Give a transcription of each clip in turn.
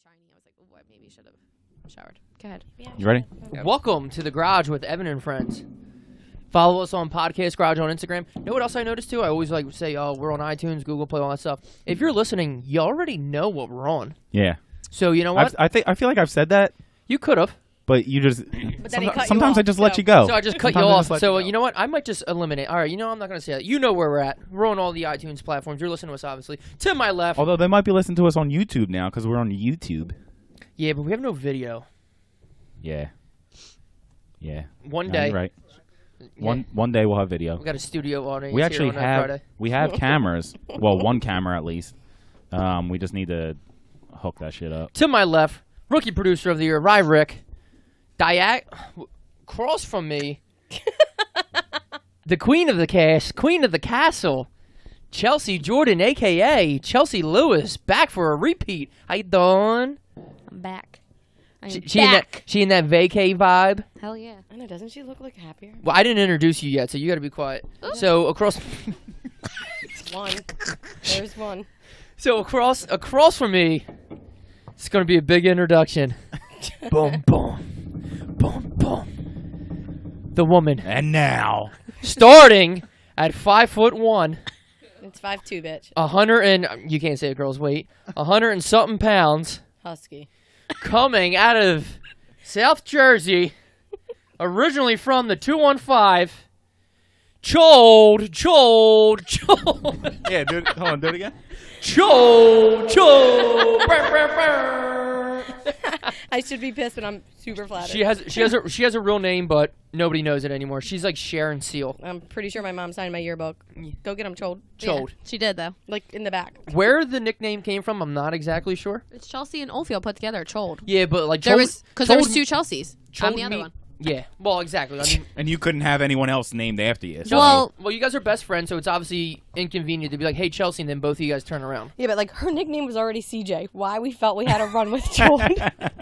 shiny. I was like, oh, I maybe should have showered. Go ahead. Yeah. You ready? Yeah. Welcome to the Garage with Evan and Friends. Follow us on Podcast Garage on Instagram. You know what else I noticed too? I always like to say, oh, we're on iTunes, Google Play, all that stuff. If you're listening, you already know what we're on. Yeah. So you know what? I feel like I've said that, You could have. but you just But then he cut you sometimes off, I just let you go. So I just cut you Sometimes I off. just let So you go. you know what? I might just eliminate. All right, you know I'm not going to say that. You know where we're at. We're on all the iTunes platforms. You're listening to us, obviously. To my left. Although they might be listening to us on YouTube now because we're on YouTube. Yeah, but we have no video. Yeah. One No, day. you're right. Yeah. One day we'll have video. We got a studio audience We actually here on have Friday. we have cameras. Well, one camera at least. We just need to hook that shit up. To my left, rookie producer of the year, Rick. Cross from me, the queen of the cast, queen of the castle, Chelsea Jordan, a.k.a. Chelsea Lewis, back for a repeat. How you doing? I'm back. She in that vacay vibe? Hell yeah. I know, doesn't she look like happier? Well, I didn't introduce you yet, so you got to be quiet. So across One. There's one. So across from me, it's going to be a big introduction. Boom, boom, boom, boom. The woman, And now, starting at 5'1", It's 5'2", bitch. 100 and you can't say a girl's weight, 100 and something pounds, Husky. coming out of South Jersey, originally from the 215. Chold. yeah, dude. Hold on, do it again. Chold. I should be pissed, but I'm super flattered. She has a real name, but nobody knows it anymore. She's like Sharon Seal. I'm pretty sure my mom signed my yearbook. Go get him, Chold. Chold. Yeah, she did, though. Like, in the back. Where the nickname came from, I'm not exactly sure. It's Chelsea and Oldfield put together. Chold. Yeah, but like There was two Chold- Chelseas. I'm Chold the other me- one. Yeah, well, exactly. I mean, And you couldn't have anyone else named after you. So. Well, you guys are best friends, so it's obviously inconvenient to be like, "Hey, Chelsea," and then both of you guys turn around. Yeah, but, like, her nickname was already CJ. Why we felt we had to run with Chold.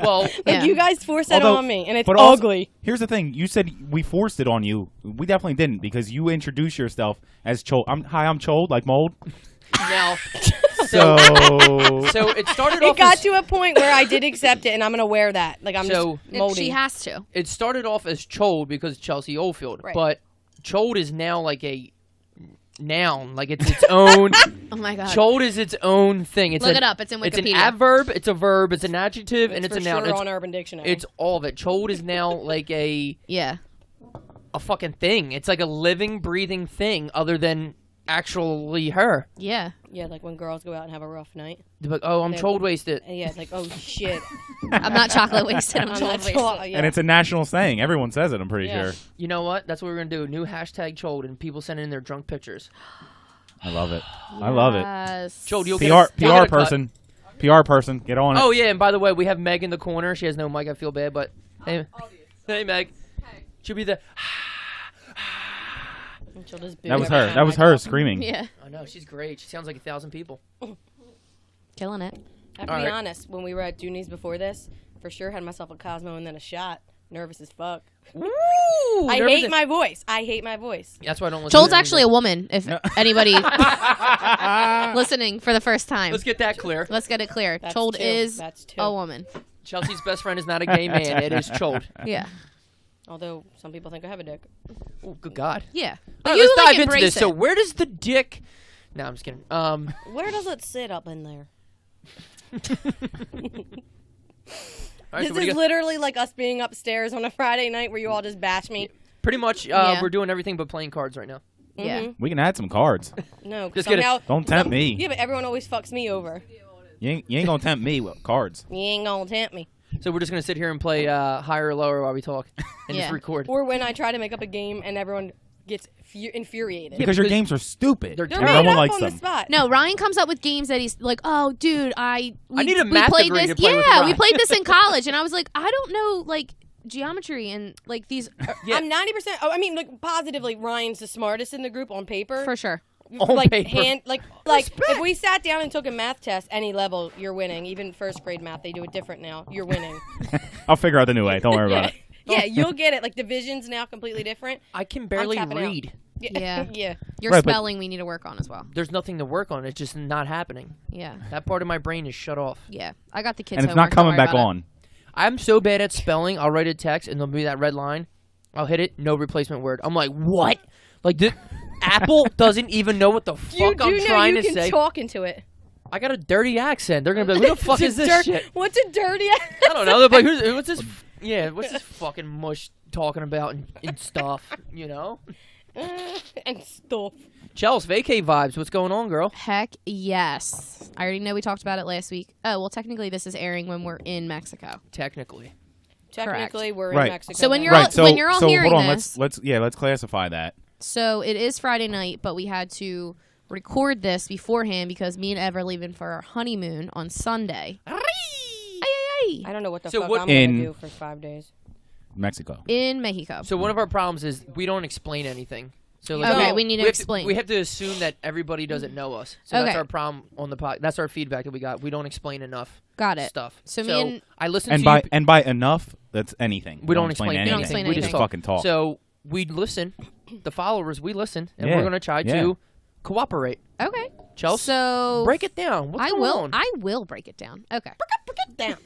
Well, Like, Yeah. you guys forced that Although- on me, and it's but also- ugly. Here's the thing. You said we forced it on you. We definitely didn't because you introduced yourself as Chold. Hi, I'm Chold, like mold. now, So so it started It off. got as, to a point where I did accept it, and I'm going to wear that. Like, I'm So- just moldy. she has to. It started off as Chold because Chelsea Oldfield, Right. but Chold is now like a noun, like it's its own. Oh, my God. Chold is its own thing. It's Look it up. It's in It's an Wikipedia. adverb. It's a verb. It's an adjective, and It's it's for a noun. sure It's, on Urban Dictionary. it's all of it. Chold is now like a Yeah. fucking thing. It's like a living, breathing thing, other than actually her. Yeah. Yeah, like when girls go out and have a rough night. They're like, oh, I'm They're- Chold wasted. And yeah, it's like, oh, shit. I'm not chocolate wasted. I'm I'm chocolate not wasted. so- yeah. and it's a national saying. Everyone says it. I'm pretty Yeah. sure. You know what? That's what we're gonna do. New hashtag Chold, and people send in their drunk pictures. I love it. I love it. Yes. Chold, you'll PR get a cut. person. PR person. Get on it. Oh yeah, and by the way, we have Meg in the corner. She has no mic. I feel bad, but hey, hey Meg, she'll be the. And she'll just boo That was every her. time That was I her talk. screaming. Yeah. I know she's great. She sounds like 1,000 people. Killing it. I have to All be right. honest. When we were at Dooney's before this, for sure had myself a Cosmo and then a shot. Nervous as fuck. Woo! I hate my voice. I hate my voice. That's why I don't listen. Chold's to actually a anything. woman, if anybody listening for the first time. Let's get that clear. Let's get it clear. That's Chold two. is That's two. a woman. Chelsea's best friend is not a gay man. It is Chold. Yeah. Although some people think I have a dick. Oh, good God. Yeah. All But right, you let's like dive into embrace this. So it. where does the dick? No, I'm just kidding. Where does it sit up in there? All right, so This what do you is got? literally like us being upstairs on a Friday night where you all just bash me. Pretty much, Yeah. we're doing everything but playing cards right now. Yeah. Mhm. We can add some cards. No, Just kidding. somehow. Don't tempt me. Yeah, but everyone always fucks me over. You ain't gonna tempt me with cards. You ain't gonna tempt me. So we're just gonna sit here and play higher or lower while we talk and just Yeah. record. Or when I try to make up a game and everyone gets infuriated. Because your because games are stupid. they're They're terrible. made Everyone up likes on them. the spot. No, Ryan comes up with games that he's like, oh, dude, we need a we math played degree this. to play with Yeah, we Ryan. played this in college, and I was like, I don't know, like geometry and like these Yeah. I'm 90%. Oh, I mean, like positively, Ryan's the smartest in the group on paper. for sure. On like paper. like if we sat down and took a math test, any level, you're winning. Even first grade math, they do it different now. You're winning. I'll figure out the new way. Don't worry about it. Yeah, you'll get it. Like division's now completely different. I can barely tapping out. read. Yeah. Yeah. Your Right, but- spelling we need to work on as well. There's nothing to work on. It's just not happening. Yeah. That part of my brain is shut off. Yeah. I got the kids. And it's not coming back on. I'm so bad at spelling. I'll write a text and there'll be that red line. I'll hit it. No replacement word. I'm like, what? Like, Apple doesn't even know what the fuck I'm trying to say. You can talk into it. I got a dirty accent. They're gonna be like, "Who the fuck is this shit?" What's a dirty accent? I don't know. They're like, "What's this? Yeah, what's this fucking mush talking about and stuff?" You know. And stuff. Chels, vacay vibes. What's going on, girl? Heck yes. I already know we talked about it last week. Oh, well, technically this is airing when we're in Mexico. Technically. Technically, we're Right. in Mexico. So when now. you're all, Right. So when you're all so hearing hold on. this, Let's classify that. so it is Friday night, but we had to record this beforehand because me and Ev are leaving for our honeymoon on Sunday. Ay, ay, I ay. don't know what the So fuck what- I'm gonna In- do for 5 days. Mexico. In Mexico. So one of our problems is we don't explain anything. So like, Okay, we need to explain. We have to assume that everybody doesn't know us. So that's Okay. our problem on the pod. That's our feedback that we got. We don't explain enough Got it. stuff. So me and- I listen And to by you. by enough, that's anything. We don't explain We don't anything. explain We just anything. fucking talk. So we listen. The followers, we listen, and Yeah, we're gonna try yeah. to cooperate. Okay. Chelsea, So break it down. What's I going will. on? I will break it down. Okay. Damn.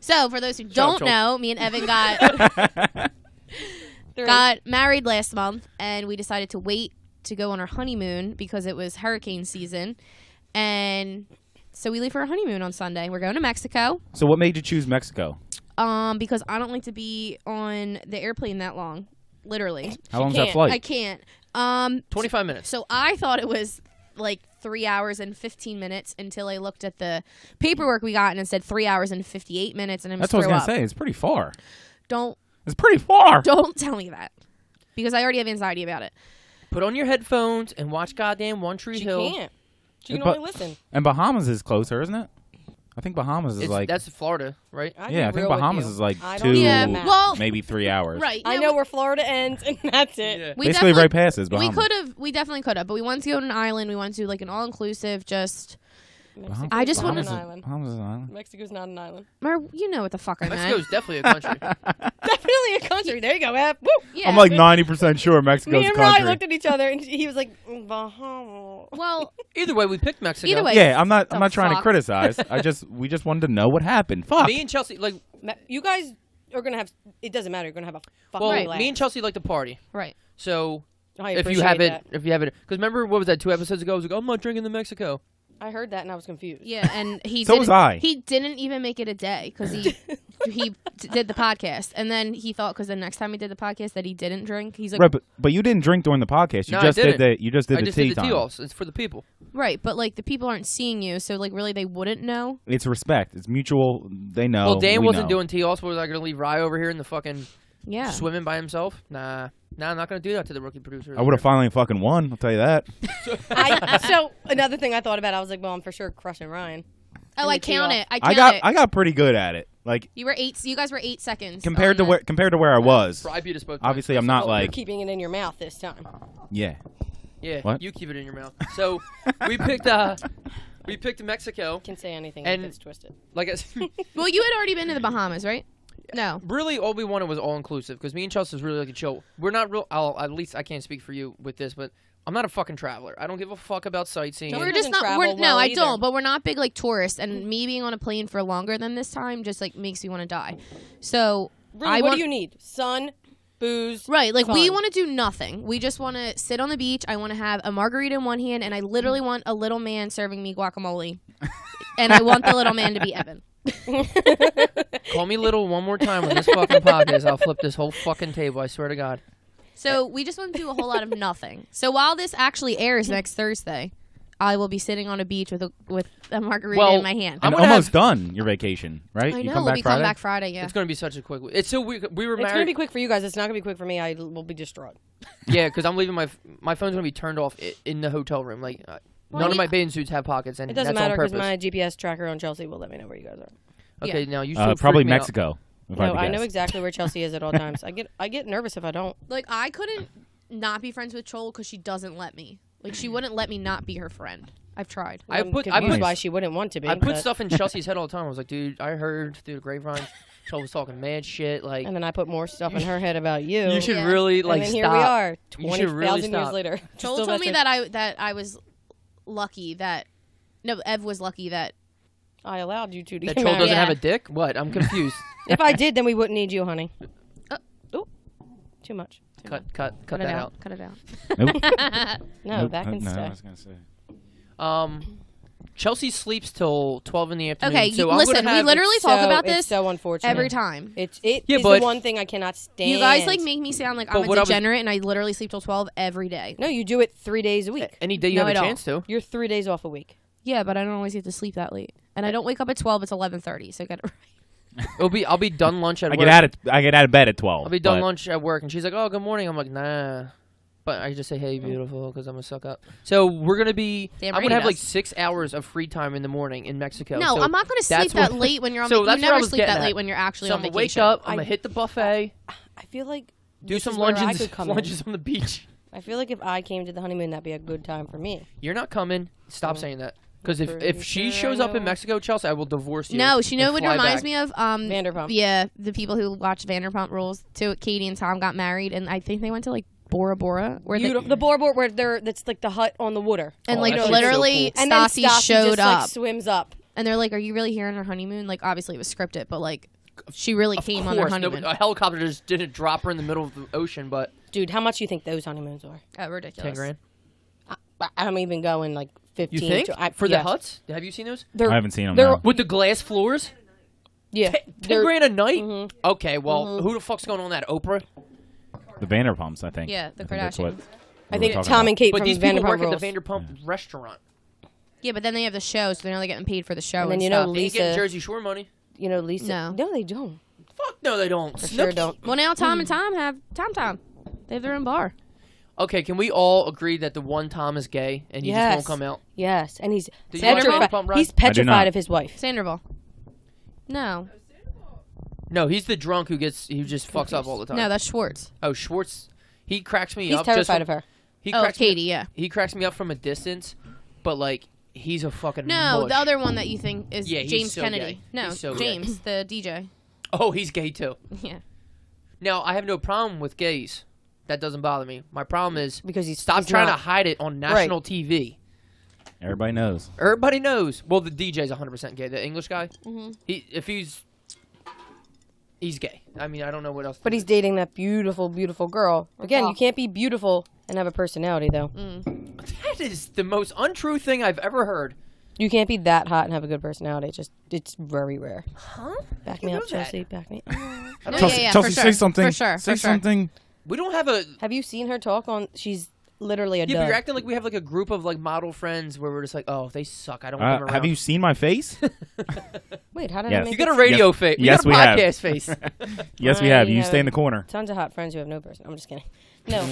So for those who up, don't Joel. know, me and Evan got married last month, and we decided to wait to go on our honeymoon because it was hurricane season, and so we leave for our honeymoon on Sunday. We're going to Mexico, So what made you choose Mexico? because I don't like to be on the airplane that long, literally. How long's that can't. flight? I can't. 25 minutes. So I thought it was like 3 hours and 15 minutes until I looked at the paperwork we got and it said 3 hours and 58 minutes, and I That's what I was threw gonna up. say. It's pretty far. Don't It's pretty far. tell me that, because I already have anxiety about it. Put on your headphones and watch goddamn One Tree She Hill. can't. She can But- only listen. And Bahamas is closer, isn't it? I think Bahamas is like. That's Florida, right? I'd Yeah, be I think real with Bahamas you. is like I don't 2, Yeah, need a map. well- maybe 3 hours. Right. I yeah, know where Florida ends, and that's it. Yeah. we Basically, definitely- right past is Bahamas. We definitely could have, but we wanted to go to an island. We wanted to do like an all-inclusive, just, Mexico's I just not wanna- an island. Bahamas is an island. Mexico's not an island. or, you know what the fuck I meant. Mexico's definitely a country. Definitely a country. There you go, Ab. Woo! Yeah. I'm like 90% sure Me Mexico's a and Ryan country. looked at each other, and he was like, Bahamas. Well, Either way, we picked Mexico. Either way. Yeah, I'm not The trying to fuck? criticize. We just wanted to know what happened. Fuck. Me and Chelsea, like, You guys are going to have, it doesn't matter, you're going to have a fucking well, blast. me and Chelsea like to party. right. So I if you appreciate have it, that. because remember what was that 2 episodes ago? I was like, I'm not drinking the Mexico. I heard that, and I was confused. Yeah, and he So was I. He didn't even make it a day because he did the podcast, and then he thought because the next time he did the podcast that he didn't drink. He's like, Right, but you didn't drink during the podcast. You No, I just did didn't. the. You just did I the just tea did the time. tea-offs. It's for the people. right, but like the people aren't seeing you, so like really they wouldn't know. It's respect. It's mutual. They know. Well, Dan we wasn't know. doing tea-offs. Was I going to leave Rye over here in the fucking Yeah. swimming by himself? Nah, I'm not going to do that to the rookie producer. I would have finally fucking won. I'll tell you that. So another thing I thought about, I was like, well, I'm for sure crushing Ryan. Oh, And I the tea count off. it. I I count it. got pretty good at it. Like You were 8. You guys were 8 seconds compared to on where I was. Fry beat us both. Obviously, I'm not Well, you're like keeping it in your mouth this time. yeah. Yeah, What? you keep it in your mouth. So we picked Mexico. Can say anything And- if it's twisted. Like I said, Well, you had already been to the Bahamas, right? No. really all we wanted was all inclusive because me and Chelsea is really like a chill. We're not real. At least I can't speak for you with this, but I'm not a fucking traveler. I don't give a fuck about sightseeing. Don't We're He just doesn't not. We're, travel no, well I either. don't. But we're not big like tourists, and me being on a plane for longer than this time just like makes me want to die. So Really, I what want, do you need? Sun, booze. right? Like we fun. want to do nothing. We just want to sit on the beach. I want to have a margarita in one hand, and I literally want a little man serving me guacamole, and I want the little man to be Evan. Call me little one more time on this fucking podcast. I'll flip this whole fucking table. I swear to God. So we just want to do a whole lot of nothing. So while this actually airs next Thursday, I will be sitting on a beach with a margarita Well, in my hand. I'm And gonna almost done your vacation, right? I You know. come We'll back be Friday. coming back Friday. Yeah. It's gonna be such a quick. It's so we were It's going to married. be quick for you guys. It's not going to be quick for me. I will be distraught. Yeah, because I'm leaving my phone's gonna be turned off in the hotel room. Like Well, none of you- my bathing suits have pockets, and It doesn't that's matter on because purpose. my GPS tracker on Chelsea will let me know where you guys are. Okay, now you Probably freak me out. Mexico. if No, had to I know guess. exactly where Chelsea is at all times. I get nervous if I don't. Like I couldn't not be friends with Chol because she doesn't let me. Like she wouldn't let me not be her friend. I've tried. I I'm put confused Nice. why she wouldn't want to be. I put but- stuff in Chelsea's head all the time. I was like, dude, I heard through the grapevine. Chels was talking mad shit. Like, And then I put more stuff in her head about you. you should Yeah. really like and then stop. here we are, You should really 20,000 years stop. later. Joel Still told me about that I was lucky that Ev was lucky that I allowed you to That get Chol married. doesn't Yeah. have a dick. What? I'm confused. If I did, then we wouldn't need you, honey. Ooh, too much. cut that cut it out. out. Cut it out. Nope. No, Nope. that can No, stay. I was gonna say. Chelsea sleeps till 12 in the afternoon. Okay, so I'm listen, gonna we have literally talk about It's this so unfortunate. every time. It Yeah, is but- the one thing I cannot stand. You guys like make me sound like I'm But a what I was- degenerate, and I literally sleep till 12 every day. No, you do it 3 days a week. any day you No, have I a don't. chance to. You're 3 days off a week. Yeah, but I don't always get to sleep that late, and I don't wake up at 12. It's 11:30, so get it right. I'll be done lunch at I work. get out of bed at 12. I'll be done but- lunch at work, and she's like, "Oh, good morning." I'm like, "Nah," but I just say, "Hey, beautiful," because I'm gonna suck up. So we're gonna be. Damn I'm right gonna he have like does. 6 hours of free time in the morning in Mexico. No, so I'm not going to that's sleep that what- late when you're on. So You that's what I never was sleep getting that at. late when you're actually So on I'm gonna vacation. wake up. I'm gonna hit the buffet. I feel like Do this some is where I lunges. could come in. Lunges on the beach. I feel like if I came to the honeymoon, that'd be a good time for me. You're not coming. Stop saying that. Because if Pretty she sure I shows up in know. Mexico, Chelsea, I will divorce you. No, she know and what it fly reminds back. me of. Vanderpump. Yeah, the people who watch Vanderpump Rules too. Katie and Tom got married, and I think they went to like Bora Bora, where they, Beautiful. The Bora Bora where that's like the hut on the water. and Oh, like that shit's so literally And then Stassi Stassi showed just, up, like, swims up. and they're like, "Are you really here on her honeymoon?" Like, obviously it was scripted, but like, she really Of came on their course, honeymoon. a helicopter just didn't drop her in the middle of the ocean, but Dude, how much do you think those honeymoons are? Oh, ridiculous. 10 grand. I'm even going like 15. You think? For the yeah. huts? Have you seen those? They're, I haven't seen them. they're- No. With the glass floors? yeah. 10 They're- grand a night? Mhm. Okay, well, who the fuck's going on that? Oprah? The Vanderpumps, I think. Yeah, the I think that's what Kardashians. I we think were talking Tom about. and Kate But from these people Vanderpump work Rules. at the Vanderpump restaurant. Yeah, but then they have the show, so they're only getting paid for the show And and, then, you know, stuff. They ain't getting Lisa- Jersey Shore money. You know, Lisa. No. No, they don't. Fuck no, they don't. For sure Snooki. don't. Well, now Tom and Tom have Tom. They have their own bar. Okay, can we all agree that the one Tom is gay and he just Yes. won't come out? Yes, and he's Did you watch petrified. Vanderpump Rules? He's not. petrified of his wife. Sandoval. No, No, he's the drunk who just fucks up all the time. no, that's Schwartz. Oh, Schwartz. He cracks me He's up. just terrified from- of her. He Oh, cracks Katie. Me, Yeah. he cracks me up from a distance, but like he's a fucking No, mush. the other one that you think is Yeah, he's James so Kennedy. gay. No, He's so gay. James, the DJ. Oh, he's gay too. Yeah. Now I have no problem with gays. That doesn't bother me. My problem is Because he's stop he's trying not. to hide it on national TV. Everybody knows. Everybody knows. Well, the DJ's 100% gay. The English guy. Mhm. He's gay. I mean, I don't know what else. But he's dating that beautiful, beautiful girl. Again, Oh. you can't be beautiful and have a personality, though. That is the most untrue thing I've ever heard. You can't be that hot and have a good personality. It's very rare. Huh? Back You me know up, that. Chelsea. Back me. No, Chelsea, yeah, Chelsea for sure. say something. For sure. Say for sure. something. We don't have a. Have you seen her talk on? She's literally a Yeah, but dud. you're acting like we have like a group of like model friends where we're just like, oh, they suck. I don't want them around. Have you seen my face? Wait, how did Yes. I make You got it? a radio Yes. face. Yes, you we got a have. podcast face. Yes, we I have. You have- stay in the corner. Tons of hot friends who have no person. I'm just kidding. No.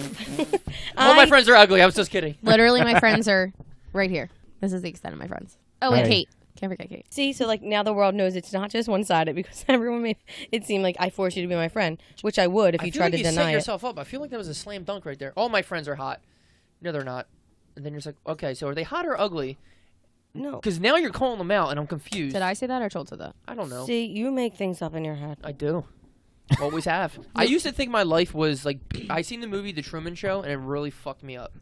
All my friends are ugly. I was just kidding. Literally, my friends are right here. This is the extent of my friends. Oh, and Hey. Kate. Can't forget Kate. See, so like now the world knows it's not just one-sided because everyone made it seem like I forced you to be my friend, which I would if I you feel tried like to you set deny it. yourself up. I feel like that was a slam dunk right there. All my friends are hot. No, they're not. And then you're just like, okay, so are they hot or ugly? No. Because now you're calling them out, and I'm confused. Did I say that or Chold said that? I don't know. See, you make things up in your head. I do. Always have. I used to think my life was like. I seen the movie The Truman Show, and it really fucked me up.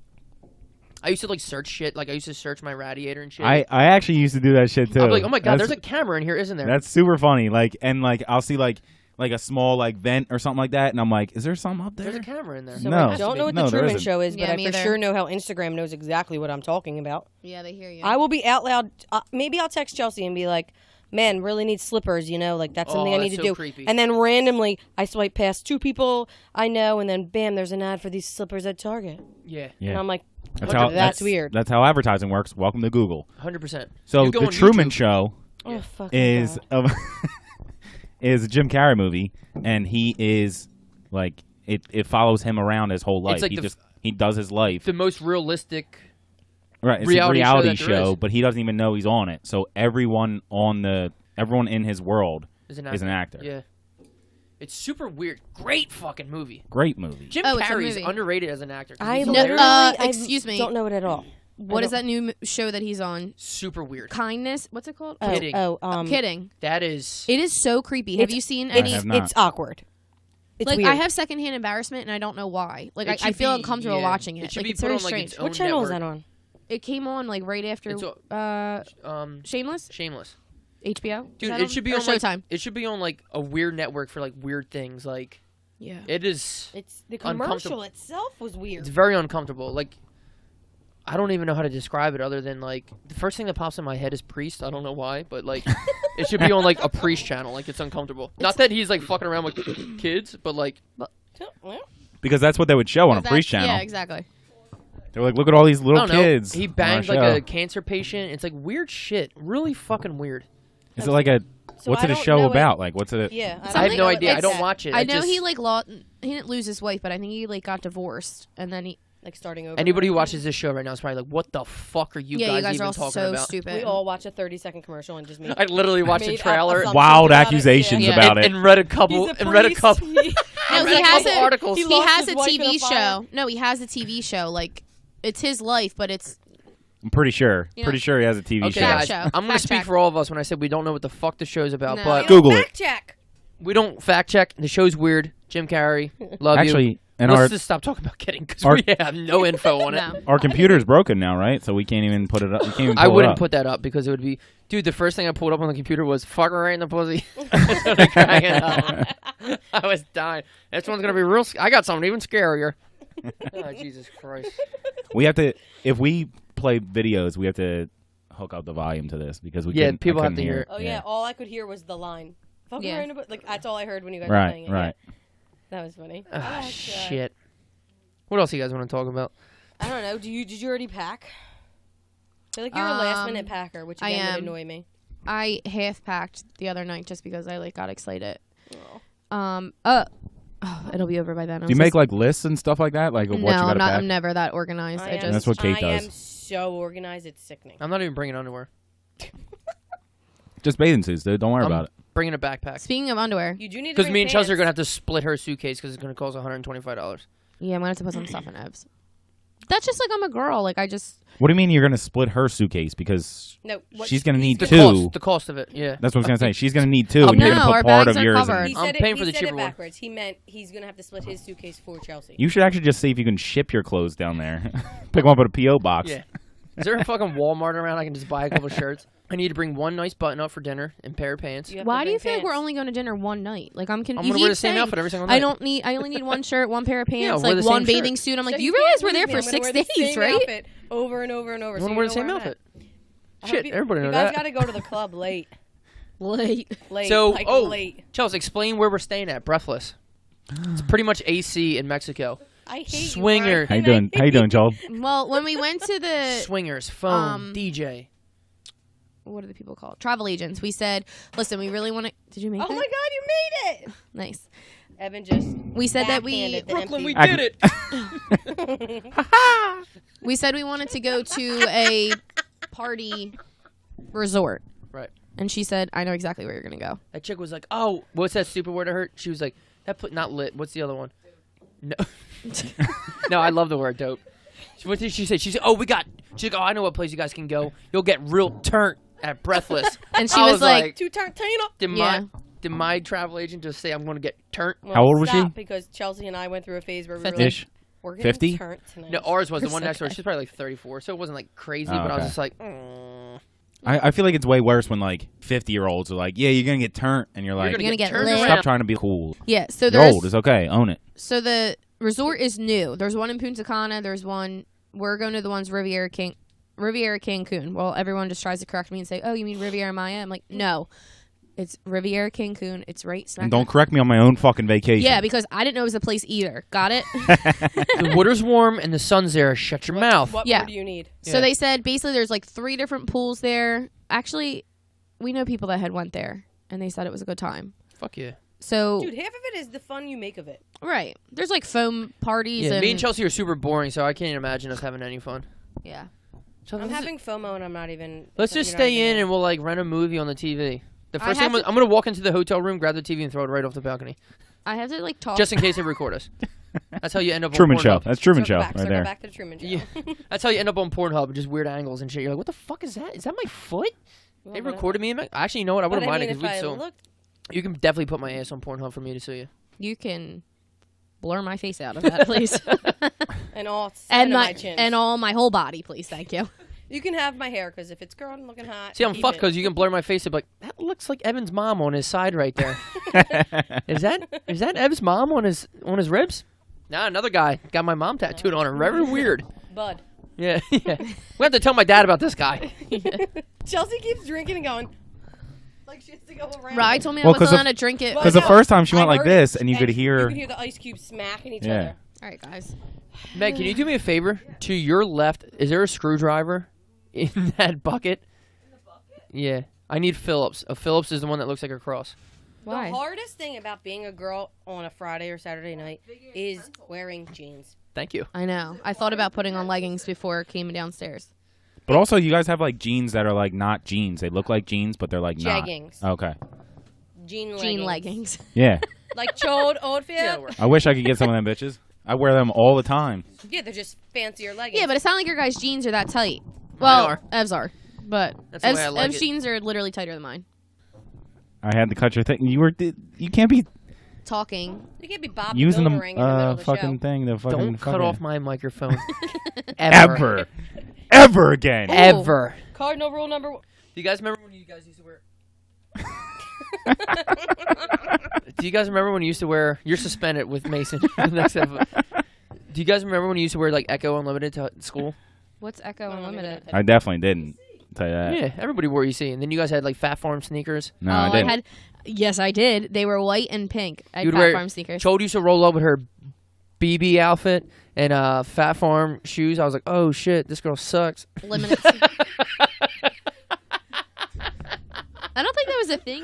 I used to like search shit. Like I used to search my radiator and shit. I actually used to do that shit too. I'm like, oh my god, That's- there's a camera in here, isn't there? That's super funny. Like, and like I'll see like a small like vent or something like that, and I'm like, is there something up there? There's a camera in there. So No. I don't know what No, the there Truman isn't. Show is, Yeah, but I me for either. sure know how Instagram knows exactly what I'm talking about. Yeah, they hear you. I will be out loud. Maybe I'll text Chelsea and be like, man, really need slippers, you know, like that's something I Oh, need that's to so do. creepy. And then randomly I swipe past 2 people I know, and then bam, there's an ad for these slippers at Target. Yeah, And Yeah, I'm like, that's weird. That's how advertising works. Welcome to Google. 100%. So You go the on Truman YouTube. Show oh, fuck. is is a Jim Carrey movie, and he is like it follows him around his whole life. like he the just he does his life. The most realistic. Right, it's reality a show reality that there show, is. but he doesn't even know he's on it. So everyone in his world Is an actor. Yeah. It's super weird. Great fucking movie. Great movie. Jim Oh, it's a Carrey is movie. underrated as an actor. 'cause I he's No, hilarious. literally excuse me. don't know it at all. What is that new show that he's on? Super weird. Kindness. What's it called? Kidding. Kidding. That is. It is so creepy. Have you seen any? have not. It's awkward. It's like weird. I have secondhand embarrassment, and I don't know why. Like I feel uncomfortable watching it. It should like be it's put very on like strange. its own What channel is network. that on? It came on like right after Shameless Shameless. HBO. Dude, Is that it should be or on like, Showtime. it should be on like a weird network for like weird things. Like Yeah. it is. It's the commercial uncomfortable. itself was weird. It's very uncomfortable. Like I don't even know how to describe it other than like the first thing that pops in my head is priest. I don't know why, but like it should be on like a priest channel. Like it's uncomfortable. Not that he's like fucking around with kids, but like Well, Because that's what they would show on a priest channel. Yeah, exactly. They're like, look at all these I little don't know. kids. He on our banged like show. a cancer patient. It's like weird shit. Really fucking weird. Is it like a? So What's I it a don't show know it. about? Like, what's it? yeah. I have Something- no idea. I it's- don't watch it. I know just, he like he didn't lose his wife, but I think he like got divorced, and then he Like starting over. Anybody who watches this show right now is probably like, "What the fuck are you you guys guys even are all talking so about?" stupid. We all watch a 30-second commercial and just make. I literally watched the made up trailer assumptions Wild about it, accusations yeah. about it. and read a couple. He's a And read a priest. couple. No, read he a has couple a articles. he he lost has his a wife in TV a fire. show. No, he has a TV show. Like it's his life, but it's I'm pretty sure. Yeah. Pretty sure he has a TV Okay, show. Fact guys, show. I'm going to Fact speak check. for all of us when I said we don't know what the fuck the show's about, No. but Google it. Fact check. we don't fact check. The show's weird. Jim Carrey, love you. Actually, and Let's our just stop talking about kidding because our- we have no info on it. no. our computer's broken now, right? So we can't even put it up. We can't even I pull it wouldn't up. put that up because it would be, dude. The first thing I pulled up on the computer was "fuck her right in the pussy." I started crying out. I was dying. This one's gonna be real. I got something even scarier. Oh, Jesus Christ! We have to. If we play videos, we have to hook up the volume to this because we Yeah, couldn't, people I have couldn't to hear it. Oh yeah. All I could hear was the line. Fuck Yeah. her in a bu- like that's all I heard when you guys were playing Right, it. right. Yeah. That was funny. Ah, Oh, God. shit. What else you guys want to talk about? I don't know. Did you already pack? I feel like you're a last minute packer, which I again would am. annoy me. I half packed the other night just because I like got excited. Oh. It'll be over by then. Do you make like lists and stuff like that? Like of No, what you I'm gotta not. pack? I'm never that organized. I am- just That's what Kate I does. am so organized. It's sickening. I'm not even bringing underwear. Just bathing suits, dude. Don't worry I'm about it. bringing a backpack. speaking of underwear. You do need to Because bring me and Chelsea are pants. gonna have to split her suitcase because it's gonna cost $125. Yeah, I'm gonna have to put some stuff in Evs. That's just like I'm a girl. Like I just What do you mean you're gonna split her suitcase? Because No, what she's gonna need The two. cost of it. Yeah. That's what I was gonna say. She's gonna need two, Oh, and you're no, gonna our put part bags of are yours. covered. He I'm said paying it, for the he said cheaper it one. backwards. He meant he's gonna have to split his suitcase for Chelsea. You should actually just see if you can ship your clothes down there. Pick them up at a PO box. Yeah. Is there a fucking Walmart around I can just buy a couple shirts? I need to bring one nice button up for dinner and pair of pants. You have to why do you bring think we're pants. only going to dinner one night? Like I'm I'm confused. gonna wear the same outfit every single night. I only need one shirt, one pair of Yeah, pants, wear like the one same bathing shirt. suit. I'm like, So you can't realize we're lose there me. for I'm gonna 6 wear the days, same right? outfit over and over and over. You so want to wear the know same where I'm at. outfit? I Shit, hope everybody you knows guys that. gotta go to the club late. Late. Late. So, like, oh, late. Chelsea, explain where we're staying at. Breathless. It's pretty much AC in Mexico. I hate Swinger. You, How you doing? How you doing, Joel? Well, when we went to the Swingers, phone, DJ. what are the people called? Travel agents. We said, listen, we really want to. Did you make Oh that? my God, you made it! Nice. Evan just. We said that we backhanded the empty- did it. we said we wanted to go to a party resort, Right. and she said, I know exactly where you're gonna go. That chick was like, "Oh, what's that stupid word I heard?" She was like, not lit. What's the other one?" No, no, I love the word dope. What did she say? She said, "Oh, she's like, oh, I know what place you guys can go. You'll get real turnt at Breathless." And she I was like, Two Tarantino. Did my travel agent just say I'm going to get turnt? Well, How old was stop, she? Because Chelsea and I went through a phase where we were like, Ish. we're getting 50? turnt tonight. No, ours was the We're one so next door. good. She's probably like 34, so it wasn't like crazy. Oh, but I was okay. just like, I feel like it's way worse when like 50-year-olds are like, yeah, you're gonna get turnt, and you're like, You're gonna get turned lit. around. stop trying to be cool. yeah. So You're there's old. It's okay. Own it. so the resort is new. There's one in Punta Cana. There's one. We're going to the ones Riviera Cancun. Well, everyone just tries to correct me and say, "Oh, you mean Riviera Maya?" I'm like, no, it's Riviera Cancun. It's right smack. And don't correct me on my own fucking vacation. Yeah, because I didn't know it was a place either. Got it? the water's warm and the sun's there. Shut your mouth. What Yeah. more do you need? So Yeah. they said basically there's like 3 different pools there. Actually, we know people that had went there, and they said it was a good time. Fuck yeah. So Dude, half of it is the fun you make of it. right, there's like foam parties. Yeah, and me and Chelsea are super boring, so I can't imagine us having any fun. yeah. Chelsea, I'm let's having FOMO and I'm not even. Let's just you're not stay even in there. and we'll like rent a movie on the TV. The I first thing have I'm gonna walk into the hotel room, grab the TV, and throw it right off the balcony, I have to like talk. just in case they record us. That's how you end up Truman on Show. Pornhub. That's Truman Circle Show back, right circle there. back to the Truman Show. Yeah. That's how you end up on Pornhub, just weird angles and shit. You're like, what the fuck is that? Is that my foot? They recorded me. Actually, you know what? I wouldn't mind it because we'd still. You can definitely put my ass on Pornhub for me to see you. You can blur my face out of that, please. And all and my chins. and all my whole body, please. Thank you. You can have my hair because if it's girl and looking hot. See, I'm keep fucked it. because you can blur my face. And be like, that looks like Evan's mom on his side right there. Is that Ev's mom on his ribs? Nah, another guy got my mom tattooed on her. Very weird. Bud. Yeah, yeah. We have to tell my dad about this guy. Chelsea keeps drinking and going. Like she has to go around. Rye told me Well, I wasn't 'cause allowed to drink it. Because the first time she went I like heard this, it, and you could hear. You can hear the ice cubes smacking each Yeah. other. All right, guys. Meg, can you do me a favor? To your left, is there a screwdriver in that bucket? Yeah. I need Phillips. A Phillips is the one that looks like a cross. Why? The hardest thing about being a girl on a Friday or Saturday night is wearing jeans. Thank you. I know. I thought about putting on leggings before I came downstairs. But also, you guys have like jeans that are like not jeans. They look like jeans, but they're like Jeggings. not. Okay. Jean Leggings. Yeah. Like Chode, Oldfield. I wish I could get some of them bitches. I wear them all the time. Yeah, they're just fancier leggings. Yeah, but it's not like your guys' jeans are that tight. Mine Well, are. Ev's are. But That's the way I like Ev's it. jeans are literally tighter than mine. I had to cut your thing. You can't be Talking. You can't be Bob using the Boomerang in the middle of the fucking show. thing. The fucking Don't cut fucking- off my microphone. ever, ever again. Ever. Cardinal rule number one. Do you guys remember when you guys used to wear... Do you guys remember when you used to wear... You're suspended with Mason. The next episode. Do you guys remember when you used to wear like Echo Unlimited to school? What's Echo Unlimited? I definitely didn't. Tell you that. Yeah, everybody wore EC. And then you guys had like Fat Farm sneakers. No, I didn't. Yes, I did. They were white and pink. I had You'd Fat wear- Farm sneakers. Chode used to roll up with her BB outfit and Fat Farm shoes. I was like, oh shit, this girl sucks. Limited. I don't think that was a thing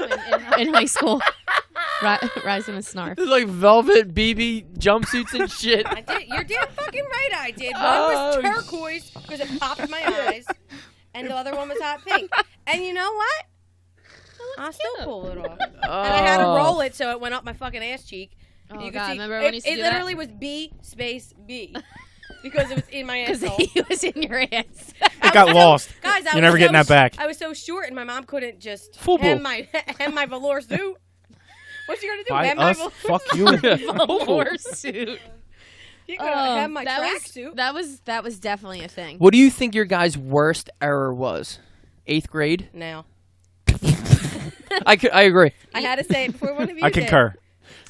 in high school. Rising and Snarf. There's like velvet BB jumpsuits and shit. I did. You're damn fucking right. I did. One Oh, was turquoise because it popped my eyes, and the other one was hot pink. And you know what? I still pull it off. And I had to roll it so it went up my fucking ass cheek. Oh, you could God. see Remember when you used to it do that? literally was B space B because it was in my Because asshole. he was in your ass. It got lost. Guys, You're never getting that back. I was so short, and my mom couldn't just Fubu. hem my velour suit. What's she gonna do? By Hem us, my fuck you. Velour suit. She could hem my that tracksuit. that was definitely a thing. What do you think your guys' worst error was? 8th grade? Now I agree. I had to say it before one of you. I concur.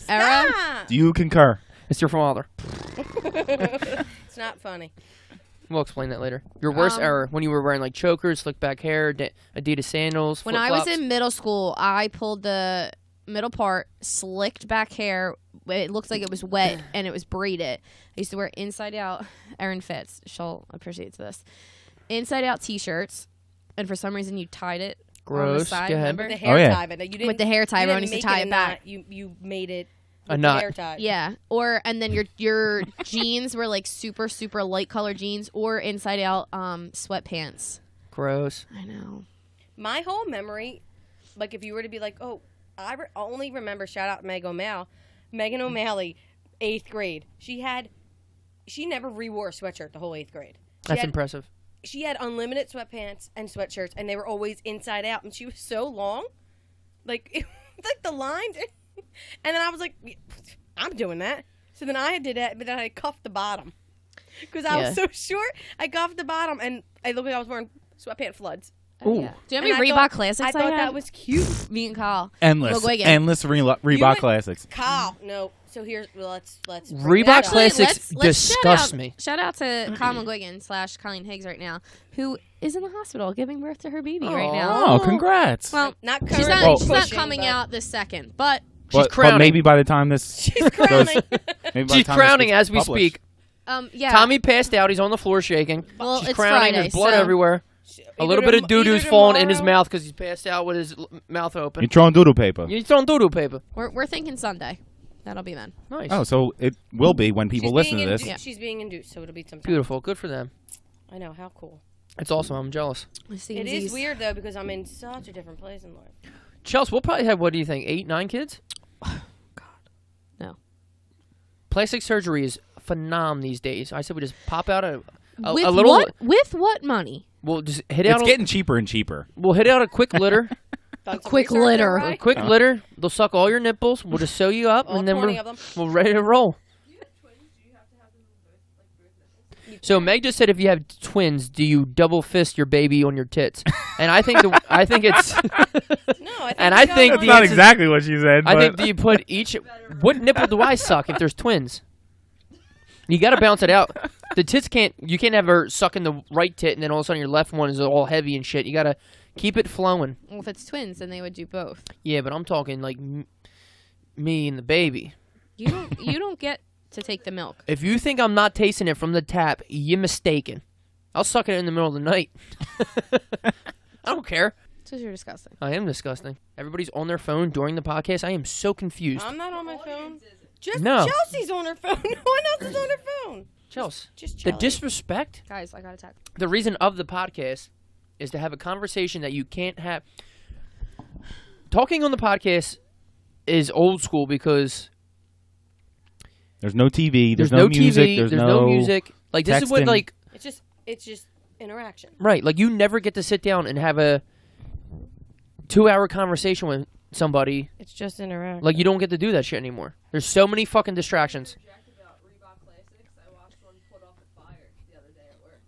Era? Stop. Do you concur? It's your father. It's not funny. We'll explain that later. Your worst error when you were wearing like chokers, slick back hair, Adidas sandals. When I was flip-flops. in middle school, I pulled the middle part, slicked back hair. It looked like it was wet, and it was braided. I used to wear inside out. Erin Fitz, she'll appreciate this. Inside out T-shirts, and for some reason you tied it on the Gross. side. Go ahead. Remember? The hair yeah. tie, but you didn't. With the hair tie, you everyone didn't used to make tie it it a back. knot. You made it A with knot. the hair tie. Yeah, and then your jeans were like super light color jeans, or inside out sweatpants. Gross. I know. My whole memory, like if you were to be like, oh, I only remember, shout out Megan O'Malley, 8th grade. She never re-wore a sweatshirt the whole 8th grade. That's impressive. She had unlimited sweatpants and sweatshirts, and they were always inside out. And she was so long, like like the lines. And then I was like, I'm doing that. So then I did that, but then I cuffed the bottom because I was so short. I cuffed the bottom, and I looked like I was wearing sweatpant floods. Ooh. Yeah. Do you have And any I Reebok thought- classics? I thought had? that was cute. Me and Kyle. Endless Reebok went- classics. Kyle, no. So here's let's bring Reebok that up. classics Let's disgust me. Shout out to Kyle McGuigan / Colleen Higgs right now, who is in the hospital giving birth to her baby right now. Oh, congrats. Well, Not she's currently not, she's not pushing, coming but out this second, but She's But crowning. maybe by the time this She's crowning. maybe by the She's time crowning this gets as we published. speak. yeah. Tommy passed out. He's on the floor shaking. Well, She's it's crowning. Friday, There's blood so- everywhere. A little bit of doo-doo's falling in his mouth because he's passed out with his mouth open. You're throwing doodle paper. He's throwing doo-doo paper. We're thinking Sunday. That'll be then. Nice. Oh, so it will be when people listen to this. She's being induced, so it'll be sometime. Beautiful. Good for them. I know, how cool. It's awesome. I'm jealous. It is weird, though, because I'm in such a different place in life. Chels, we'll probably have, what do you think, 8, 9 kids? plastic surgery is phenom these days. I said we just pop out a with little. what? With what money? We'll just hit out. It's getting cheaper and cheaper. We'll hit out a quick litter. Done some quick research there, litter. right? A quick litter. They'll suck all your nipples. We'll just sew you up, All and then 20 of them. we're ready to roll. So Meg just said, if you have twins, do you double fist your baby on your tits? And I think it's. No, I think And we I got think one. That's the not answer- exactly what she said. I but think do you put each? What nipple do I suck if there's twins? You got to balance it out. The tits can't. You can't have her sucking the right tit, and then all of a sudden your left one is all heavy and shit. You got to keep it flowing. Well, if it's twins, then they would do both. Yeah, but I'm talking like me and the baby. You don't get to take the milk. If you think I'm not tasting it from the tap, you're mistaken. I'll suck it in the middle of the night. I don't care. Because you're disgusting. I am disgusting. Everybody's on their phone during the podcast. I am so confused. I'm not on my phone. Just No. Chelsea's on her phone. No one else is on her phone. Chels, Just the Chelsea. disrespect. Guys, I got attacked. The reason of the podcast is to have a conversation that you can't have. Talking on the podcast is old school because there's no TV. there's no no music. TV, There's no music. Like this is what texting. like It's just interaction. right. Like you never get to sit down and have a 2-hour conversation with somebody. It's just interaction. Like you don't get to do that shit anymore. There's so many fucking distractions. About Reebok Classics, I watched one put off a fire the other day at work.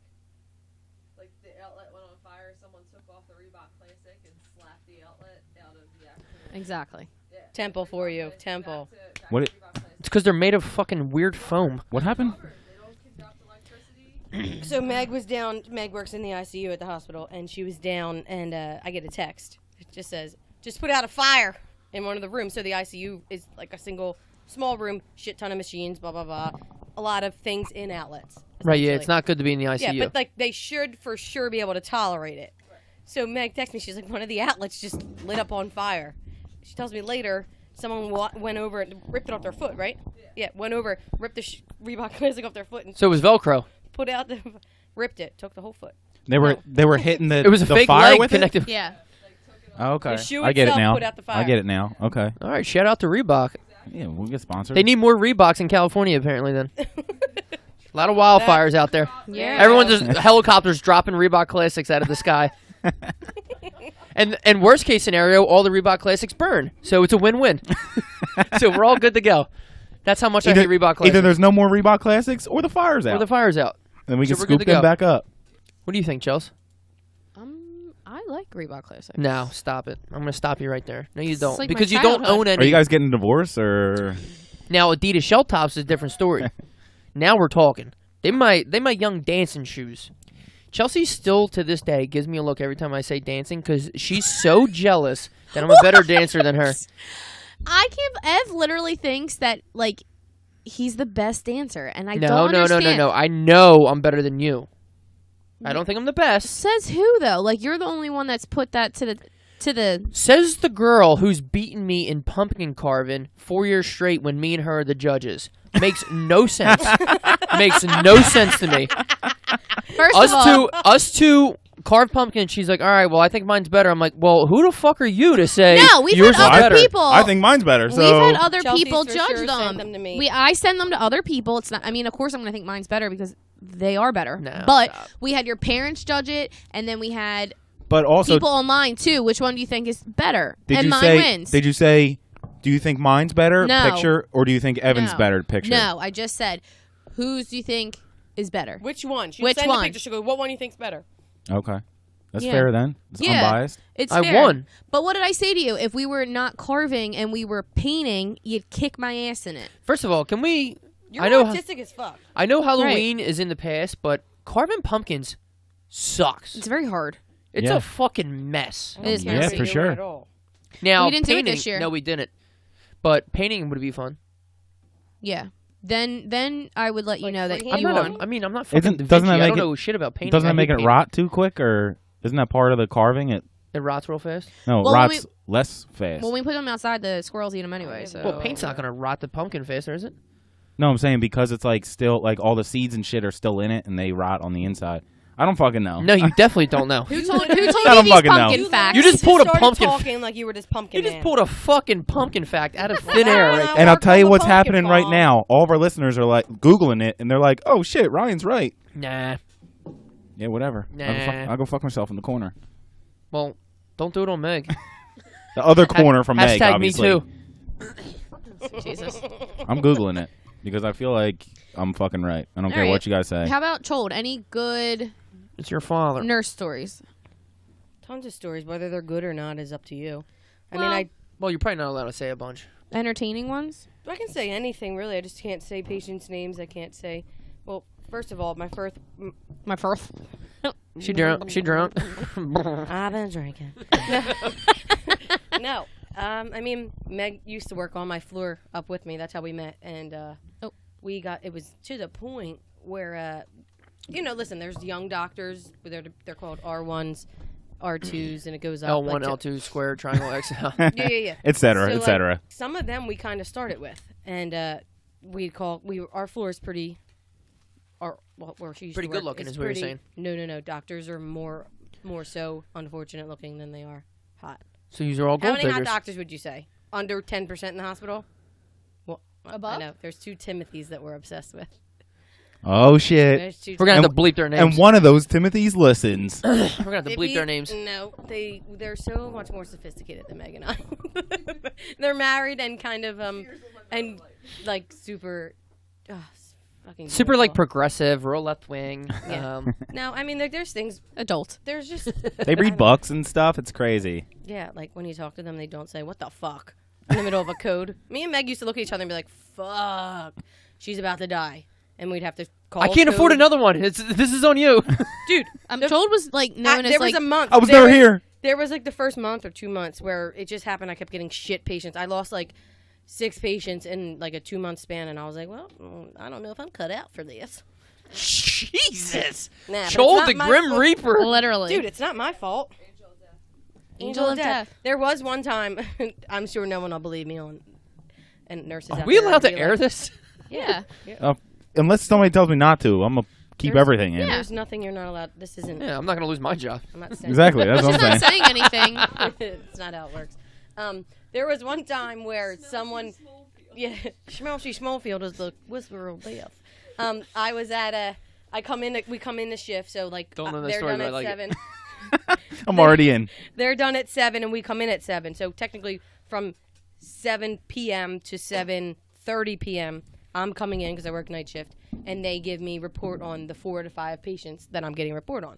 Like the outlet went on fire, someone took off the Reebok Classic and slapped the outlet out of the actual. Exactly. Temple for you. Temple. Back What to it- Reebok Classic. It's because they're made of fucking weird foam. What happened? They don't conduct electricity. So Meg was down. Meg works in the ICU at the hospital, and she was down. And I get a text. It just says, "Just put out a fire in one of the rooms." So the ICU is like a single small room, shit ton of machines, blah blah blah, a lot of things in outlets. Right, yeah, essentially. it's not good to be in the ICU. Yeah, but like they should for sure be able to tolerate it. So Meg texts me. She's like, one of the outlets just lit up on fire. She tells me later someone went over and ripped it off their foot. Right? Yeah, went over, ripped the Reebok Classic off their foot, and So it was Velcro. put out the, ripped it, took the whole foot. They were hitting the. It was a the fake fire leg with it? connected. Yeah. Oh, okay. The shoe I get it itself now. put out the fire. I get it now. Okay. All right, shout out to Reebok. Yeah, we'll get sponsored. They need more Reeboks in California, apparently, then. A lot of wildfires out there. Yeah. Everyone's just helicopters dropping Reebok Classics out of the sky. And worst case scenario, all the Reebok Classics burn. So it's a win-win. So we're all good to go. That's how much I hate Reebok Classics. Either there's no more Reebok Classics or the fire's out. or the fire's out. Then we So can we're good scoop to them go. back up. What do you think, Chels? I like Reebok Classic. No, stop it. I'm going to stop you right there. No, you don't. like my Because you don't childhood. own any. Are you guys getting a divorce or? Now, Adidas shell tops is a different story. Now we're talking. They might young dancing shoes. Chelsea still to this day gives me a look every time I say dancing because she's so jealous that I'm a better dancer than her. I can't. Ev literally thinks that like he's the best dancer, and I No, don't no, no, understand. no, no. I know I'm better than you. I don't think I'm the best. Says who though? Like you're the only one that's put that to the. Says the girl who's beaten me in pumpkin carving 4 years straight when me and her are the judges. Makes no sense. Makes no sense to me. First of all, Us two carve pumpkin. She's like, all right, well, I think mine's better. I'm like, well, who the fuck are you to say No, we've yours had is other better? people. I think mine's better. So we've had other Chelsea's people for judge sure them. send them to me. I send them to other people. It's not. I mean, of course, I'm going to think mine's better because they are better. No, but stop. we had your parents judge it, and then we had but also, people online too. Which one do you think is better? did and you mine say? wins. Did you say? Do you think mine's better No. picture, or do you think Evan's No. better picture? No, I just said, whose do you think is better? Which one? She'll Which send one? a picture. She'll go, what one you think's better? Okay, that's Yeah. fair then. It's Yeah. unbiased. It's I fair. won. But what did I say to you? If we were not carving and we were painting, you'd kick my ass in it. First of all, can we? You're I know. autistic as fuck. I know Halloween is in the past, but carving pumpkins sucks. It's very hard. It's Yeah. a fucking mess. It is Yeah, messy. for sure. At all. Now We didn't do it painting, this year. No, we didn't. But painting would be fun. Yeah. Then I would let you Like know that freehand? you I'm not won. I mean, I'm not fucking Isn't- Da doesn't Vinci. that I make don't it- know shit about painting. Doesn't I that make hate it painting. rot too quick, or isn't that part of the carving? It It rots real fast. no, it Well, when rots less fast. When we put them outside, the squirrels eat them anyway. So Well, paint's not gonna rot the pumpkin faster, is it? No, I'm saying because it's like still like all the seeds and shit are still in it and they rot on the inside. I don't fucking know. No, you definitely don't know. Who told I you don't these fucking know. pumpkin You facts? You just pulled a started pumpkin talking like you were this pumpkin You just man. pulled a fucking pumpkin fact out of thin air right And I'll Work tell on you the what's pumpkin happening right farm. now. All of our listeners are like Googling it, and they're like, "Oh shit, Ryan's right." Nah. Yeah, whatever. Nah. I'll go fuck myself in the corner. Well, don't do it on Meg. The other corner from Meg, Hashtag obviously. me too. Jesus. I'm Googling it because I feel like I'm fucking right. I don't All care right. what you guys say. How about Chold? Any good It's your father. nurse stories? Tons of stories. Whether they're good or not is up to you. I Well- mean, Well, you're probably not allowed to say a bunch. Entertaining ones? I can say anything really. I just can't say patients' names. I can't say. Well, first of all, my first. My first. She drunk. She drunk. I've been drinking. No. I mean, Meg used to work on my floor up with me. That's how we met, and we got. It was to the point where, listen. There's young doctors. They're called R1s, R2s, and it goes up. L1, L2, square, triangle, XL. Yeah. Et cetera, So, et cetera. Some of them we kind of started with, and our floor is pretty. Where she used Pretty to work good looking is is what you're pretty- saying. No. Doctors are more so unfortunate looking than they are hot. So these are all How gold many hot diggers. doctors would you say? Under 10% in the hospital? Well, Above? I know. There's 2 Timothys that we're obsessed with. Oh shit. There's 2 We're gonna have to And- bleep their names. And one of those Timothy's listens. We're gonna have to If bleep you- their names. No, they're so much more sophisticated than Meg and I. They're married and kind of and like super fucking Super like beautiful. progressive, real left wing. Yeah. No, I mean there's things Adult. there's just They read books and stuff. It's crazy. yeah, like when you talk to them they don't say what the fuck in the middle of a code. Me and Meg used to look at each other and be like, "Fuck. She's about to die." And we'd have to call I can't afford code. another one. This is on you. Dude, Chold was like known as there like was a month. I was there never here. There was like the first month or 2 months where it just happened. I kept getting shit patients. I lost like 6 patients in like a 2-month span, and I was like, well, I don't know if I'm cut out for this. Jesus. Nah, but it's Chol not the my Grim fault. Reaper. literally. Dude, it's not my fault. Angel of Death. There was one time, I'm sure no one will believe me on, and nurses Are out we there allowed to be air like, this? Yeah. Unless somebody tells me not to, I'm gonna keep There's- everything in. There's nothing you're not allowed. This isn't. Yeah, I'm not gonna lose my job. I'm not saying. Exactly. That's what She's I'm not saying. saying anything. It's not how it works. There was one time where someone, yeah, Schmelchy Schmofield is the whisperer of death. I was at we come in the shift, so like Don't know the they're story, done but I at like it. 7. I'm already in. They're done at 7, and we come in at 7. So technically, from 7 p.m. to 7:30 p.m., I'm coming in because I work night shift, and they give me report on the 4 to 5 patients that I'm getting report on.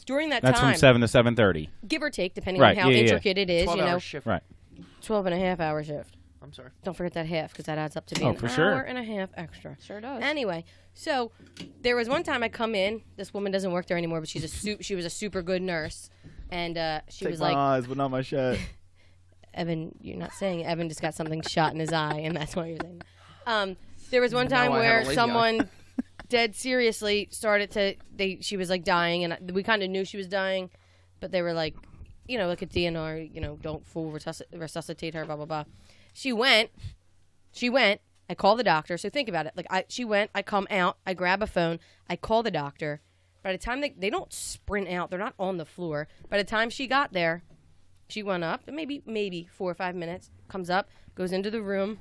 During that That's time, from 7 to 7:30. give or take, depending Right, on how yeah, yeah. intricate it is, 12-hour shift. Right. 12.5-hour shift. I'm sorry. Don't forget that half because that adds up to be Oh, an for hour sure. and a half extra. Sure does. Anyway, so there was one time I come in. This woman doesn't work there anymore, but she was a super good nurse, and she was like, eyes, but not my shirt. Evan, you're not saying it. Evan just got something shot in his eye, and that's why you're saying that. There was one time Now I have where a lazy eye. someone dead seriously started to. She was like dying, and we kind of knew she was dying, but they were like, like a DNR, don't full resuscitate her, blah blah blah. She went. I call the doctor. So think about it. She went. I come out. I grab a phone. I call the doctor. By the time they don't sprint out, they're not on the floor. By the time she got there, she went up, maybe 4 or 5 minutes, comes up, goes into the room,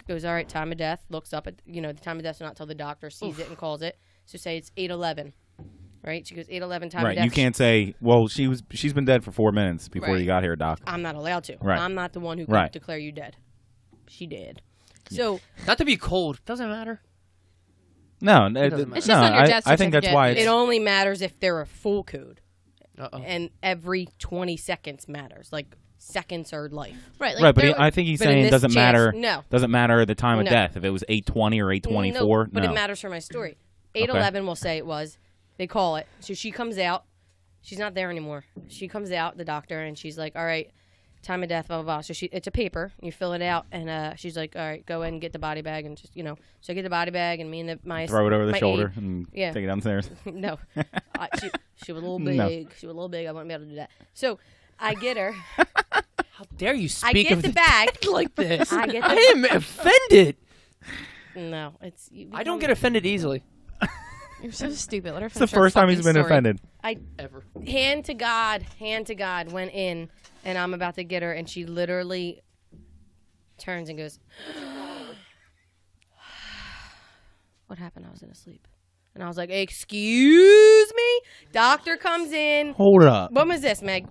goes, all right, time of death, looks up at, the time of death, not till the doctor sees it and calls it. So say it's 8:11, right? She goes, 8:11, time of Right. death. You can't say, well, she's been dead for 4 minutes before Right. you got here, doc. I'm not allowed to. Right. I'm not the one who can Right. declare you dead. She did. So Not to be cold. Doesn't matter. No, doesn't matter. It's just on your death I think that's certificate. why it it's only matters if they're a full code. Uh-oh. And every 20 seconds matters. Like, seconds are life. Right. Like right. But there- I think he's but in saying it this doesn't chance, matter. no. Doesn't matter the time of No. death if it was 8:20 or 8:24. No, but it matters for my story. 8:11 will say it was. They call it. So she comes out. She's not there anymore. She comes out, the doctor, and she's like, all right, time of death, blah, blah, blah. So it's a paper. You fill it out, and she's like, all right, go ahead and get the body bag. And just, So I get the body bag, and me and my Throw it over the my shoulder aide- and Yeah. take it downstairs. No. She was a little big. No. She was a little big. I wouldn't be able to do that. So I get her. How dare you I speak get of the bag. like this? I get I the am offended. No, it's. I don't get offended easily. You're so stupid. Let her It's the finish her first time he's fucking been story. offended. Ever. hand to God, went in, and I'm about to get her, and she literally turns and goes, what happened? I was in a sleep. And I was like, excuse me? Doctor comes in. Hold up. When was this, Meg?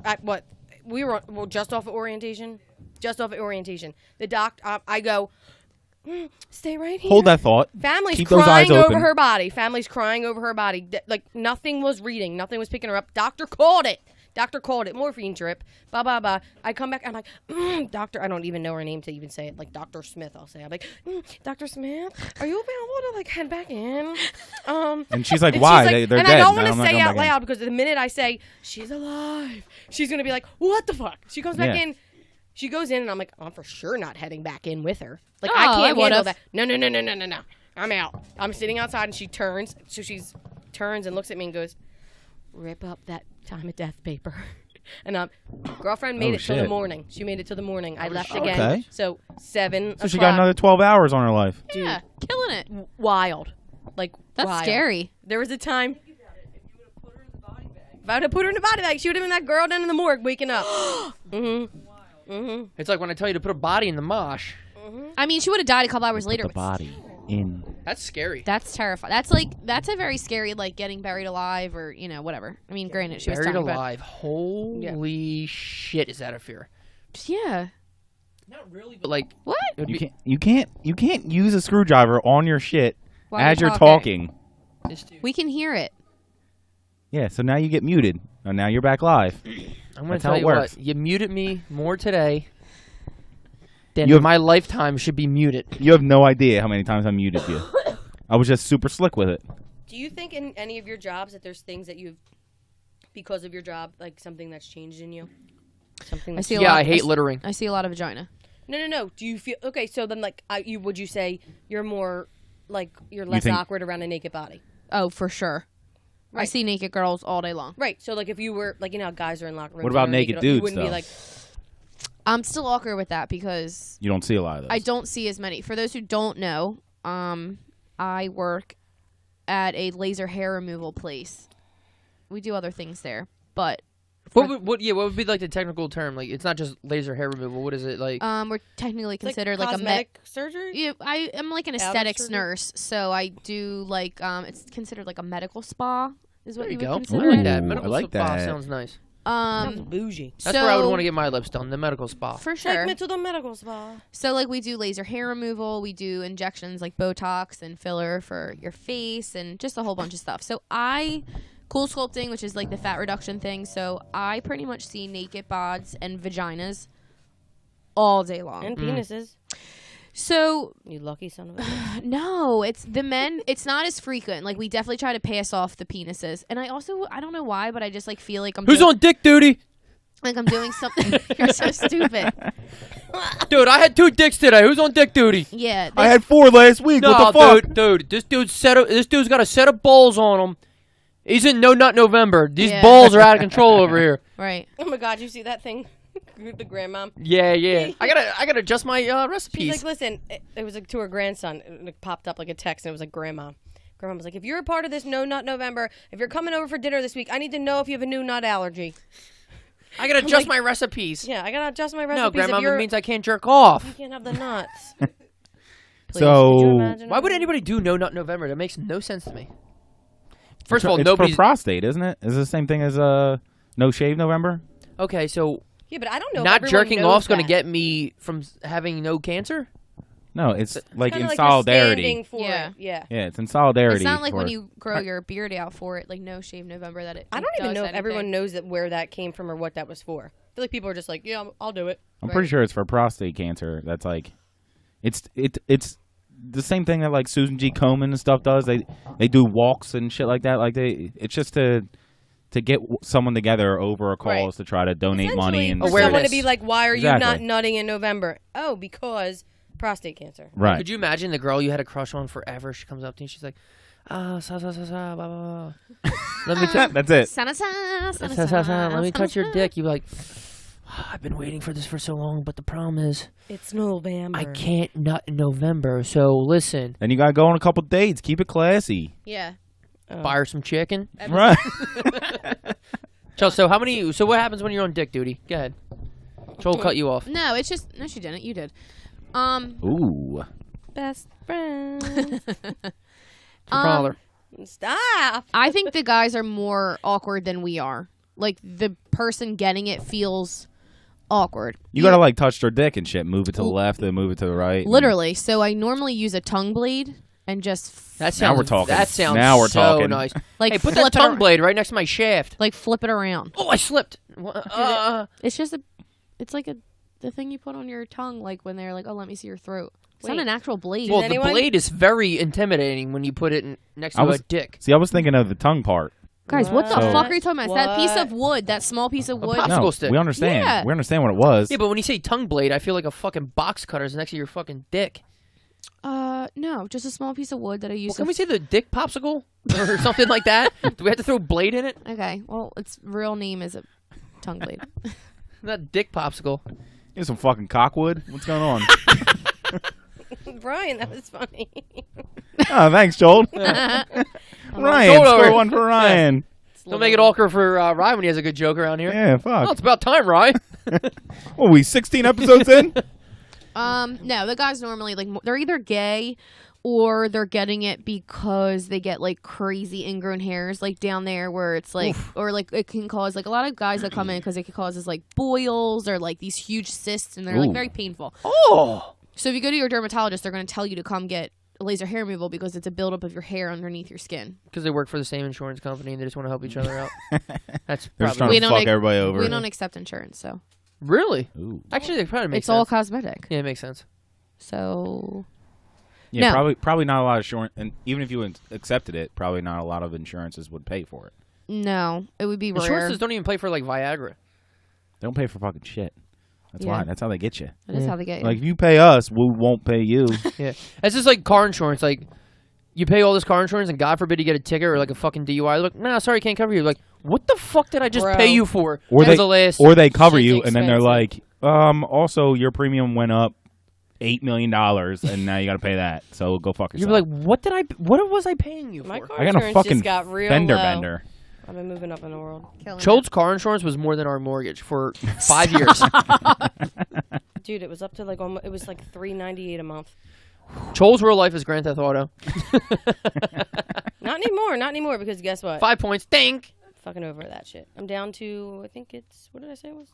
We were just off of orientation? Just off of orientation. The doctor, I go, stay right here. Hold that thought. Family's Keep those crying eyes over open. her body. Family's crying over her body. Like, nothing was reading. Nothing was picking her up. Doctor called it. Morphine drip. Blah, blah, blah. I come back. I'm like, doctor. I don't even know her name to even say it. Like, Dr. Smith, I'll say. I'm like, Dr. Smith, are you available to, like, head back in? And she's like, And why? she's like, They're and dead. I don't No, want I'm to not say going out back in. loud because the minute I say, she's alive, she's going to be like, what the fuck? She comes back Yeah. in. She goes in, and I'm like, I'm for sure not heading back in with her. Like, Oh, I I can't handle would've. that. No. I'm out. I'm sitting outside, and she turns. So she's turns and looks at me and goes, rip up that time of death paper. And girlfriend made Oh, it till the shit. morning. She made it till the morning. I left shit. again. Okay. So 7 So she got another 12 hours on her life. Yeah, killing it. wild. Like, That's wild. scary. There was a time. If I would have put her in the body bag, she would have been that girl down in the morgue waking up. It's like when I tell you to put a body in the mosh. I mean, she would have died a couple hours later. The But body in. That's scary. that's terrifying. That's a very scary, like getting buried alive or whatever. I mean, granted, she was Buried talking alive. Holy shit, is that a fear? about. Yeah. Not really, but like What? it would You can't use a screwdriver on your shit While as you're you're talking. this dude. We can hear it. Yeah, so now you get muted. And now you're back live. I'm gonna That's how tell it you works. what. You muted me more today than You have- my lifetime should be muted. You have no idea how many times I muted you. I was just super slick with it. Do you think in any of your jobs that there's things that you've, because of your job, like something that's changed in you? Something I that's see a Yeah, lot. I hate littering. I see a lot of vagina. No. Do you feel okay? So then, like, would you say you're more like you're You less think- awkward around a naked body? Oh, for sure. I Right. see naked girls all day long. Right. So like, if you were like, how guys are in locker rooms. What about and they're naked you dudes, wouldn't be though? like, I'm still awkward with that because You don't see a lot of those. I don't see as many. For those who don't know, I work at a laser hair removal place. We do other things there, but What would be like the technical term? Like, it's not just laser hair removal. What is it like? we're technically considered like a cosmetic surgery. Yeah, I am like an Outer aesthetics surgery? nurse, so I do like it's considered like a medical spa is what There you you would go. I consider like it. that. Ooh, Medical I like spa that. sounds nice. Sounds bougie. That's where I would want to get my lips done. The medical spa. for sure. Take me to the medical spa. So like we do laser hair removal, we do injections like Botox and filler for your face and just a whole bunch of stuff. So cool sculpting, which is like the fat reduction thing. So I pretty much see naked bods and vaginas all day long. And penises. So You lucky son of a. no, it's the men. It's not as frequent. Like we definitely try to pass off the penises, and I don't know why, but I just like feel like I'm Who's on dick duty? like I'm doing something. You're so stupid. Dude, I had 2 dicks today. Who's on dick duty? Yeah, I had 4 last week. No, what the fuck? dude. This dude's got a set of balls on him. He's in No Nut November. These Yeah. balls are out of control over here. right. Oh my God! You see that thing? The grandmom. Yeah. I gotta adjust my She's recipes. like, listen, it was like to her grandson. It popped up like a text, and it was like, Grandma. Grandma was like, if you're a part of this No Nut November, if you're coming over for dinner this week, I need to know if you have a new nut allergy. I gotta adjust like- my recipes. Yeah, I gotta adjust my recipes. No, if Grandma, you're, it means I can't jerk off. you can't have the nuts. Please, So- could you imagine Why would that? anybody do No Nut November? That makes no sense to me. First of all, it's nobody's for prostate, isn't it? Is it the same thing as No Shave November? okay. So Yeah, but I don't know. if not everyone jerking knows off's gonna that. get me from having no cancer. No, it's like Kinda in like you're solidarity. standing for Yeah. it. Yeah. Yeah, it's in solidarity. It's not like for- when you grow your beard out for it, like No Shave November. That it. I don't even does know if anything. everyone knows that where that came from or what that was for. I feel like people are just like, yeah, I'll do it. I'm pretty sure it's for prostate cancer. That's like, it's the same thing that like Susan G. Komen and stuff does. They do walks and shit like that. Like it's just to get someone together over a cause Right. to try to donate Essentially, money and for Awareness. someone to be like, why are you Exactly. not nutting in November? Oh, because prostate cancer. right. Could you imagine the girl you had a crush on forever? She comes up to you, she's like, blah, blah, blah. Let me That's it. let me touch your dick. You're like, I've been waiting for this for so long, but the problem is It's November. I can't nut in November. So listen, Then you gotta go on a couple dates. Keep it classy. Yeah. buy her some chicken. Right. Chels, so how many? So what happens when you're on dick duty? Go ahead. Chol cut you off. No, it's just no. She didn't. You did. Ooh. Best friend. Father. Stop. I think the guys are more awkward than we are. Like the person getting it feels awkward. You gotta like touch their dick and shit. Move it to the left, then move it to the right. Literally. So I normally use a tongue blade and just That sounds. Now we're talking. That sounds Now we're so talking. nice. like Hey, put flip that tongue it, blade right next to my shaft. like flip it around. Oh, I slipped. It's just it's like the thing you put on your tongue, like when they're like, oh, let me see your throat. It's not Wait. an actual blade. Well, anyone- the blade is very intimidating when you put it next to a dick. See, I was thinking of the tongue part. Guys, what the What? fuck are you talking about? It's that piece What? of wood, that small piece of wood. pop- No, Popsicle stick. we understand. Yeah. We understand what it was. Yeah, but when you say tongue blade, I feel like a fucking box cutter is next to your fucking dick. No, just a small piece of wood that I use. Well, can we say the dick popsicle or something like that? Do we have to throw blade in it? Okay, well, its real name is a tongue blade. Not dick popsicle. Here's some fucking cockwood. What's going on? Brian, that was funny. Oh, thanks, Joel. Ryan, Joel over. score one for Ryan. Don't make it awkward for Ryan when he has a good joke around here. Yeah, Oh, fuck. it's about time, Ryan. What, we 16 episodes in? No, the guys normally like they're either gay or they're getting it because they get like crazy ingrown hairs like down there where it's like or like it can cause like a lot of guys that come in because it can causes like boils or like these huge cysts and they're like Ooh. very painful. Oh. So if you go to your dermatologist, they're going to tell you to come get laser hair removal because it's a buildup of your hair underneath your skin. Because they work for the same insurance company and they just want to help each other out. That's They're just probably... trying to fuck everybody over. We don't accept insurance, so Really? Ooh. Actually, they probably make it's sense. all cosmetic. Yeah, it makes sense. So Yeah, No. probably not a lot of insurance. And even if you accepted it, probably not a lot of insurances would pay for it. no, it would be rare. Insurances don't even pay for like Viagra. They don't pay for fucking shit. That's Yeah. why. That's how they get you. That is how they get you. Like, if you pay us, we won't pay you. Yeah. It's just like car insurance. Like, you pay all this car insurance and God forbid you get a ticket or like a fucking DUI. They're like, no, sorry, can't cover you. Like, what the fuck did I just Bro. pay you for? Or For they, the last... or they cover Shit's you, and then they're expensive. like, also, your premium went up $8 million, and now you got to pay that. So go fuck You're yourself. like, what was I paying you My for? car I got a insurance fucking just got real fender low. bender. I've been moving up in the world. Killing Chold's car insurance was more than our mortgage for 5 years. Dude, it was up to like almost, it was like $3.98 a month. Chold's real life is Grand Theft Auto. Not anymore because guess what? 5 points. Think. Fucking over that shit. I'm down to, I think it's, what did I say it was?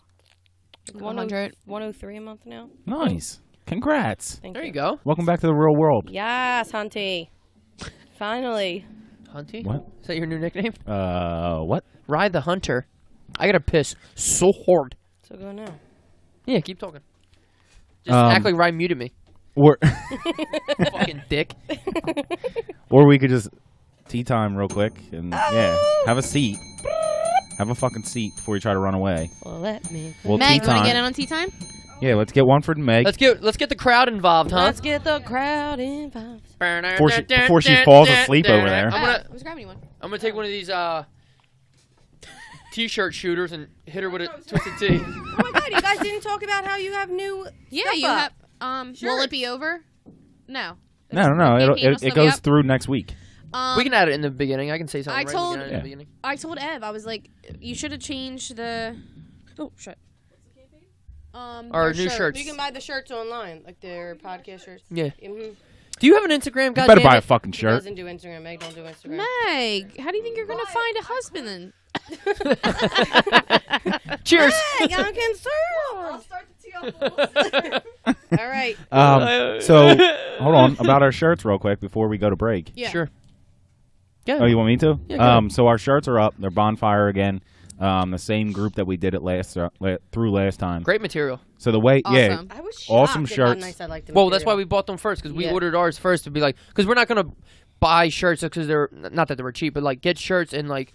Like 100. 103 a month now. Nice. Congrats. Thank There you go. Welcome back to the real world. Yes, Hunty. Finally. Hunty? What? Is that your new nickname? What? Ride the Hunter. I gotta piss so hard. So go now. Yeah, keep talking. Just act like Ryan muted me. Or, Fucking dick. or we could just tea time real quick and, yeah, have a seat. Have a fucking seat before you try to run away. Well, let me. Well, Meg, tea you want to time. get in on tea time? Yeah, let's get one for Meg. Let's get the crowd involved, huh? Let's get the crowd involved. Before she falls asleep over there. I'm I was grabbing you one. gonna take one of these t-shirt shooters and hit her with a twisted T. Oh my god, you guys didn't talk about how you have new Yeah, stuff you up. have. Will it be over? No. No. It goes through next week. We can add it in the beginning. I can say something. I right? told- We can add it in the beginning. I told Ev, I was like, you should have changed the. Oh shit. Our their new shirt. shirts. You can buy the shirts online, like their podcast shirts. Yeah. Mhm. Do you have an Instagram? You God better damn buy a it. fucking He shirt. doesn't do Instagram. Meg don't do Instagram. Meg, how do you think you're gonna find a husband then? Cheers. Meg, I'm concerned. I'll start the tea off. All right. So, hold on. About our shirts real quick before we go to break. Yeah. Sure. Yeah. Oh, you want me to? Yeah, go ahead. So our shirts are up. They're Bonfire again. The same group that we did it last time. Great material. So the way, yeah, Awesome. I was shocked Awesome at how shirts. nice I liked the Well, that's why material. we bought them first because we Yeah. ordered ours first to be like, because we're not gonna buy shirts because they're not that they were cheap, but like get shirts and like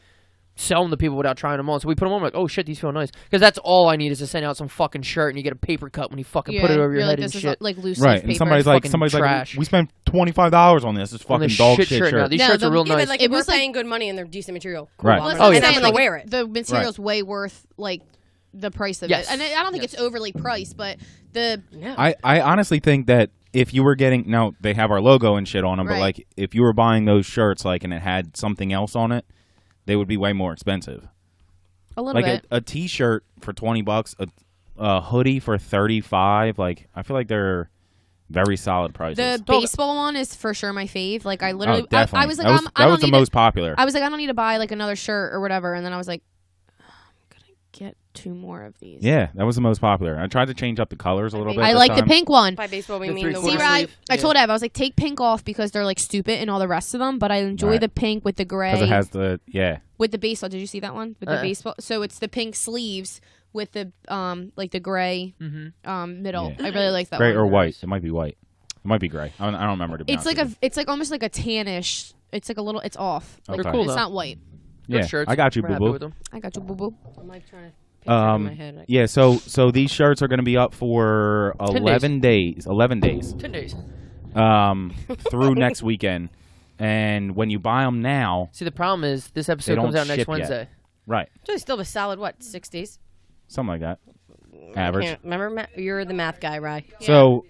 sell them to people without trying them on. So we put them on like, oh shit, these feel nice. Because that's all I need is to send out some fucking shirt and you get a paper cut when you fucking put it over your you're head like, and this shit. is like loose right. leaf And paper. somebody's like, trash. we spent $25 on this. It's On fucking this dog shit shit shirt. shirt. Now, these No, shirts the- are real Yeah, nice. but like It if we're was like- paying good money and they're decent material. Cool, Right. I'm Well, not- Oh, yeah. and I'm saying, gonna like, wear it. The material's way worth like the price of Yes. it, and I don't think Yes. it's overly priced, but the No. I honestly think that if you were getting now they have our logo and shit on them, but Right. like if you were buying those shirts like and it had something else on it, they would be way more expensive. A little Like bit. a t-shirt for $20, a hoodie for $35. Like I feel like they're very solid prices. The baseball one is for sure my fave. Like I literally, oh, definitely. I was like, that was the most popular. I was like, I don't need to buy like another shirt or whatever. And then I was like, I'm gonna get 2 more of these. Yeah, that was the most popular. I tried to change up the colors a little bit. I this like the time. pink one. By baseball, we The mean the three-quarter See, one. right? sleeve. I Yeah. told Ev, I was like, take pink off because they're like stupid and all the rest of them. But I enjoy Right. the pink with the gray. Because it has the With the baseball. Did you see that one? With the Uh-uh. baseball. So it's the pink sleeves with the like the gray middle. Yeah. I really like that gray one. or white. It might be white. It might be gray. I don't remember to be It's honest like with it's like almost like a tannish. It's like a little. It's off. Like, Okay. They're cool, It's though. not white. you. Good Yeah, shirts. I got you, We're boo happy boo. with them. I got you, boo boo. I'm like trying to picture it in my head. Yeah, so these shirts are going to be up for 10 11 days. 11 days. 10 days. Through next weekend. And when you buy them now, See, the problem is this episode don't comes out ship next yet. Wednesday. right, So it's still a solid, what, 60s? something like that. Average. Can't remember, you're the math guy, Rye. So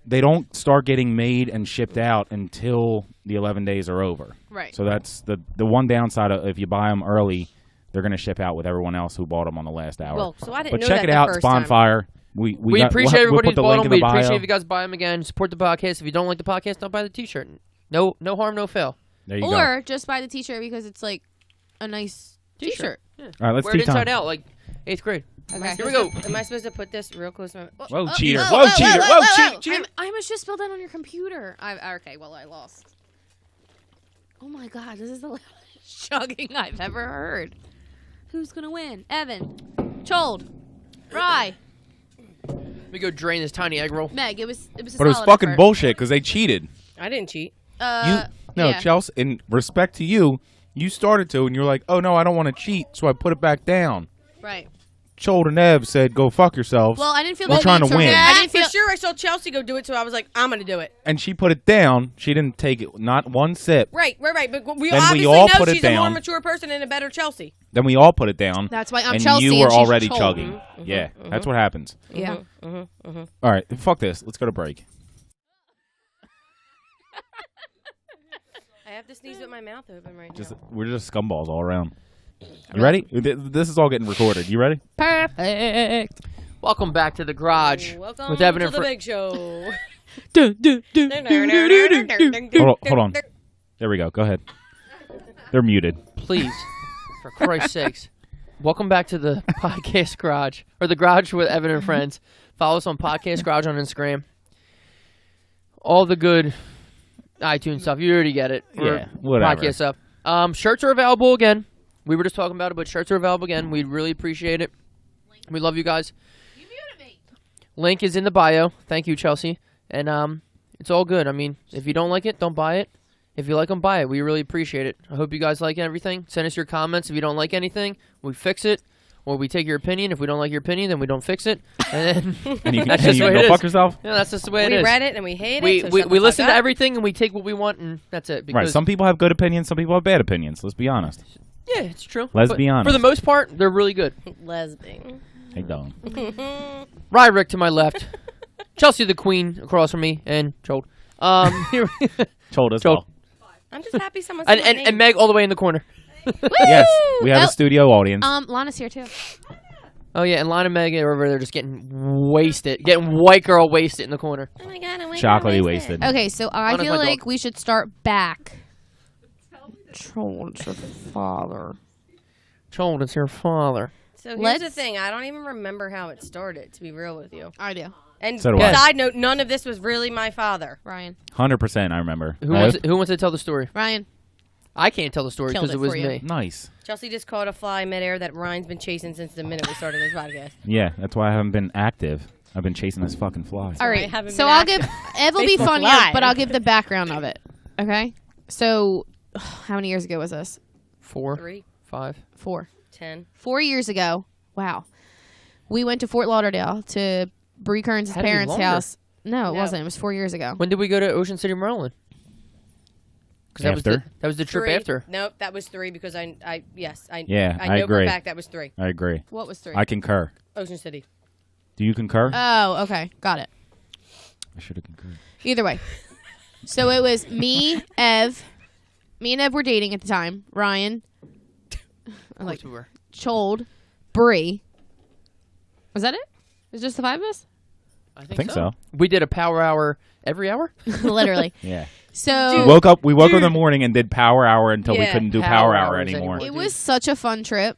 they don't start getting made and shipped out until the 11 days are over. Right. So that's the one downside of if you buy them early, they're going to ship out with everyone else who bought them on the last hour. Well, so I didn't but know check that it the out. It's first time. Bonfire. We appreciate we'll everybody put who's the bought link them. in the We bio. appreciate if you guys buy them again. Support the podcast. If you don't like the podcast, don't buy the T-shirt. No harm, no fail. There you go. Or just buy the T-shirt because it's like a nice T-shirt. All right, let's Wear do it inside time. out like 8th grade. Okay. Here we go. Am I supposed to put this real close to my... Whoa, cheater! Whoa, cheater! Whoa, cheater! I almost just spilled that on your computer. Okay, well, I lost. Oh my god, this is the loudest chugging I've ever heard. Who's gonna win? Evan, Chold, Rye, Let me go drain this tiny egg roll. Meg. It was a But it was solid fucking effort. bullshit because they cheated. I didn't cheat. No, yeah. Chels, in respect to you, you started to, and you're like, oh no, I don't want to cheat, so I put it back down. Right. Chold and Ev said, go fuck yourselves. Well, I didn't feel We're the trying need to win. I didn't For feel. sure I saw Chelsea go do it, so I was like, I'm going to do it. And she put it down. She didn't take it, not one sip. Right. But we Then we obviously all know put it she's a more down. mature person and a better Chelsea. Then we all put it down. That's why I'm and Chelsea you were and she's already Chold. chugging. Yeah, that's what happens. Yeah. Mm-hmm. All right, fuck this. Let's go to break. I have to sneeze with my mouth open right now. We're just scumballs all around. You ready? This is all getting recorded. You ready? Perfect. Welcome back to the garage Welcome with Evan to and the Fr- big show. Hold on. There we go. Go ahead. They're muted. Please, for Christ's sakes, welcome back to the podcast garage or the garage with Evan and friends. Follow us on Podcast Garage on Instagram. All the good iTunes stuff. You already get it. Yeah, whatever. Podcast stuff. Shirts are available again. We were just talking about it, but shirts are available again. We'd really appreciate it. We love you guys. You muted me. Link is in the bio. Thank you, Chelsea. And it's all good. I mean, if you don't like it, don't buy it. If you like them, buy it. We really appreciate it. I hope you guys like everything. Send us your comments. If you don't like anything, we fix it. Or we take your opinion. If we don't like your opinion, then we don't fix it. And then And you That's can just the way go it is. fuck yourself. yeah, that's just the way it We is. read it and we hate We it. So we, shut we the listen fuck to up. everything and we take what we want and that's it. Because Right. Some people have good opinions. Some people have bad opinions. Let's be honest. yeah, it's true. Let's But be honest. For the most part, they're really good. Lesbian. Hey, don't. Ryrick to my left, Chelsea the queen across from me, and Chold. Told us Chold. all. I'm just happy someone said my name. and Meg all the way in the corner. Yes, we have Oh. a studio audience. Lana's here too. Oh yeah, and Lana and Meg are over there just getting wasted, getting white girl wasted in the corner. Oh my God, I'm Chocolatey wasted. Okay, so I Lana's feel my like dog. we should start back. Chold, your father. Chold, it's your father. So here's Let's- the thing. I don't even remember how it started, to be real with you. I do. And So do I. side note, none of this was really my father. Ryan. 100%, I remember. Who wants to tell the story? Ryan. I can't tell the story Killed because it it was for you. me. Nice. Chelsea just caught a fly midair that Ryan's been chasing since the minute we started this podcast. Yeah, that's why I haven't been active. I've been chasing this fucking fly. All I right. haven't So been I'll active. give Ev will be Facebook funnier, Live. but I'll give the background of it. Okay. So, how many years ago was this? 4, 3, 5. 4. 10. 4 years ago. Wow. We went to Fort Lauderdale to Bree Kearns' Had to be parents' longer. house. No, it No. wasn't. It was 4 years ago. When did we go to Ocean City, Maryland? Because After? that was the trip 3. after. Nope, that was 3 because I Yeah, I know agree. for a fact that was 3. I agree. What was 3? I concur. Ocean City. Do you concur? Oh, okay. Got it. I should have concurred. Either way. So it was me, Ev. Me and Ev were dating at the time. Ryan. Like we were. Chold. Bree. Was that it? Is just the 5 of us? I think so. We did a power hour every hour. Literally. Yeah. So We woke up in the morning and did power hour until we Yeah, couldn't do power power hour hours anymore. anymore. it was such a fun trip.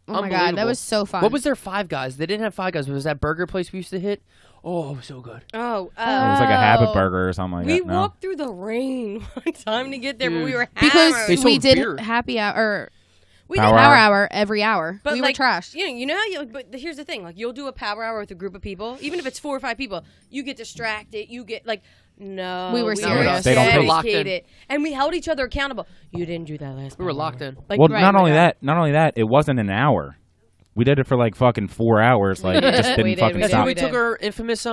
Oh my god, that Unbelievable. was so fun. What was their Five Guys? They didn't have Five Guys. But was that burger place we used to hit? Oh, it was so good. Oh, It was like a habit Oh. burger or something like we that. No. walked through the rain one time to get there, but we Dude. were because hammered. They sold we did beer. happy hour or we Power did power hour. hour every hour. But we like, were trashed. You know how you. But here's the thing: like, you'll do a power hour with a group of people, even if it's 4 or 5 people. You get distracted. You get like, no, We were serious. They don't take- Locked in. dedicated, and we held each other accountable. You didn't do that last. We were power locked hour. in. Like, Well, Right, not my only God. that, it wasn't an hour. We did it for like fucking 4 hours. Like, it just We didn't did, fucking we That's did. stop. when we took our infamous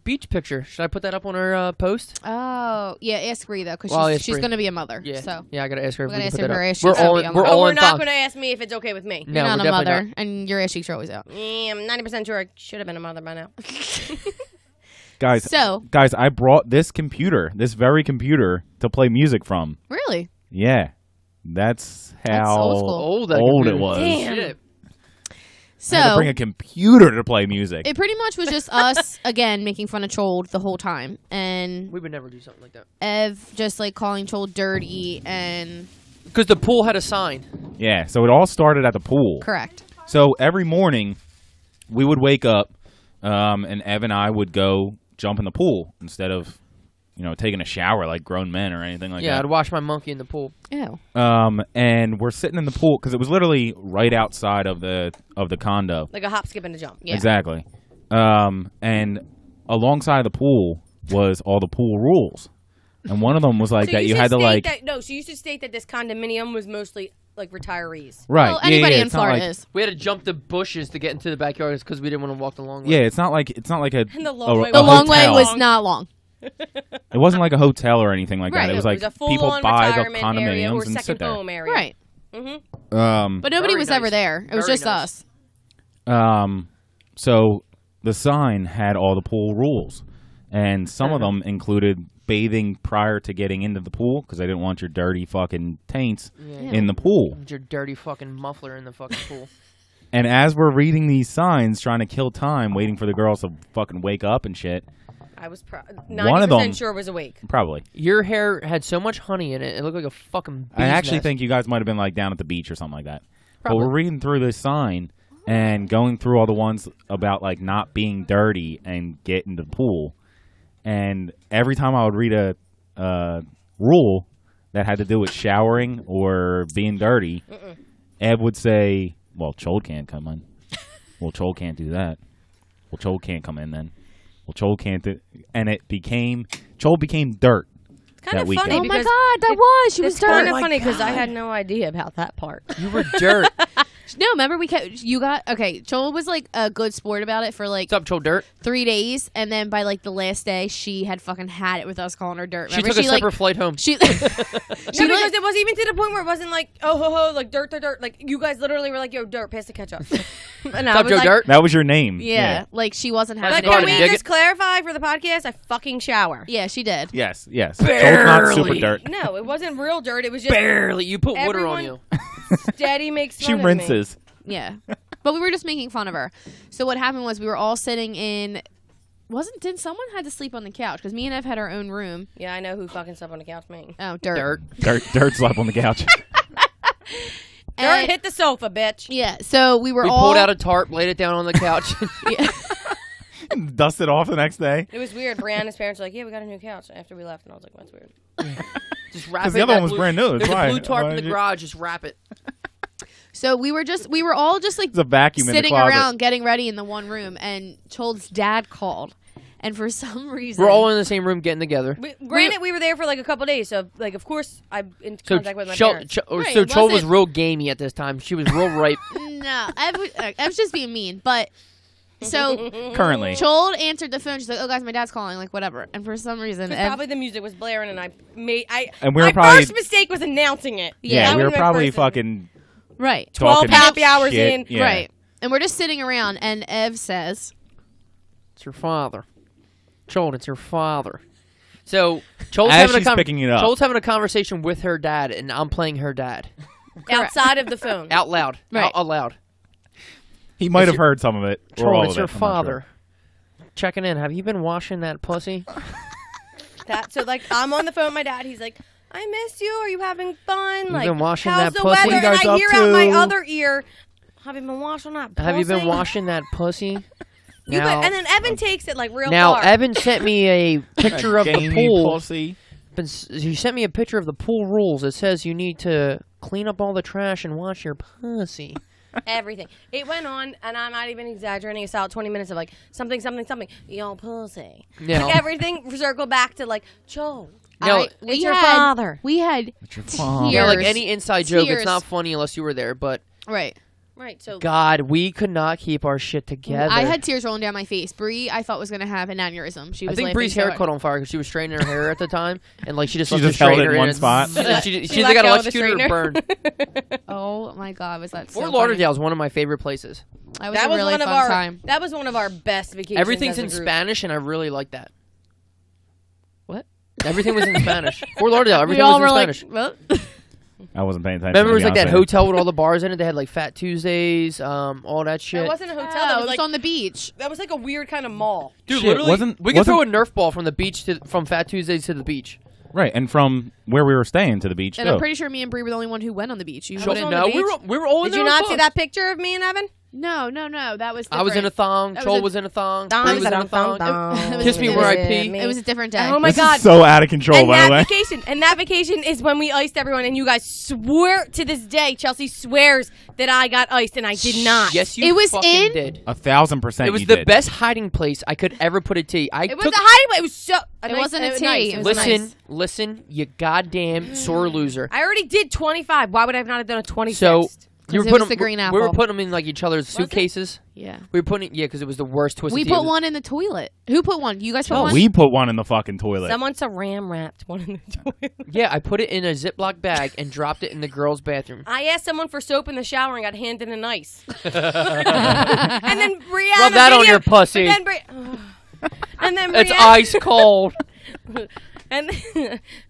beach picture. Should I put that up on our post? Oh yeah, ask Bree though, because Well, ask she's Bree. going to be a mother. Yeah. So Yeah, I gotta ask her if We we gotta can ask put her that if up. she's We're gonna all be in. a We're mother. Oh, all we're in not thong. going to ask me if it's okay with me. No, you're not we're a definitely mother, not. and your issue always out. I'm 90% sure I should have been a mother by now. Guys, So I brought this very computer, to play music from. really, Yeah. That's how old school. Old, that old it computer. was. Damn. Shit. I had to so bring a computer to play music. it pretty much was just us again making fun of Chold the whole time, and We would never do something like that. Ev just like calling Chold dirty and Because the pool had a sign. Yeah, so it all started at the pool. correct. So every morning, we would wake up, and Ev and I would go jump in the pool instead of, taking a shower like grown men or anything like Yeah, that. I'd wash my monkey in the pool. Ew. And we're sitting in the pool because it was literally right outside of the condo. Like a hop, skip, and a jump. Yeah. Exactly. And alongside the pool was all the pool rules, and one of them was like So that you should had to state like that, no. So you should state that this condominium was mostly like retirees. right. Well, yeah, anybody yeah, in it's not Florida like- is. We had to jump the bushes to get into the backyard because we didn't want to walk the long way. Yeah, it's not like a And the long way a The long way hotel. was not long. It wasn't like a hotel or anything like Right. that. It was No, like a people full-on buy the retirement area or condominiums and second sit there. home area. Right. Mm-hmm. But nobody Very was ever nice. there. It was Very just nice. us. So the sign had all the pool rules, and some of them included bathing prior to getting into the pool because they didn't want your dirty fucking taints Yeah. in the pool. With your dirty fucking muffler in the fucking pool. And as we're reading these signs, trying to kill time, waiting for the girls to fucking wake up and shit, I was One of them- 90% sure was awake. probably. Your hair had so much honey in it, it looked like a fucking bee's I actually nest. think you guys might have been like down at the beach or something like that. Probably. But we're reading through this sign and going through all the ones about like not being dirty and get into the pool. And every time I would read a rule that had to do with showering or being dirty, Ed would say, "Well, Chold can't come in. Well, Chold can't do that. Well, Chold can't come in then. Well, Chold can't do." And Chold became dirt. It's kind That of weekend. funny Oh my because god, that was. She was it's kind dirt. of funny because I had no idea about that part. You were dirt. No, remember Joel was like a good sport about it for like What's up, Joel Dirt? 3 days, and then by like the last day, she had fucking had it with us calling her dirt. She Remember? took a separate flight home. She No, because it was even to the point where it wasn't like, oh, ho, ho, like dirt, dirt, dirt. Like, you guys literally were like, yo, dirt, pass the ketchup. And I What's up, was Joe like, Dirt? That was your name. yeah, like she wasn't having But it. Go ahead can and we dig just clarify for the podcast? I fucking shower. Yeah, she did. Yes. Yes. Chold's not super Barely. dirt. No, it wasn't real dirt. It was just Barely. You put water on Everyone- you. Daddy makes fun She of me. rinses. Yeah, but we were just making fun of her. So what happened was we were all sitting in. Did someone had to sleep on the couch because me and Ev had our own room. Yeah, I know who fucking slept on the couch. Me. Oh, dirt. Dirt slept on the couch. Dirt And- hit the sofa, bitch. Yeah, so we were We all pulled out a tarp, laid it down on the couch. yeah. Dust it off the next day. It was weird. Brianna's parents were like, yeah, we got a new couch after we left. And I was like, that's weird. Just wrap 'Cause it. the other that one was blue- brand new, that's There's why. a blue tarp Why in the did you- garage. Just wrap it. So we were all just like There's a vacuum in the sitting closet. around getting ready in the one room, and Chold's dad called, and for some reason We're all in the same room getting together. Granted, we were there for like a couple days, so like, of course, I'm in So contact with my Chel- parents. Right, so it Chol was wasn't- real gamey at this time. She was real ripe. No, I was just being mean, but so Currently. Chold answered the phone. She's like, "Oh, guys, my dad's calling." Like, whatever. And for some reason, Because probably the music was blaring, and And we were my probably- first mistake was announcing it. Yeah, That we were was my probably first- fucking right, 12 talking happy hours shit. in. Yeah. right, and we're just sitting around, and Ev says, It's your father. Chold, it's your father. So Chold's As having she's picking it up. Chold's having a conversation with her dad, and I'm playing her dad Outside of the phone. out loud. Right. Out loud. He might have heard some of it. Or all Chold, of it's your it, I'm not father. Checking in. Have you been washing that pussy? So like I'm on the phone with my dad. He's like, I miss you. Are you having fun? You've like, been washing how's that the pussy? weather? What you guys And I up hear out my to? other ear. Have you been washing that pussy? Have you been washing that pussy? And then Evan takes it like real Now far. Evan sent me a picture of the Gamey pool. pussy. He sent me a picture of the pool rules. It says you need to clean up all the trash and wash your pussy. Everything. It went on, and I'm not even exaggerating. It's about 20 minutes of like something, y'all pussy. No. Like everything circled back to like, Joe. No, It's your father. We had Your father. Yeah, like Tears. any inside joke, Tears. it's not funny unless you were there. But right. Right. So God, we could not keep our shit together. I had tears rolling down my face. Bree, I thought was gonna have an aneurysm. She I was. think laughing Bree's so hair hard. caught on fire because she was straightening her hair at the time, and like she just She left just the held it straightener in one and spot. she She either let got go of the electrocuted or straightener. burned. Oh my God, was that so Fort funny. Lauderdale is one of my favorite places. That was that a was really one of fun our. time. That was one of our best vacations. Everything's as a in group. Spanish, and I really like that. What? Everything was in Spanish. Fort Lauderdale, We everything all was were in like, Spanish. well, I wasn't paying attention. Remember, it was to like be that honest with you. hotel with all the bars in it. They had like Fat Tuesdays, all that shit. That wasn't a hotel. oh, That it was was like on the beach. that was like a weird kind of mall. Dude, Shit, literally, wasn't- we could throw a wasn't- Nerf ball from the beach from Fat Tuesdays to the beach. Right, and from where we were staying to the beach, And too. I'm pretty sure me and Bree were the only one who went on the beach. You I was wouldn't. on the No, beach. we were all in Did you there not with see us. that picture of me and Evan? No. That was. I was in a different. thong. That was Chol a- was in a thong. Dong, Bree was in a dong, thong. dong, dong. Kiss me where I pee. It was a different day. Oh my This God. is so out of control, by the way. And that vacation is when we iced everyone, and you guys swear to this day, Chelsea swears that I got iced, and I did not. Yes, you It was fucking in- did. 1,000% It was you the did. best hiding place I could ever put a tea. It was a hiding place. It was so. It wasn't a tea. nice. It was Listen, nice. listen, you goddamn sore loser. I already did 25. Why would I not have done a 26? So it putting was the green We were apple. putting them in like each other's it? suitcases. Yeah. We were putting because it was the worst twisted We tea. put one in the toilet. Who put one? You guys put Oh, one? We put one in the fucking toilet. Someone saran wrapped one in the toilet. Yeah, I put it in a Ziploc bag and dropped it in the girls' bathroom. I asked someone for soap in the shower and got handed an ice. And then Brianna Rub that on video- your pussy. And then It's Brianna, ice cold. and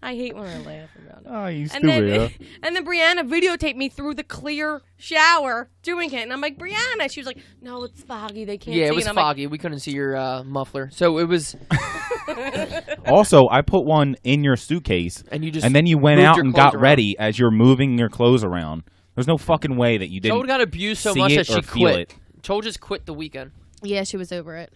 I hate when I laugh about it. Oh, you And stupid. then, and then Brianna videotaped me through the clear shower doing it, and I'm like, Brianna. She was like, "No, it's foggy. They can't." Yeah, see it was and I'm foggy. We couldn't see your muffler, so it was. Also, I put one in your suitcase, And you just and then you went moved out your and clothes got around. ready as you're moving your clothes around. There's no fucking way that you Chol didn't got abused so see much it that she or feel quit. it. Chol just quit the weekend. Yeah, she was over it.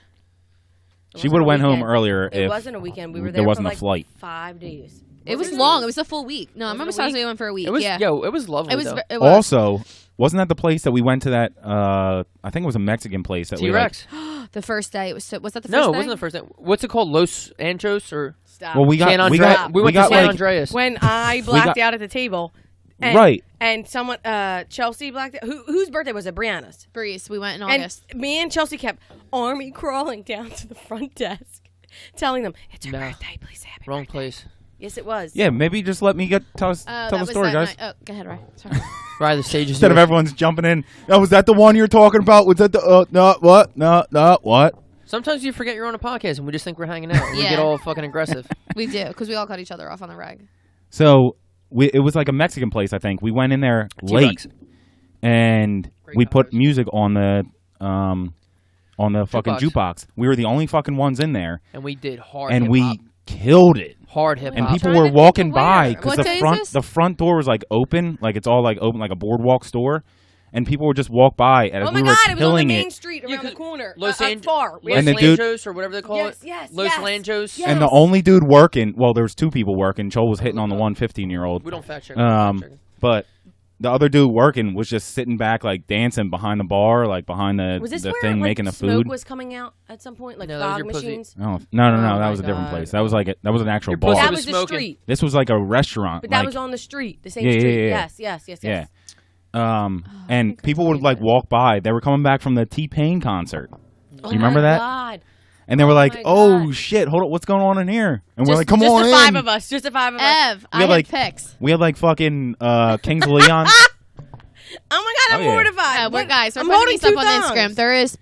She would have went home weekend. earlier It if wasn't a weekend. We were there there wasn't for a like flight. 5 days. It was it? long. It was a full week. No, I Was it remember a Saturday week? we went for a week. It was yeah. it was lovely. It was. though. It was. Also, wasn't that the place that we went to that, I think it was a Mexican place that T-Rex. The first day. It was. Was that the first No, day? it wasn't the first day. What's it called? Los Anjos or Stop. Well, we San got, Andreas? We went to got San like, Andreas. When I blacked out at the table. And, Right. And someone, Chelsea blacked out. Whose birthday was it? Brianna's. Breeze. We went in And August. me and Chelsea kept army crawling down to the front desk, telling them, "It's her No. birthday. Please say happy Wrong birthday." place. Yes, it was. Yeah, maybe just let me tell That the was story, that guys. night. Oh, go ahead, Ryan. Sorry. Right, the stage is Instead of yours. everyone's jumping in. Oh, was that the one you're talking about? Was that the no what? No, what? Sometimes you forget you're on a podcast and we just think we're hanging out. We Yeah. get all fucking aggressive. We do because we all cut each other off on the rag. So it was like a Mexican place, I think. We went in there T-Rex. late, and Great we put colors. music on the fucking Jukebox. jukebox. We were the only fucking ones in there, And we did hard and hip-hop. we killed it. Hard hip And hop. people trying were to think walking of by where. because What day is this? the front door was like open, like it's all like open, like a boardwalk store, and people would just walk by as Oh my we were God! It was on the killing main it. street Yeah, around the 'cause corner. Los far. Los And the dude- Lanjos or whatever they call Yes, it. yes, Los yes. Lanjos. Yes. And the only dude working, well, there was two people working. Chol was hitting on the one 15-year-old. We don't fact check. we don't fact check. But the other dude working was just sitting back, like dancing behind the bar, like behind Was this the where thing like, making the smoke food. was coming out at some point, like No, that was fog your pussy. machines? No, Oh that my was a different God. place. That was like that was an actual Your bar. pussy That was was the smoking. street, This was like a restaurant. but that like, was on the street, the same Yeah, yeah, street. yeah. Yes. yeah. Oh, And people would like walk by. They were coming back from the T-Pain concert, Oh You remember my that? God. and they were like, my "Oh God. shit, hold on, what's going on in here?" And we're Just- like, "Come just on the in." five of us. Just the five of us. Ev, I had, had like- pics. We had like fucking Kings of Leon. Oh my God, I'm Oh, yeah. mortified. We're What? guys. We're I'm putting holding these up two on thumbs. Instagram. There is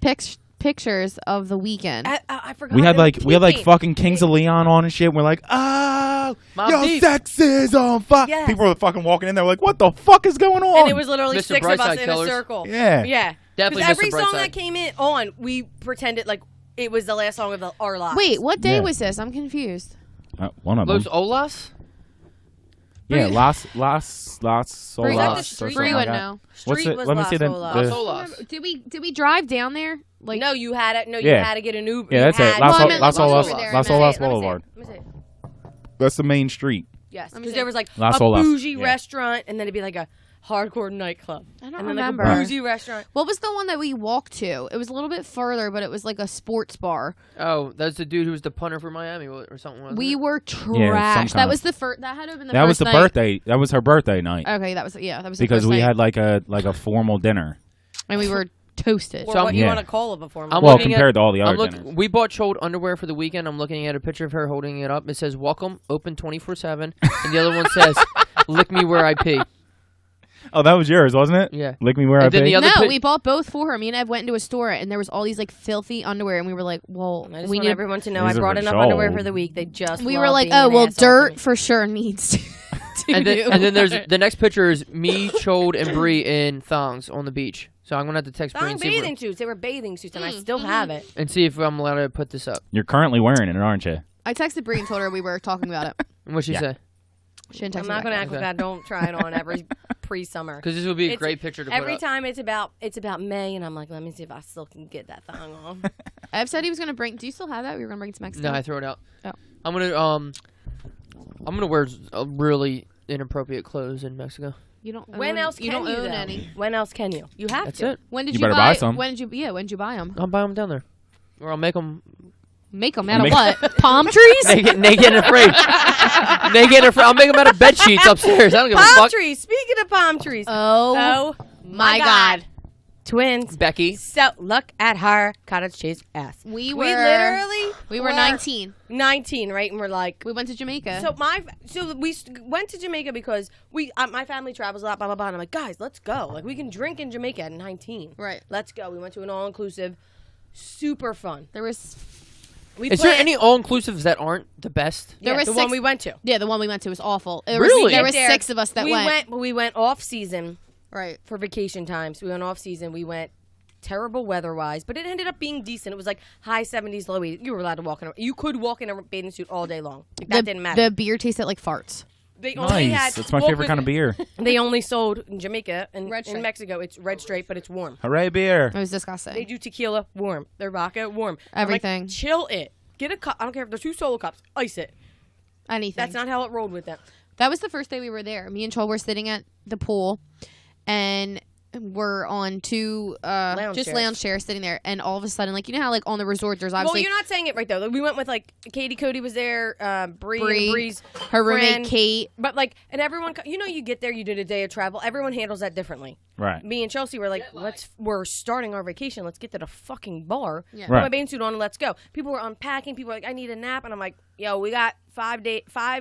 pictures of the weekend. I forgot. We had they were like peeping. fucking Kings of Leon on and shit. And we're like, oh, Mobb yo, Deep. sex is on fire. Yes. People were fucking walking in there like, what the fuck is going on? And it was literally Mr. 6 of us Brightside in Killers. a circle. Yeah. Yeah. Definitely Because every Mr. song Brightside. that came in on, we pretended like it was the last song of our lives. Wait, what day Yeah. was this? I'm confused. One of them. Los Olas? Yeah, Las Free- Solas. Is that the or street? something Free like would that. know. What's Street it? was Let me Las see the. Olas. Los the Olas. Did we drive down there? Like No, you had it. No, you Yeah. had to get an Uber. yeah, You that's it. had- Las- Las Well, I meant Las Las Olas. over there, Las I meant- Olas Let me see it, Boulevard. let me see it. That's the main street. Yes, Let me because see. there was like Las a Olas. bougie Yeah. restaurant, and then it'd be like a hardcore nightclub. I don't and then remember. like a bougie restaurant. What was the one that we walked to? It was a little bit further, but it was like a sports bar. Oh, that's the dude who was the punter for Miami or something. Wasn't We it? were some trash. kind That of- was the first. That had to have been the That first was the night. birthday. That was her birthday night Okay, that was that was because the first we night. had like a formal dinner. and we were toasted. Or So what you yeah. want to call it before? I'm Well, looking at- compared to all the other dinners. We bought Chold underwear for the weekend. I'm looking at a picture of her holding it up. It says "Welcome, open 24/7," and the other one says "Lick me where I pee." Oh, that was yours, wasn't it? Yeah. Lick me where And I then pay. the other No, pic- we bought both for her. Me and Ev went into a store, and there was all these like filthy underwear, and we were like, "Well, I just we want need." everyone to know These I are brought for enough underwear Cheld. for the week. They just We love were like, being "Oh, an well, asshole to dirt me. for sure needs to and do." then there's the next picture is me, Chold, and Bree in thongs on the beach. So I'm gonna have to text Bree Thong and see, bathing suits. They were bathing suits, and I still Mm-hmm. have it. if I'm allowed to put this up. You're currently wearing it, aren't you? I texted Bree and told her we were talking about it. And what she Yeah. say? She didn't text I'm me not going to back. act like I don't try it on every pre-summer. Because this would be a It's- great picture to put Every up. time it's about May, and I'm like, let me see if I still can get that thong on. Ev said he was gonna bring. Do you still have that? We were gonna bring it to Mexico. No, I throw it out. Oh. I'm gonna wear really inappropriate clothes in Mexico. You don't. When own, else you can don't you own though? any? When else can you? You have That's to. it. When did You you, better buy? buy some. When did you? Yeah. When did you buy them? I'll buy them down there, or I'll make them Make them out of Make- what? Palm trees? naked and afraid. Naked and afraid. I'll make them out of bed sheets upstairs. I don't give a Palm fuck. trees. Speaking of palm trees. Oh, my God. Twins. Becky. So look at her cottage cheese ass. We We were literally we were 19. 19, right? And we're like, We went to Jamaica. so we went to Jamaica because my family travels a lot, blah blah blah. And I'm like, guys, let's go. Like we can drink in Jamaica at 19. Right. Let's go. We went to an all inclusive, super fun. there was Is there any all-inclusives that aren't the best? There was the 6 one we went to. Yeah, the one we went to was awful. Really? There was There. 6 of us that went. We went off season Right. for vacation times. We went off season. We went terrible weather wise, but it ended up being decent. It was like high 70s, low 80s. You were allowed to walk in. You could walk in a bathing suit all day long. Like, that didn't matter. The beer tasted like farts. They only had Nice. That's my favorite kind of beer. They only sold in Jamaica and Red in Stripe. Mexico. It's red straight, but it's warm. Hooray, beer. It was disgusting. They do tequila warm. Their vodka warm. I'm like, Everything. chill it. Get a cup. I don't care if there's 2 solo cups. Ice it. Anything. That's not how it rolled with them. That was the first day we were there. Me and Chol were sitting at the pool, and we're on 2 Lounge chairs. lounge chairs sitting there. And all of a sudden, like you know how like on the resort, there's Well, obviously you're not saying it right though. Like, we went with like Katie Cody was there, Bree and Bree's her roommate friend. Kate. But like, and everyone, you get there, you did a day of travel. Everyone handles that differently. Right. Me and Chelsea were like, we're starting our vacation. Let's get to the fucking bar. Yeah. Put Right. my bathing suit on and let's go. People were unpacking. People were like, I need a nap. And I'm like, yo, we got 5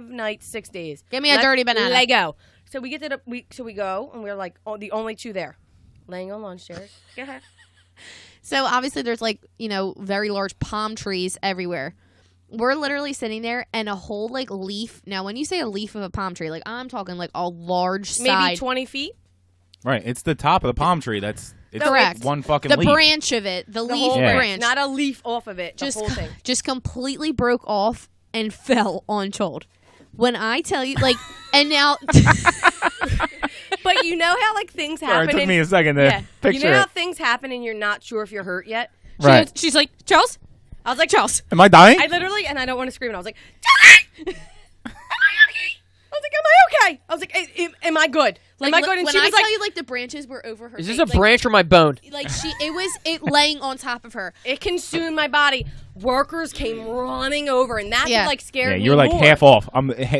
nights, 6 days. Give me a dirty banana. Let go. So we get to we go and we're like the only 2 there. Laying on launch chairs. Go ahead. So obviously there's like, very large palm trees everywhere. We're literally sitting there and a whole like leaf. Now when you say a leaf of a palm tree, like I'm talking like a large Maybe side. 20 feet. Right. It's the top of the palm tree. It's Correct. one fucking The leaf. branch of it, the The leaf whole Yeah. branch, Not a leaf off of it. The just whole thing. just completely broke off and fell on Chold. When I tell you, like, and now But you know how like things Sorry, happen. it took in- me a second to yeah. picture You know how it. things happen and you're not sure if you're hurt yet. Right. she's like, Charles, I was like, Charles. Am I dying? I literally, and I don't want to scream. And I was like, Johnny! Am I okay? I was like, am I okay? I was like, am I good? Like, am I good? And when she I was tell like, you, like the branches were over her. Is this face, a like, branch or my bone? Like it laying on top of her. it consumed my body. Workers came running over, and that's Yeah. what like scared Yeah, me you're like more. half off.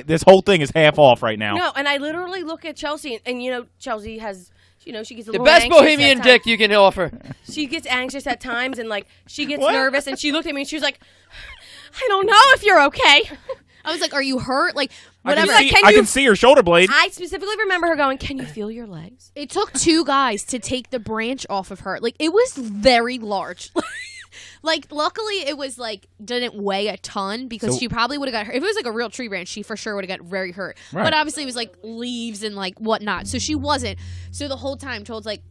This whole thing is half off right now. No, and I literally look at Chelsea, and Chelsea has, she gets a The little best anxious bohemian at dick times. you can offer. She gets anxious at times, and like she gets What? nervous, and she looked at me, and she was like, I don't know if you're okay. I was like, "Are you hurt?" Like I can, whatever. see, can I you- can see her shoulder blade. I specifically remember her going, can you feel your legs? It took 2 guys to take the branch off of her. Like it was very large. Like, luckily, it was like didn't weigh a ton because So- she probably would have got hurt. If it was like a real tree branch, she for sure would have got very hurt. Right. But obviously, it was like leaves and like whatnot. So she wasn't. So the whole time, Chold's like,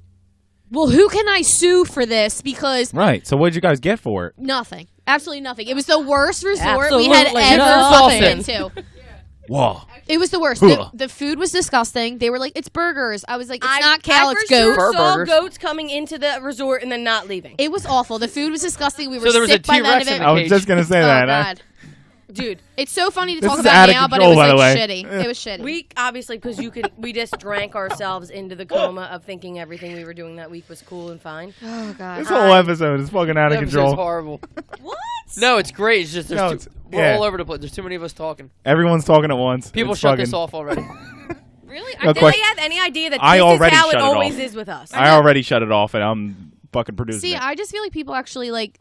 "Well, who can I sue for this?" Because Right. So what did you guys get for it? nothing, absolutely nothing. It was the worst resort we had Absolutely ever been nothing. to. Whoa. It was the worst. Ugh. The food was disgusting. They were like, "It's burgers." I was like, "It's I not cow, I it's for sure goat." saw Burgers. goats coming into the resort and then not leaving. It was awful. The food was disgusting. We were So there was a sick by the end of T-Rex in it. the I was cage. just gonna say Oh, that. God. Dude, It's so funny to This talk is about out of now, but it control, was by the like way. shitty. It was shitty. we obviously because we just drank ourselves into the coma of thinking everything we were doing that week was cool and fine. oh God. This whole episode is fucking out of That episode's control. horrible. What? No, it's great. It's just No, we're yeah. all over the place. There's too many of us talking. Everyone's talking at once. People It's shut fucking, this off already. Really? No Did question. they have any idea that I this already is how it shut it always off. is with us? I already shut it off, and I'm fucking producing See, it. I just feel like people actually like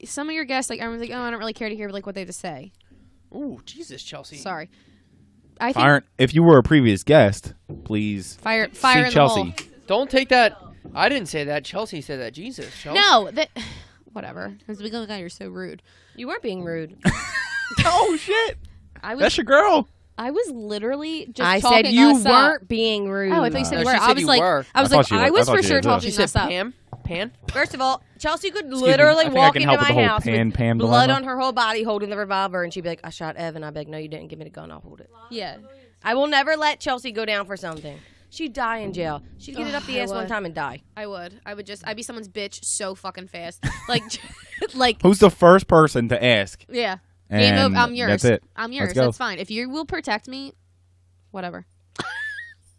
some of your guests like everyone's like, oh, I don't really care to hear like what they have to say. Ooh, Jesus, Chelsea. Sorry. I think Fire, if you were a previous guest, please fire see in the Chelsea. hole. Don't take that. I didn't say that. Chelsea said that. Jesus, Chelsea. No, that whatever. Because we go, God, you're so rude. You weren't being rude. Oh shit! I was That's your girl. I was literally just I talking said you us up. weren't being rude. Oh, I thought you said No, you were. she I said was you like, were. I was I like, thought you I were. was I thought for you sure did, too. talking She said us up. Pan. First of all, Chelsea could me. I literally think I walk can into help with my the whole house pan, with Pam blood dilemma. on her whole body, holding the revolver, and she'd be like, "I shot Evan." I'd be like, "No, you didn't. Give me the gun. I'll hold it." Yeah. I will never let Chelsea go down for something. She'd die in jail. She'd get it up the I ass one would. time and die. I'd be someone's bitch so fucking fast. Like, like, Who's the first person to ask? yeah. Game And over. I'm yours. That's it. I'm yours. go. That's fine. If you will protect me, whatever.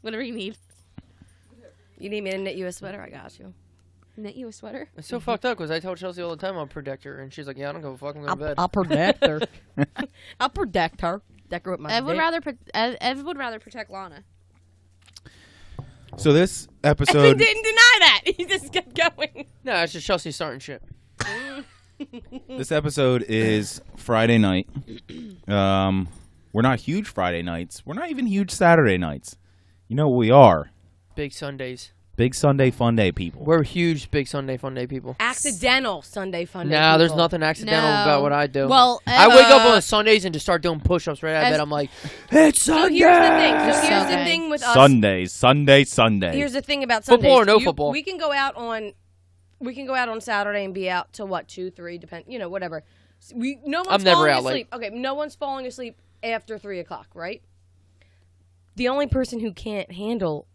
Whatever you need. You need me to knit you a sweater? I got you. Knit you a sweater. It's so fucked up because I told Chelsea all the time I'll protect her, and she's like, "Yeah, I don't give a fuck. I'm going to bed." I'll protect her. I'll protect her. Decorate with my Ev would dick. rather. Ev would rather protect Lana. So this He episode, didn't deny that. He just kept going. No, it's just Chelsea starting shit. this episode is Friday night. We're not huge Friday nights. We're not even huge Saturday nights. You know what we are? Big Sundays. Big Sunday Fun Day people. We're huge Big Sunday Fun Day people. Accidental Sunday fun day. Nah, there's people. nothing accidental No. about what I do. Well, I wake up on Sundays and just start doing push-ups right out of As- bed. I'm like, it's So Sunday. here's the thing. So So here's the good. thing with us. Sunday. Here's the thing about Sundays. Football or no football? We can go out on Saturday and be out till what 2, 3, depend. Whatever. No one's I'm never falling out asleep. Okay, no one's falling asleep after 3 o'clock, right? The only person who can't handle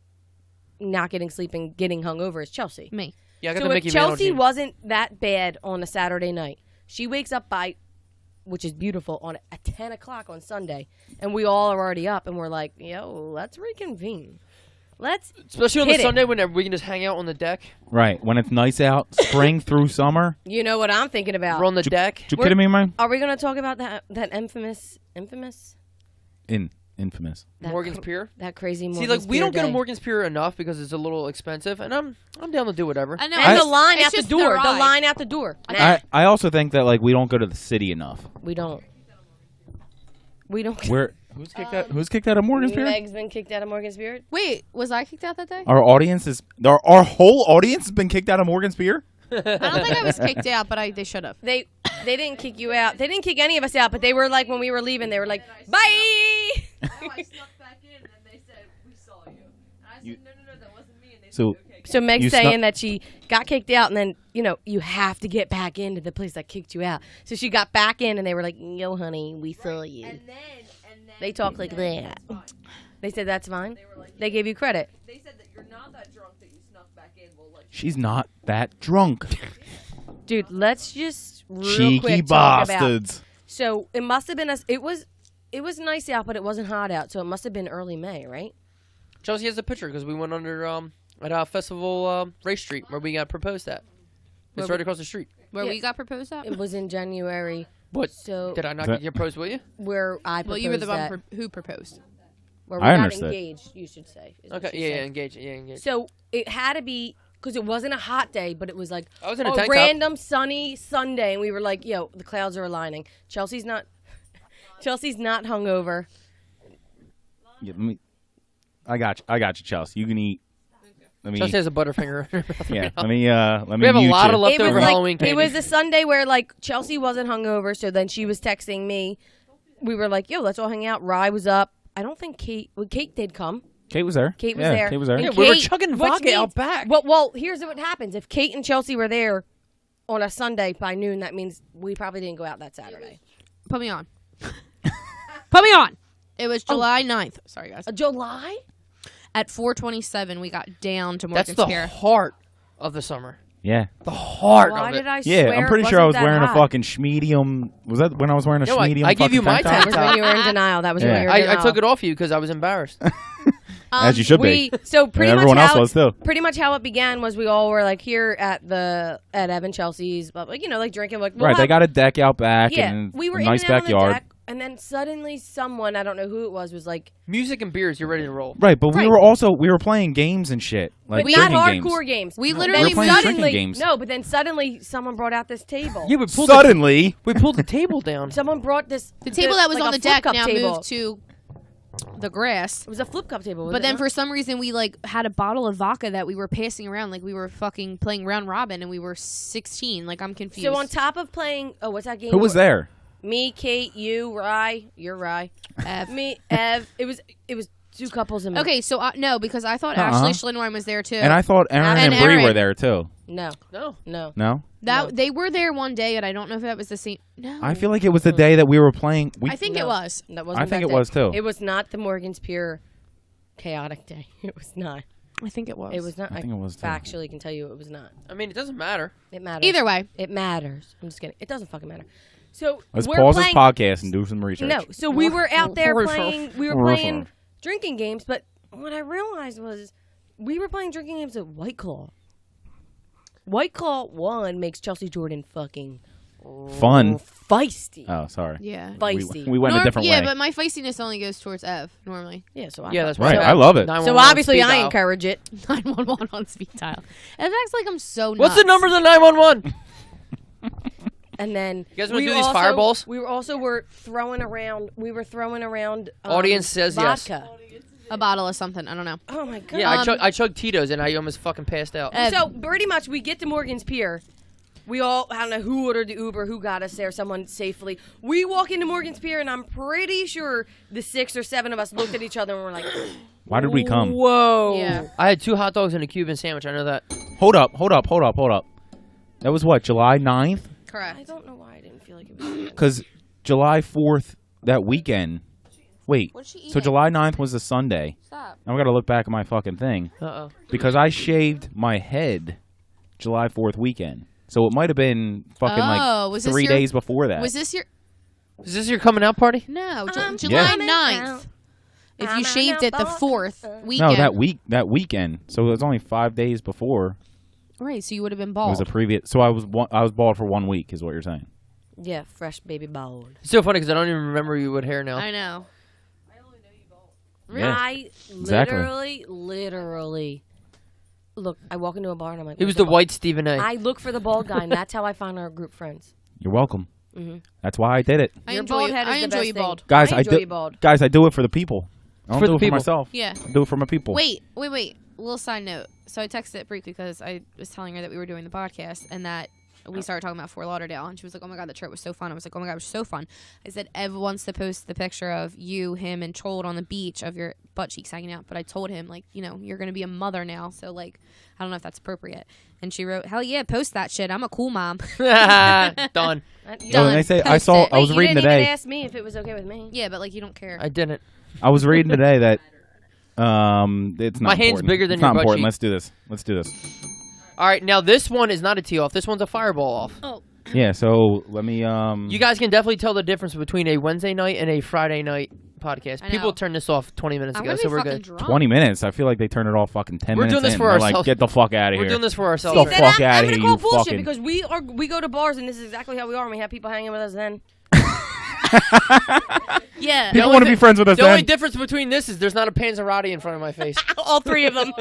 not getting sleep and getting hungover is Chelsea. me. Yeah, I got So the if Mickey Mantle Chelsea gene. wasn't that bad on a Saturday night, she wakes up which is beautiful, at 10 o'clock on Sunday, and we all are already up, and we're like, yo, let's reconvene. Let's Especially on hit the it. Sunday when we can just hang out on the deck. Right. When it's nice out, spring through summer. You know what I'm thinking about. We're on the deck. You kidding me, man? Are we going to talk about that infamous? Infamous. That Morgan's cr- Pier. That crazy See, Morgan's like we Pier don't go to day. Morgan's Pier enough because it's a little expensive, and I'm down to do whatever. I know. And it's- the line it's out the just door. The ride. line out the door. Nah, I also think that like we don't go to the city enough. we don't. We don't. Who's kicked out of Morgan's Pier? Meg's been kicked out of Morgan's Pier. Wait, was I kicked out that day? Our our whole audience has been kicked out of Morgan's Pier. I don't think I was kicked out, but they should have. They didn't kick you out. They didn't kick any of us out, but they were like when we were leaving, they were like, "Bye." No, I snuck back in, and then they said, "We saw you." And I said, "No, that wasn't me." And they So- said, "Okay." So Meg's You saying snuck- that she got kicked out, and then you have to get back into the place that kicked you out. So she got back in, and they were like, "Yo, honey, we saw you." And then They talk like that. That's fine. They said that's fine. They were like, They gave you credit. they said that you're not that drunk that you snuck back in. We'll let you. She's not that drunk. Dude, let's just real Cheeky quick talk about. bastards. So it must have been us. It was nice out, but it wasn't hot out. So it must have been early May, right? Chelsea has a picture because we went under at a festival Race Street where we got proposed at. It's right across the street. Where Yeah. we got proposed at? It was in January. What? So Did I not That- get proposed with you? where I proposed Well, you were the one at, who proposed. where we I got understood. engaged. You should say. is what Okay, she yeah, said. engage. Yeah, engage. So it had to be because it wasn't a hot day, but it was like I was in a a tank top. random sunny Sunday, and we were like, "Yo, the clouds are aligning." Chelsea's not hungover. Yeah, I got you, Chelsea. You can eat. let me. Chelsea has a Butterfinger. in her mouth Yeah, right now. let me. We have a mute lot you. of leftover Halloween It candy. was the Sunday where like Chelsea wasn't hungover, so then she was texting me. We were like, "Yo, let's all hang out." Rye was up. I don't think Kate did come. Kate was there. Kate was Yeah, there. Kate was there. And Yeah, we were Kate- chugging which vodka out means- back. Well, here's what happens. If Kate and Chelsea were there on a Sunday by noon, that means we probably didn't go out that Saturday. Put me on. Put me on. It was July 9th. Sorry, guys. July? At 4:27, we got down to That's Morgan's the Pier. heart of the summer. Yeah. The heart Why of it. did I Yeah, swear I'm pretty it sure I was wasn't that wearing hot? a fucking schmedium. Was that when I was wearing a No, I schmedium? gave you fucking my tank That top? was when you were in denial. That was when Yeah. you were in I denial. took it off you because I was embarrassed. As you should be. So pretty And much everyone else how was too. pretty much how it began was we all were like here at Evan Chelsea's, but like like drinking. Like we'll Right, they have- got a deck out back yeah. and We were a in nice and out on the backyard. deck, and then suddenly someone, I don't know who it was like, Music and beers, you're ready to roll. Right, but Right. we were playing games and shit. Like but not drinking hardcore games. games. We No, literally we were playing then drinking suddenly games. no, but then suddenly someone brought out this table. Yeah, we pulled Suddenly, we pulled the table down. Someone brought this The table that was like on a the flip deck cup now table. moved to the grass. It was a flip cup table. was But it then not? for some reason we like had a bottle of vodka that we were passing around like we were fucking playing round robin and we were 16. Like I'm confused. so on top of playing, what's that game? who was there? Me, Kate, you, Rye. You're Rye. Ev. Me, Ev. It was two couples and me. Okay, so no, because I thought Uh-uh. Ashley Schlinwein was there too. And I thought Aaron And and Bree Aaron. were there too. No, No. no. No, that No. they were there one day, and I don't know if that was the same. No, I feel like it was the day that we were playing. I think it No. was. That wasn't I think that it day. was, too. It was not the Morgan's Pier chaotic day. It was not. I think it was. It was not. I think it was, too. Factually can tell you it was not. I mean, it doesn't matter. It matters. Either way. It matters. I'm just kidding. It doesn't fucking matter. So Let's we're pause playing, this podcast and do some research. No, so we were out there Research. playing. We were playing drinking games, but what I realized was we were playing drinking games at White Claw. White Claw 1 makes Chelsea Jordan fucking Fun. feisty. Oh, sorry. Yeah. Feisty. We went a different yeah, way. but my feistiness only goes towards Ev normally. Yeah, so I Yeah, thought- that's Right, why. I love it. So 911 obviously speed I dial. encourage it. 911 on speed dial. Ev acts like I'm so. What's the nuts. number of the 911? And then You guys wanna we do these also- fireballs? We were also throwing around. We were throwing around. Audience says yes. vodka. A bottle of something. I don't know. Oh my god. Yeah, I chugged Tito's and I almost fucking passed out. So pretty much, we get to Morgan's Pier. We all, I don't know who ordered the Uber, who got us there, someone safely. We walk into Morgan's Pier, and I'm pretty sure the 6 or 7 of us looked at each other and were like, Why did we come? whoa. Yeah. I had 2 hot dogs and a Cuban sandwich. I know that. Hold up. That was what, July 9th? Correct. I don't know why I didn't feel like it was. Because July 4th, that weekend. Wait. What'd she So eat? July 9th was a Sunday. Stop. Now I got to look back at my fucking thing. Uh-oh. Because I shaved my head July 4th weekend. So it might have been fucking Oh, was like this 3 your- days before that. Was this your? Is this your coming out party? No, I'm July coming 9th. out. If I'm you shaved it the out. 4th weekend. No, that weekend. So it was only 5 days before. Right, so you would have been It bald. was a previous. So I was bald for 1 week, is what you're saying. Yeah, fresh baby bald. It's so funny because I don't even remember you with hair now. I know. Yeah, I exactly. literally. Look, I walk into a bar and I'm like, He was "Where's the bald-" white Stephen A. I look for the bald guy, and that's how I found our group friends. You're welcome. Mhm. That's why I did it. I Your enjoy bald you. head is I the enjoy best you thing. bald. Guys, I I enjoy do. you bald. Guys, I do it for the people. I don't For do the it for people. myself. Yeah. I do it for my people. Wait. Little side note. So I texted Brie because I was telling her that we were doing the podcast and that we started talking about Fort Lauderdale, and she was like, "Oh my god, the trip was so fun." I was like, "Oh my god, it was so fun." I said, "Ev wants to post the picture of you, him, and Chold on the beach of your butt cheeks hanging out." But I told him, like, you're gonna be a mother now, so like, I don't know if that's appropriate. And she wrote, "Hell yeah, post that shit. I'm a cool mom." Done. You Done. and they say I Post saw. it. I was you reading didn't today. even ask me if it was okay with me. Yeah, but like you don't care. I didn't. I was reading today that it's not. My hand's important. bigger than it's your not butt important. cheek. Let's do this. All right, now this one is not a tee off. This one's a fireball off. Yeah. So let me. You guys can definitely tell the difference between a Wednesday night and a Friday night podcast. I People know. turned this off 20 minutes I'm ago, gonna so be we're fucking good. drunk. 20 minutes. I feel like they turned it off fucking 10 We're minutes. doing this in. for They're like, ourselves. get the fuck out of We're here. doing this for ourselves. The right fuck I'm outta gonna here, call you bullshit fucking- because we go to bars and this is exactly how we are and we have people hanging with us then. Yeah. People only want to be friends with us The only then. difference between this is there's not a Panzerotti in front of my face. All 3 of them.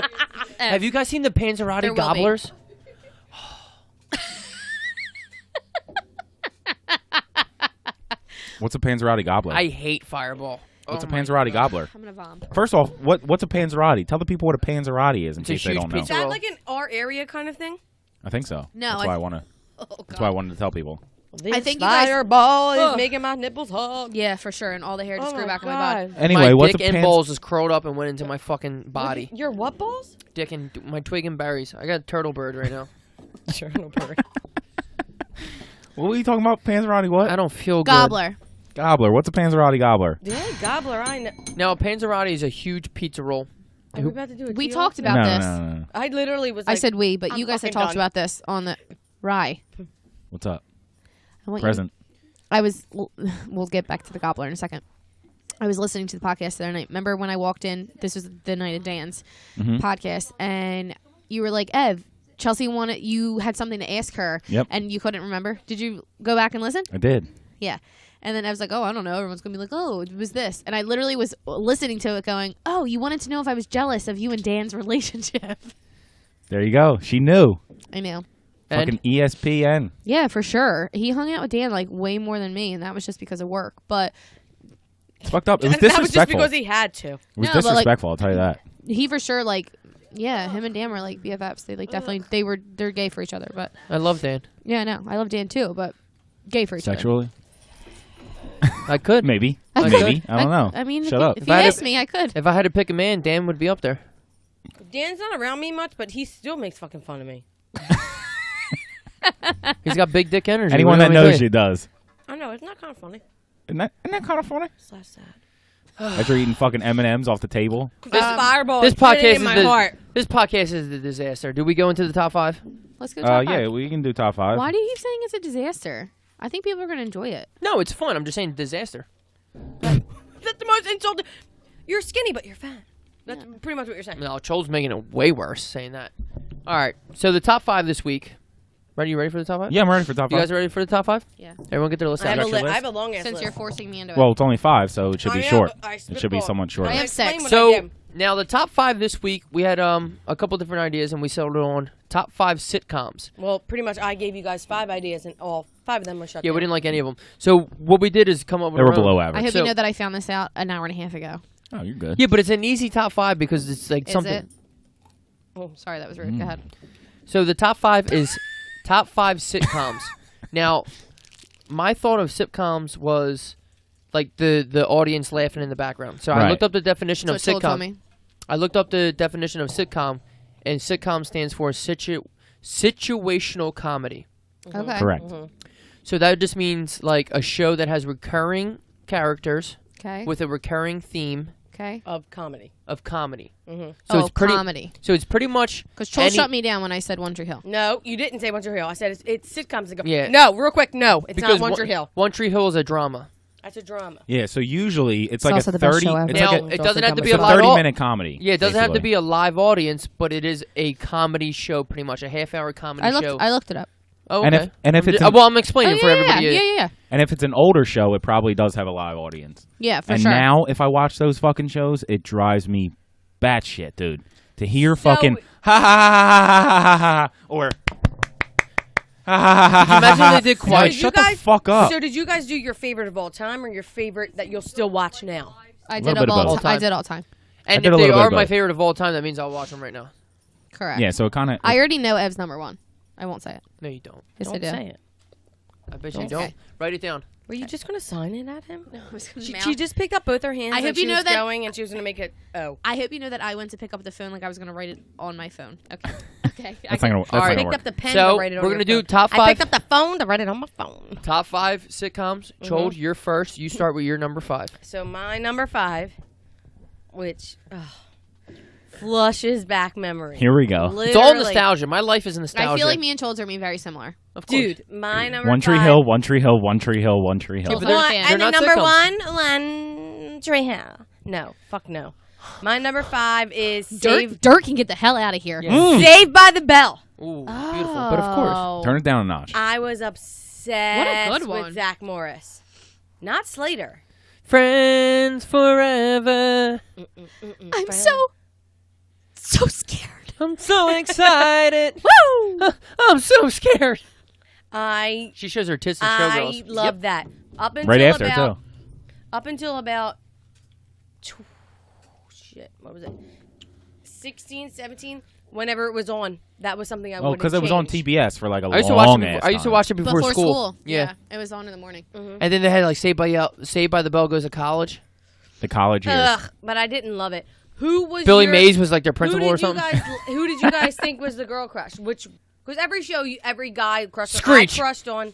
Have you guys seen the Panzerotti There will be. gobblers? What's a Panzerotti gobbler? I hate Fireball. What's Oh a my Panzerotti gobbler? I'm gonna vom. First off, what's a Panzerotti? Tell the people what a Panzerotti is in It's a case they huge don't know. Is pizza that roll. like an our area kind of thing? I think so. No, that's why I want to. Oh, That's why I wanted to tell people. This think you guys- fireball is Ugh. making my nipples hard. Yeah, for sure. And all the hair just Oh grew my back on my body. Anyway, my what's dick a and balls just curled up and went into my fucking body. Your what balls? Dick and my twig and berries. I got a turtle bird right now. What were you talking about? Panzerotti what? I don't feel good. Gobbler. Gobbler. What's a Panzerotti gobbler? The only gobbler I know. Now, a panzerotti is a huge pizza roll. Are we about to do a We tea talked off? about no, this. no. I literally was I like, said we, but I'm you guys had fucking talked done. about this on the rye. What's up? I want you- Present. I was. We'll get back to the gobbler in a second. I was listening to the podcast the other night. Remember when I walked in? This was the night of Dan's podcast, and you were like, "Ev, Chelsea wanted you had something to ask her, Yep. and you couldn't remember. Did you go back and listen? I did. Yeah." And then I was like, "Oh, I don't know. Everyone's gonna be like, oh, it was this." And I literally was listening to it, going, "Oh, you wanted to know if I was jealous of you and Dan's relationship." There you go. She knew. I know. And Fucking ESPN. Yeah, for sure. He hung out with Dan like way more than me, and that was just because of work. But It's fucked up. It was that was just disrespectful. because he had to. It was No, but, like- disrespectful. I'll tell you that. he for sure yeah, him and Dan were like BFFs. They like definitely they're gay for each other. But I love Dan. yeah, no, I love Dan too, but gay for each Sexually, I could. maybe. other. Maybe. I don't know. I mean, Shut up. if If you I had asked a- me, I could. If I had to pick a man, Dan would be up there. Dan's not around me much, but he still makes fucking fun of me. He's got big dick energy. Anyone What that do you want me knows to you does. I know, isn't that kind of funny? Isn't that kind of funny? Slash sad. As you're eating fucking M&Ms off the table. This fireball This is putting podcast in my is heart. this podcast is a disaster. Do we go into the top 5? Let's go. Top Yeah, five. we can do top 5. Why do you keep saying it's a disaster? I think people are gonna enjoy it. No, it's fun. I'm just saying disaster. That's the most insulting. You're skinny, but you're fat. That's pretty much what you're saying. No, Chol's making it way worse saying that. All right, so the top 5 this week. Ready? You ready for the top 5? Yeah, I'm ready for top You 5. guys are ready for the top 5? Yeah. Everyone get their list I have, out. a your I have list? a long ass Since list. you're forcing me into it. Well, it's only 5, so it should I be know, short. but I It should be spitball. somewhat shorter. I have Explain 6. what I So did. now the top 5 this week, we had a couple different ideas, and we settled on top 5 sitcoms. Well, pretty much I gave you guys 5 ideas, and all 5 of them were shut Yeah, down. we didn't like any of them. So what we did is come up with They were our own. below I average. hope So- you know that I found this out an hour and a half ago. Oh, you're good. Yeah, but it's an easy top 5 because it's like Is something. it? Oh, sorry, that was rude. Go ahead. So the top 5 is top 5 sitcoms. Now, my thought of sitcoms was like the audience laughing in the background. So I Right. looked up the definition So of it's told to sitcom. me. I looked up the definition of sitcom, and sitcom stands for situational comedy. Okay. Correct. So that just means like a show that has recurring characters Okay. with a recurring theme Okay. Of comedy. of comedy. Mhm. So Oh, it's pretty. comedy. So it's pretty much Because Chol any- shut me down when I said One Tree Hill. No, you didn't say One Tree Hill. I said it's sitcoms that go. Yeah. No, real quick. No, it's because not One Tree Hill. One Tree Hill is a drama. That's a drama. Yeah, so usually it's It's like also a the best 30 show ever. it's Now like a, it It's doesn't also have to be it's a a live. 30-minute comedy. Yeah, it doesn't have to basically. be a live audience, but it is a comedy show, pretty much a half-hour comedy show. I looked it up. Oh, And okay. if it's I'm an- well, I'm explaining for yeah, everybody. yeah. And if it's an older show, it probably does have a live audience. Yeah, for And sure. now, if I watch those fucking shows, it drives me batshit, dude. To hear fucking ha ha ha ha ha ha ha or ha ha ha ha. Imagine ha, they did ha. quiet. Like, shut the fuck up. So did you guys do your favorite of all time or your favorite that you'll still watch now? I little did bit of all both. time. I did all time. And did if a they little bit are of my both. favorite of all time, that means I'll watch them right now. Correct. Yeah, so it kind of. I already know Ev's number 1. I won't say it. No, you don't. Yes, I Don't do. say it. I bet you Okay. don't. Write it down. Were you just gonna sign it at him? No, I was gonna She, mouth. she just picked up both her hands. I and hope she you know was that- going, and she was gonna make it. Oh, I hope you know that I went to pick up the phone like I was going to write it on my phone. Okay. Okay. That's not gonna. That's All not right. gonna picked work. up the pen So, to write it on we're your gonna do phone. top I 5. picked up the phone to write it on my phone. Top 5 sitcoms. Chold, you're first. You start with your number 5. So my number 5, which flushes back memory. Here we go. It's all Literally. nostalgia. My life is nostalgia. I feel like me and Cholds are me very similar. Of course. Dude, my number One Tree 5. Hill, One Tree Hill, One Tree Hill, One Tree Hill. but they're- fan. And they're the not number sitcoms. One Tree Hill. No, fuck no. My number 5 is Dirt can get the hell out of here. Yeah. Saved by the Bell. Ooh, beautiful. But of course. Turn it down a notch. I was obsessed What a good one. with Zach Morris. Not Slater. Friends forever. I'm so scared. I'm so excited. Woo! I'm so scared. I She shows her tits and showgirls. love that. Up until Right after, about, too. Up until about shit, what was it? 16, 17. Whenever it was on, that was something I Oh, would. because it was on TBS for like a I used to watch it. long ass I used to time. watch it before, school. Yeah. It was on in the morning. Mm-hmm. And then they had like Saved by the Bell Goes to College. The college years. Ugh, but I didn't love it. Who was Billy your, Mays was like their who principal did or something. Who did you guys think was the girl crush? Which because every show, every guy crushed on. Screech. I crushed on.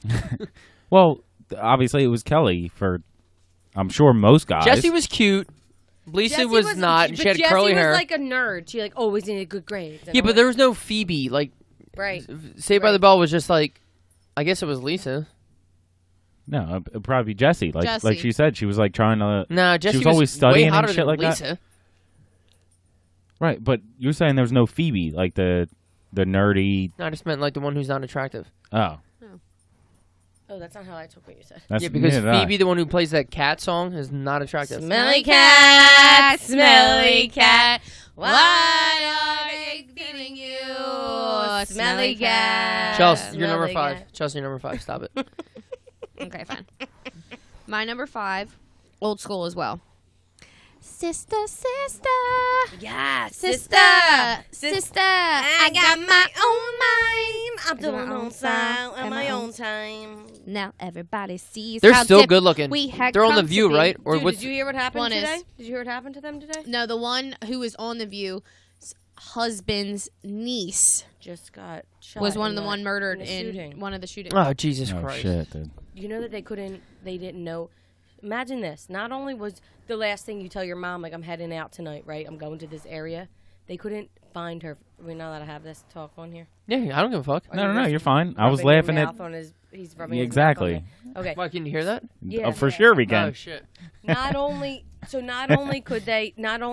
Well, obviously it was Kelly for, I'm sure, most guys. Jesse was cute. Lisa Jessie was not. but She had Jessie curly was hair. like a nerd. She like always needed good grades. and Yeah, all but there was no Phoebe. Like that. Right. Saved by Right. the Bell was just like, I guess it was Lisa. No, it'd probably be Jesse. Like Jessie. she said, she was like trying to. Nah, Jesse was always studying way and hotter shit than like that? Lisa. Right, but you're saying there was no Phoebe, like the nerdy. No, I just meant like the one who's not attractive. Oh, Oh, that's not how I took what you said. that's Yeah, because neither did I. Phoebe, the one who plays that cat song, is not attractive. Smelly cat, smelly cat. What are they feeding you? Smelly cat. Chels, you're number Smelly 5. cat. Chelsea, you're number 5. Stop it. Okay, fine. My number 5, old school as well. Sister, sister, Yeah, sister, sister. I got my own mind. I'm doing doing my on own style style at and my my own own time. Now everybody sees. They're how still dip good looking. We had They're on The come to View, be. right? Or Dude, what's did you hear what happened One today? is- Did you hear what happened to them today? No, the one who was on The View, husband's niece Just got shot. was one in of the one murdered in the in shooting. one of the shootings. Oh, Jesus Oh Christ. shit, dude. You know that they didn't know. Imagine this. Not only was the last thing you tell your mom, like, I'm heading out tonight, right? I'm going to this area. They couldn't find her. We're not allowed to have this talk on here. Yeah, I don't give a fuck. No, you're fine. I was Rubbing your laughing at. mouth on his, he's rubbing Yeah, his mouth on exactly. it. Okay. Why, can you hear that? Yeah. For sure we Oh, can. shit. Not only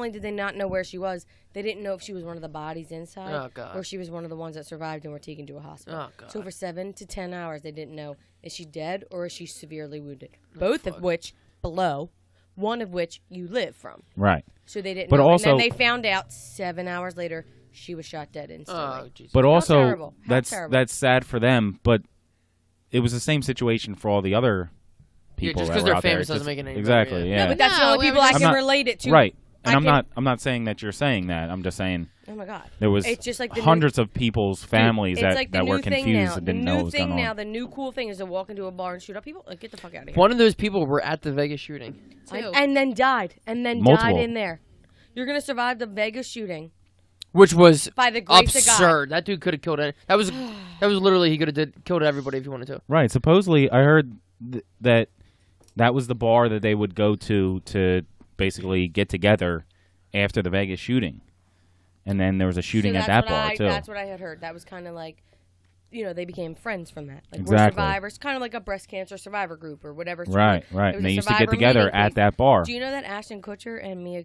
did they not know where she was, they didn't know if she was one of the bodies inside Oh, God. or she was one of the ones that survived and were taken to a hospital. Oh, God. So for 7 to 10 hours, they didn't know, is she dead or is she severely wounded? Both of which below, one of which you live from. Right. So they didn't But know. also- and then they found out 7 hours later she was shot dead instantly. Oh, Jesus. But also, terrible. How terrible. that's sad for them. But it was the same situation for all the other people. just that 'cause were they're out there. famous doesn't Just- make it any better, exactly. yeah. Yeah. No, but that's the No, only it people was I just- can I'm not- relate it to. Right. And I I'm can- not saying that you're saying that. I'm just saying Oh my God. there was It's just like the hundreds of people's families It's like the that new were thing confused now. and The didn't know what new was thing going now, on. the new cool thing is to walk into a bar and shoot up people. Like, get the fuck out of here. One of those people were at the Vegas shooting. Too. And then died. And then Multiple. died in there. You're going to survive the Vegas shooting Which was by the grace of God. absurd. That dude could have killed it. That was literally, he could have killed everybody if he wanted to. Right. Supposedly, I heard that was the bar that they would go to basically get together after the Vegas shooting, and then there was a shooting So at that's that what bar too. That's what I had heard. That was kind of like, they became friends from that. Like, we're Exactly. survivors. Kind of like a breast cancer survivor group or whatever. Right. It Right. was And a they used to get survivor together meeting at place. that bar. Do you know that Ashton Kutcher and Mila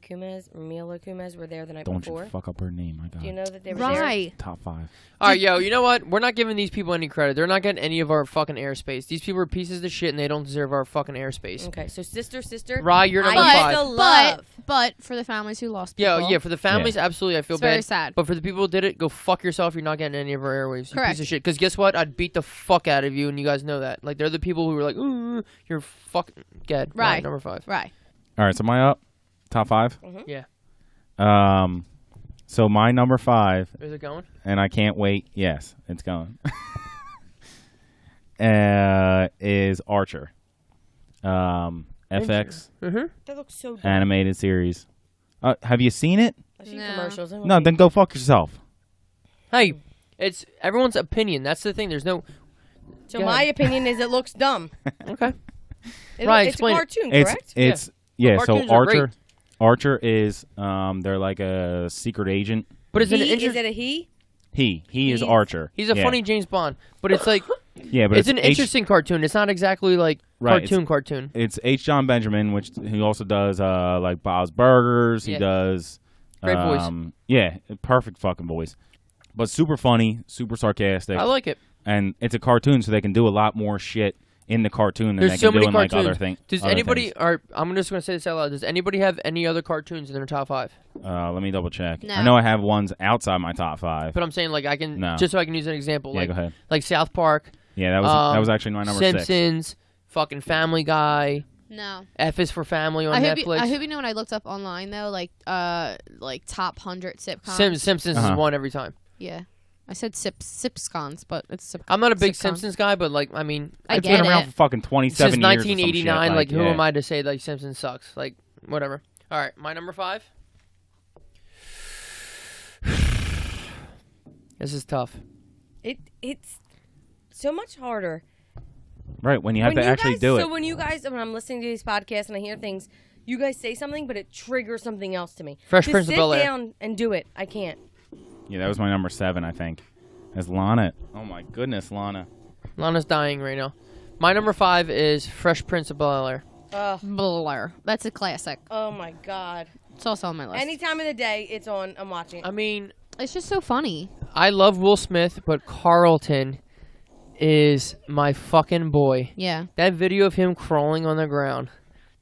Kunis were there the night Don't before? you fuck up her name, my God. Do you know that they were there? Right. Top 5. All right, yo, you know what? We're not giving these people any credit. They're not getting any of our fucking airspace. These people are pieces of shit, and they don't deserve our fucking airspace. Okay, so sister. Rye, you're number I 5. still love. But for the families who lost people. Yeah, for the families, absolutely, I feel It's bad. very sad. But for the people who did it, go fuck yourself. You're not getting any of our airwaves. You Correct. piece of shit. Because guess what? I'd beat the fuck out of you, and you guys know that. Like, they're the people who were like, ooh, you're fucking dead. Right. Number 5. Right. All right. So am I up? Top 5. Yeah. So my number 5, Is it going? and I can't wait. Yes, it's going. Is Archer. FX Mm-hmm. That looks so dumb. animated series. Have you seen it? I see No. commercials. No, then go fuck yourself. Hey, it's everyone's opinion. That's the thing. There's no. So Go my ahead. opinion is it looks dumb. Okay. It's Right, a explain it. cartoon, It's correct? it's yeah. So Cartoons are great. Archer is they're like a secret agent. But it's an Is interesting. it a he? He is He's- Archer. He's a Yeah. funny James Bond, but it's like Yeah, but it's an interesting cartoon. It's not exactly like Right, cartoon. It's H. John Benjamin, which he also does like Bob's Burgers. He Yeah. does Great voice. Yeah, perfect fucking voice. But super funny, super sarcastic. I like it. And it's a cartoon, so they can do a lot more shit in the cartoon than There's they so can do many in like cartoons. other things. Does anybody? Or I'm just gonna say this out loud. Does anybody have any other cartoons in their top 5? Let me double check. No. I know I have ones outside my top 5. But I'm saying like I can No. just so I can use an example. Yeah, like, go ahead. Like South Park, Yeah, that was actually my number 6. Simpsons, fucking Family Guy. No. F is for Family on I Netflix. hope you know when I looked up online though, like top 100 sitcoms. Simpsons Uh-huh. is one every time. Yeah. I said sipscons, but it's I'm not a big sitcom. Simpsons guy, but like, I mean, I It's get been around it. for fucking 27 since years or some shit. 1989, like, who yeah. am I to say like Simpsons sucks? Like, whatever. All right, my number 5. This is tough. It's so much harder. Right, when you have to actually do it. So when I'm listening to these podcasts and I hear things, you guys say something, but it triggers something else to me. Fresh Just Prince of sit Bel-Air. down and do it. I can't. Yeah, that was my number 7, I think. As Lana. Oh my goodness, Lana. Lana's dying right now. My number 5 is Fresh Prince of Bel-Air. Blur. That's a classic. Oh my god. It's also on my list. Any time of the day, it's on. I'm watching. I mean, It's just so funny. I love Will Smith, but Carlton is my fucking boy. Yeah. That video of him crawling on the ground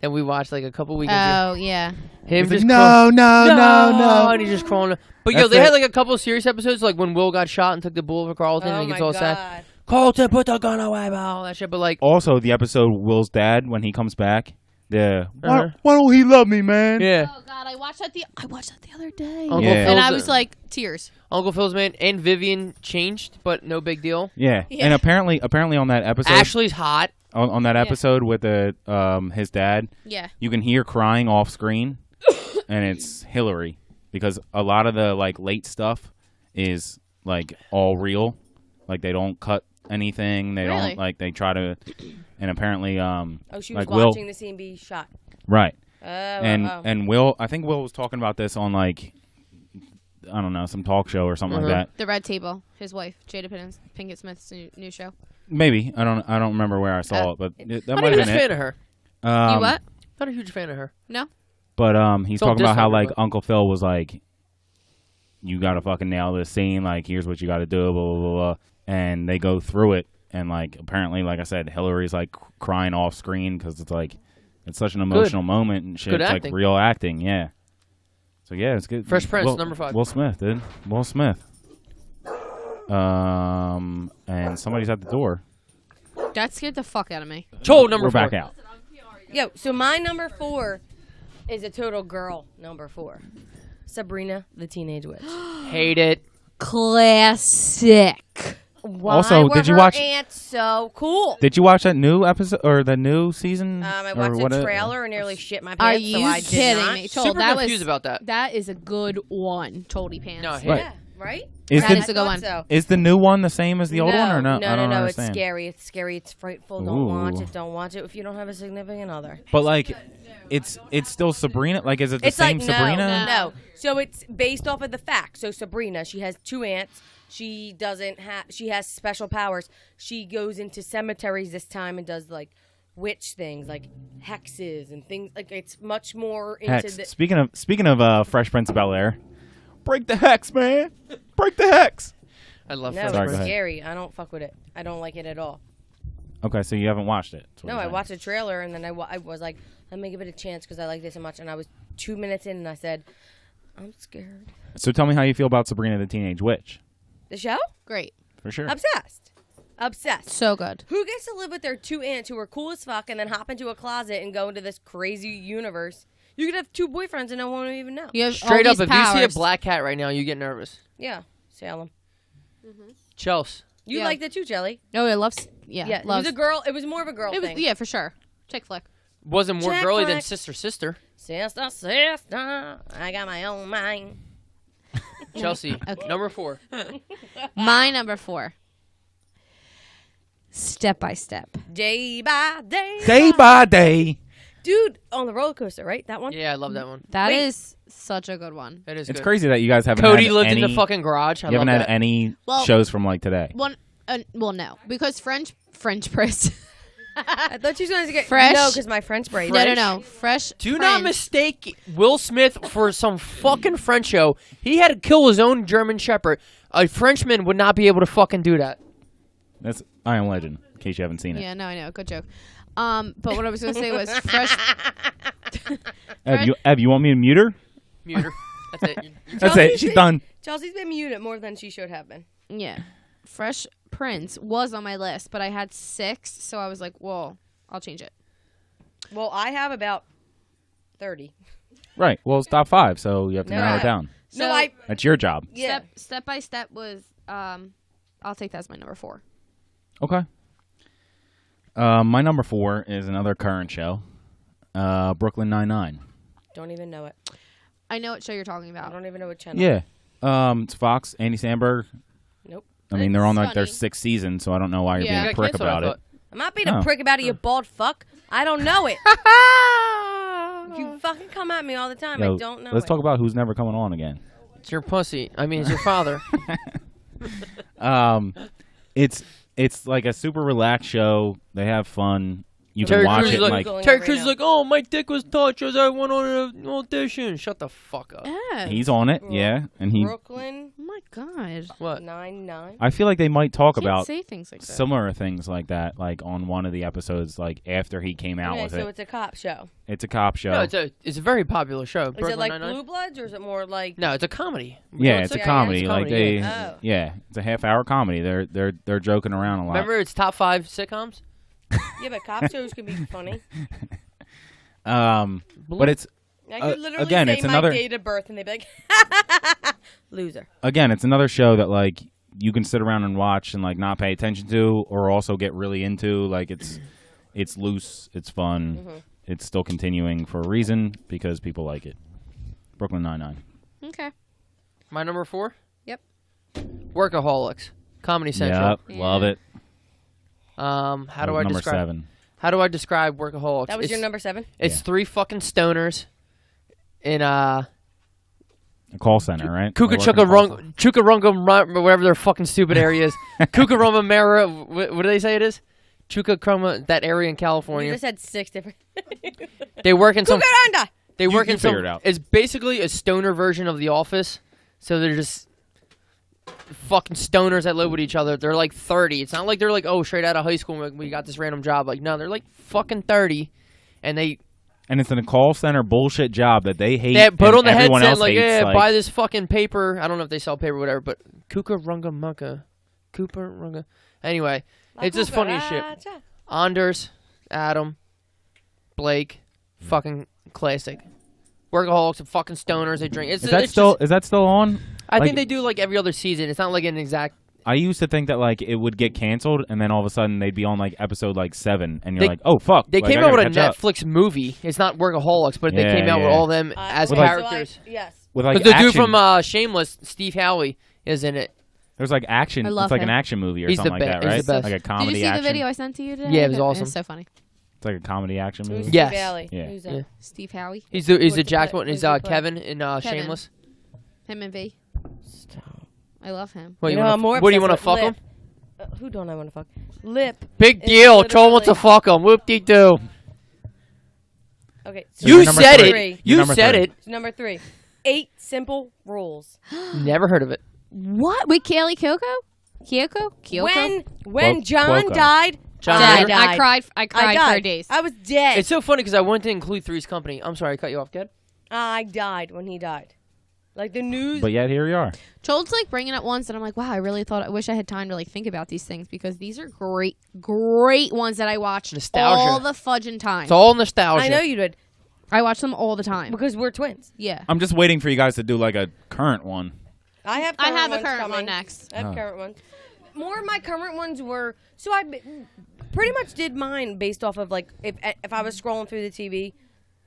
that we watched like a couple weekends ago. Oh, yeah. Him He's like, just no. and he's just crawling. But yo, That's they had it. like a couple of serious episodes, like when Will got shot and took the bullet for Carlton, Oh and he gets my all sad. god. Carlton, put the gun away, all that shit. But like, Also, the episode Will's dad, when he comes back, Uh-huh. why don't he love me, man? yeah, Oh god, I watched that the other day. Uncle Yeah. Phil's And I was like tears. Uncle Phil's man and Vivian changed, but no big deal. Yeah. Yeah. And apparently on that episode, Ashley's hot. on that episode with the his dad, Yeah. you can hear crying off screen, and it's Hillary, because a lot of the like late stuff is like all real, like they don't cut anything, they Really? don't like they try to, and apparently Oh, she was like Will, watching the scene be shot. right, Oh, and Will, I think Will was talking about this on like, I don't know, some talk show or something like that. The Red Table. His wife, Jada Pinkett Smith's new show. Maybe I don't remember where I saw it, but that Not might a have huge been fan it. of her. You what? Not a huge fan of her. No. But he's It's all talking about how dislike her, like but- Uncle Phil was like, you gotta fucking nail this scene. Like, here's what you gotta do. Blah blah blah. Blah. And they go through it, and like apparently, like I said, Hillary's like crying off screen because it's like it's such an emotional moment and shit. Good It's acting. like real acting, yeah. So yeah, it's good. Fresh Prince, number 5. Will Smith, dude. Will Smith. And somebody's at the door. That scared the fuck out of me. Chol, number We're 4. back out. Yo, so my number 4 is a total girl number 4. Sabrina the Teenage Witch. Hate it. Classic. Why Also, were did you her watch- aunts so cool? Did you watch that new episode or the new season? I or watched what the it- trailer and nearly shit my Are pants. you so I did kidding not. me? Super that confused was about that. That is a good one. Toldy pants. No, I hate Right. Yeah, right? Is That the- is a good one. So. Is the new one the same as the old one or no? No, I don't no, understand. it's scary. It's scary. It's frightful. Don't watch Ooh. it. Don't watch it if you don't have a significant other. But like, it's still Sabrina. Like, is it the It's same like Sabrina? no. So it's based off of the facts. So Sabrina, she has 2 aunts. She doesn't have. She has special powers. She goes into cemeteries this time and does like witch things, like hexes and things. Like it's much more into Hex. the. Speaking of Fresh Prince of Bel-Air, break the hex, man. Break the hex. I love No, Fresh Sorry, it's go ahead. scary. I don't fuck with it. I don't like it at all. Okay, so you haven't watched it. That's what No, you're I saying. watched the trailer and then I was like, let me give it a chance because I like this so much. And I was 2 minutes in and I said, I'm scared. So tell me how you feel about Sabrina the Teenage Witch. The show? Great. For sure. Obsessed. Obsessed. So good. Who gets to live with their 2 aunts who are cool as fuck and then hop into a closet and go into this crazy universe? You could have 2 boyfriends and no one would even know. You have Straight all up, these if you see a powers. black cat right now, you get nervous. Yeah, Salem. Chels. You Yeah. liked it too, Jelly. Oh, I love. Yeah. Yeah, it loves. was a girl. It was more of a girl It was, thing. yeah, for sure. Chick flick. Wasn't more Jack girly than Black. Sister. Sister, sister, I got my own mind. Chelsea, number 4. My number 4. Step by Step. Day by day. Day by day. Dude, on the roller coaster, right? That one? Yeah, I love that one. That Wait. is such a good one. That is It's good. crazy that you guys haven't. Cody had lived any, in the fucking garage. I You haven't love had that. any Well- shows from like today. Well, no, because French press. I thought you was going to get Fresh. No, because my French brain. No. Fresh. Do not Prince. mistake Will Smith for some fucking French show. He had to kill his own German Shepherd. A Frenchman would not be able to fucking do that. That's I Am Legend. In case you haven't seen it. Yeah, no, I know. Good joke. But what I was gonna say was fresh. Ev, you want me to mute her? Mute her. That's it. That's it. She's done. Chelsea's been muted more than she should have been. Yeah, Fresh Prince was on my list, but I had 6, so I was like, "Whoa, I'll change it." Well, I have about 30. Right. Well, it's top 5, so you have to No, narrow it I- down. No, I. That's your job. Yeah. Step by Step was I'll take that as my number 4. Okay. My number 4 is another current show, Brooklyn Nine-Nine. Don't even know it. I know what show you're talking I about. don't even know what channel. Yeah. It's Fox, Andy Samberg. Nope. I mean, they're on like their Sunny. 6th season, so I don't know why you're Yeah. being a Got prick canceled, I about it. thought. I'm not being a Oh. prick about it, you bald fuck. I don't know it. You fucking come at me all the time. Yo, I don't know let's it. talk about who's never coming on again. It's your pussy. I mean, it's your father. It's like a super relaxed show. They have fun. You Terry can watch Crews it is like Googling Terry it right Crews is now. like, oh, my dick was touched as I went on an audition. Shut the fuck up. Yeah. he's on it, yeah, and he. Brooklyn Oh my god. What? 99. I feel like they might talk Can't about say things like that. similar things like that, like on one of the episodes, like after he came out Okay, with so it. it's a cop show. It's a cop show. No, it's a very popular show. Is Brooklyn it like Nine-Nine? Blue Bloods or is it more like? No, it's a comedy. yeah, Well, it's a yeah, comedy. it's a Like comedy, they, yeah. yeah, it's a half-hour comedy. They're joking around a lot. Remember, it's top 5 sitcoms. Yeah, but cop shows can be funny. But it's Now you literally again, say it's my another date of birth and they'd be like, loser. it's another show that like you can sit around and watch and like not pay attention to, or also get really into. Like it's loose, it's fun, it's still continuing for a reason because people like it. Brooklyn Nine-Nine. Okay. My number 4? Yep. Workaholics. Comedy Central. Yep, love it. How do I number describe? 7? How do I describe Workaholics? That was It's- your number 7? It's Yeah. 3 fucking stoners in A call center, right? They work in a call center. Chukarunga, whatever their fucking stupid area is. Cucaroma Mara, what do they say it is? Chukaruma, that area in You California. just had 6 different. They work in some. Cucaranda! They work you in some. figure it out. It's basically a stoner version of The Office. So they're just fucking stoners that live with each other. They're like 30. It's not like they're like, oh, straight out of high school, we got this random job. Like, no, they're like fucking 30, and they And it's in a call center bullshit job that they hate. put and on the everyone headset else like, hates, yeah, like, buy this fucking paper. I don't know if they sell paper or whatever, but Cucarunga Mucka. Cooper. Anyway, it's just funny as shit. Cucaracha. Anders, Adam, Blake, fucking classic. Workaholics, fucking stoners. They drink. It's Is that it's still just- is that still on? I like- think they do like every other season. It's not like an exact. I used to think that like it would get canceled, and then all of a sudden they'd be on like episode like 7, and you're They- like, oh fuck. They like, came I out with a gotta catch up. Netflix movie. It's not Workaholics, but they Yeah, came out with yeah. all them as With, like- characters. Yes. with like But the dude action. from Shameless, Steve Howey, is in it. There's like action. I love It's like him. an action movie or He's the something like that, best. right? He's the best. Like a Did comedy you see action. the video I sent to you today? Yeah, it was awesome. It's so funny. It's like a comedy action Who's movie. Yes. Steve Alley? Yeah. Who's that? Yeah. Steve Howie. He's the What's Jack the one. play- He's what's the play? Kevin in Shameless. Him and V. I love him. What, You you know, wanna, I'm more what do you obsessed want to with fuck Lip. him? Who don't I want to fuck? Lip. Big It's deal. Troll wants to literally- fuck him. Whoop de doo. Okay. So You you're number said three. it. You're You number said three. it. It's number 3. 8 simple rules. Never heard of it. What? With Kaylee Kyoko? Kyoko? When Cuoco. John Cuoco. died, John I Ritter? died. I cried I for died. days. I was dead. It's so funny because I went to include Three's Company. I'm sorry, I cut you off, kid. I died when he died. Like the news. But yet here you are. Chold's like bringing up ones that I'm like, wow, I wish I had time to like think about these things because these are great ones that I watched Nostalgia. all the fudging time. It's all nostalgia. I know you did I watch them all the time. because we're twins. Yeah. I'm just waiting for you guys to do like a current one. I have. I Current have a ones current coming. one next. I have Oh. current ones. More of my current ones were so I pretty much did mine based off of like if I was scrolling through the TV,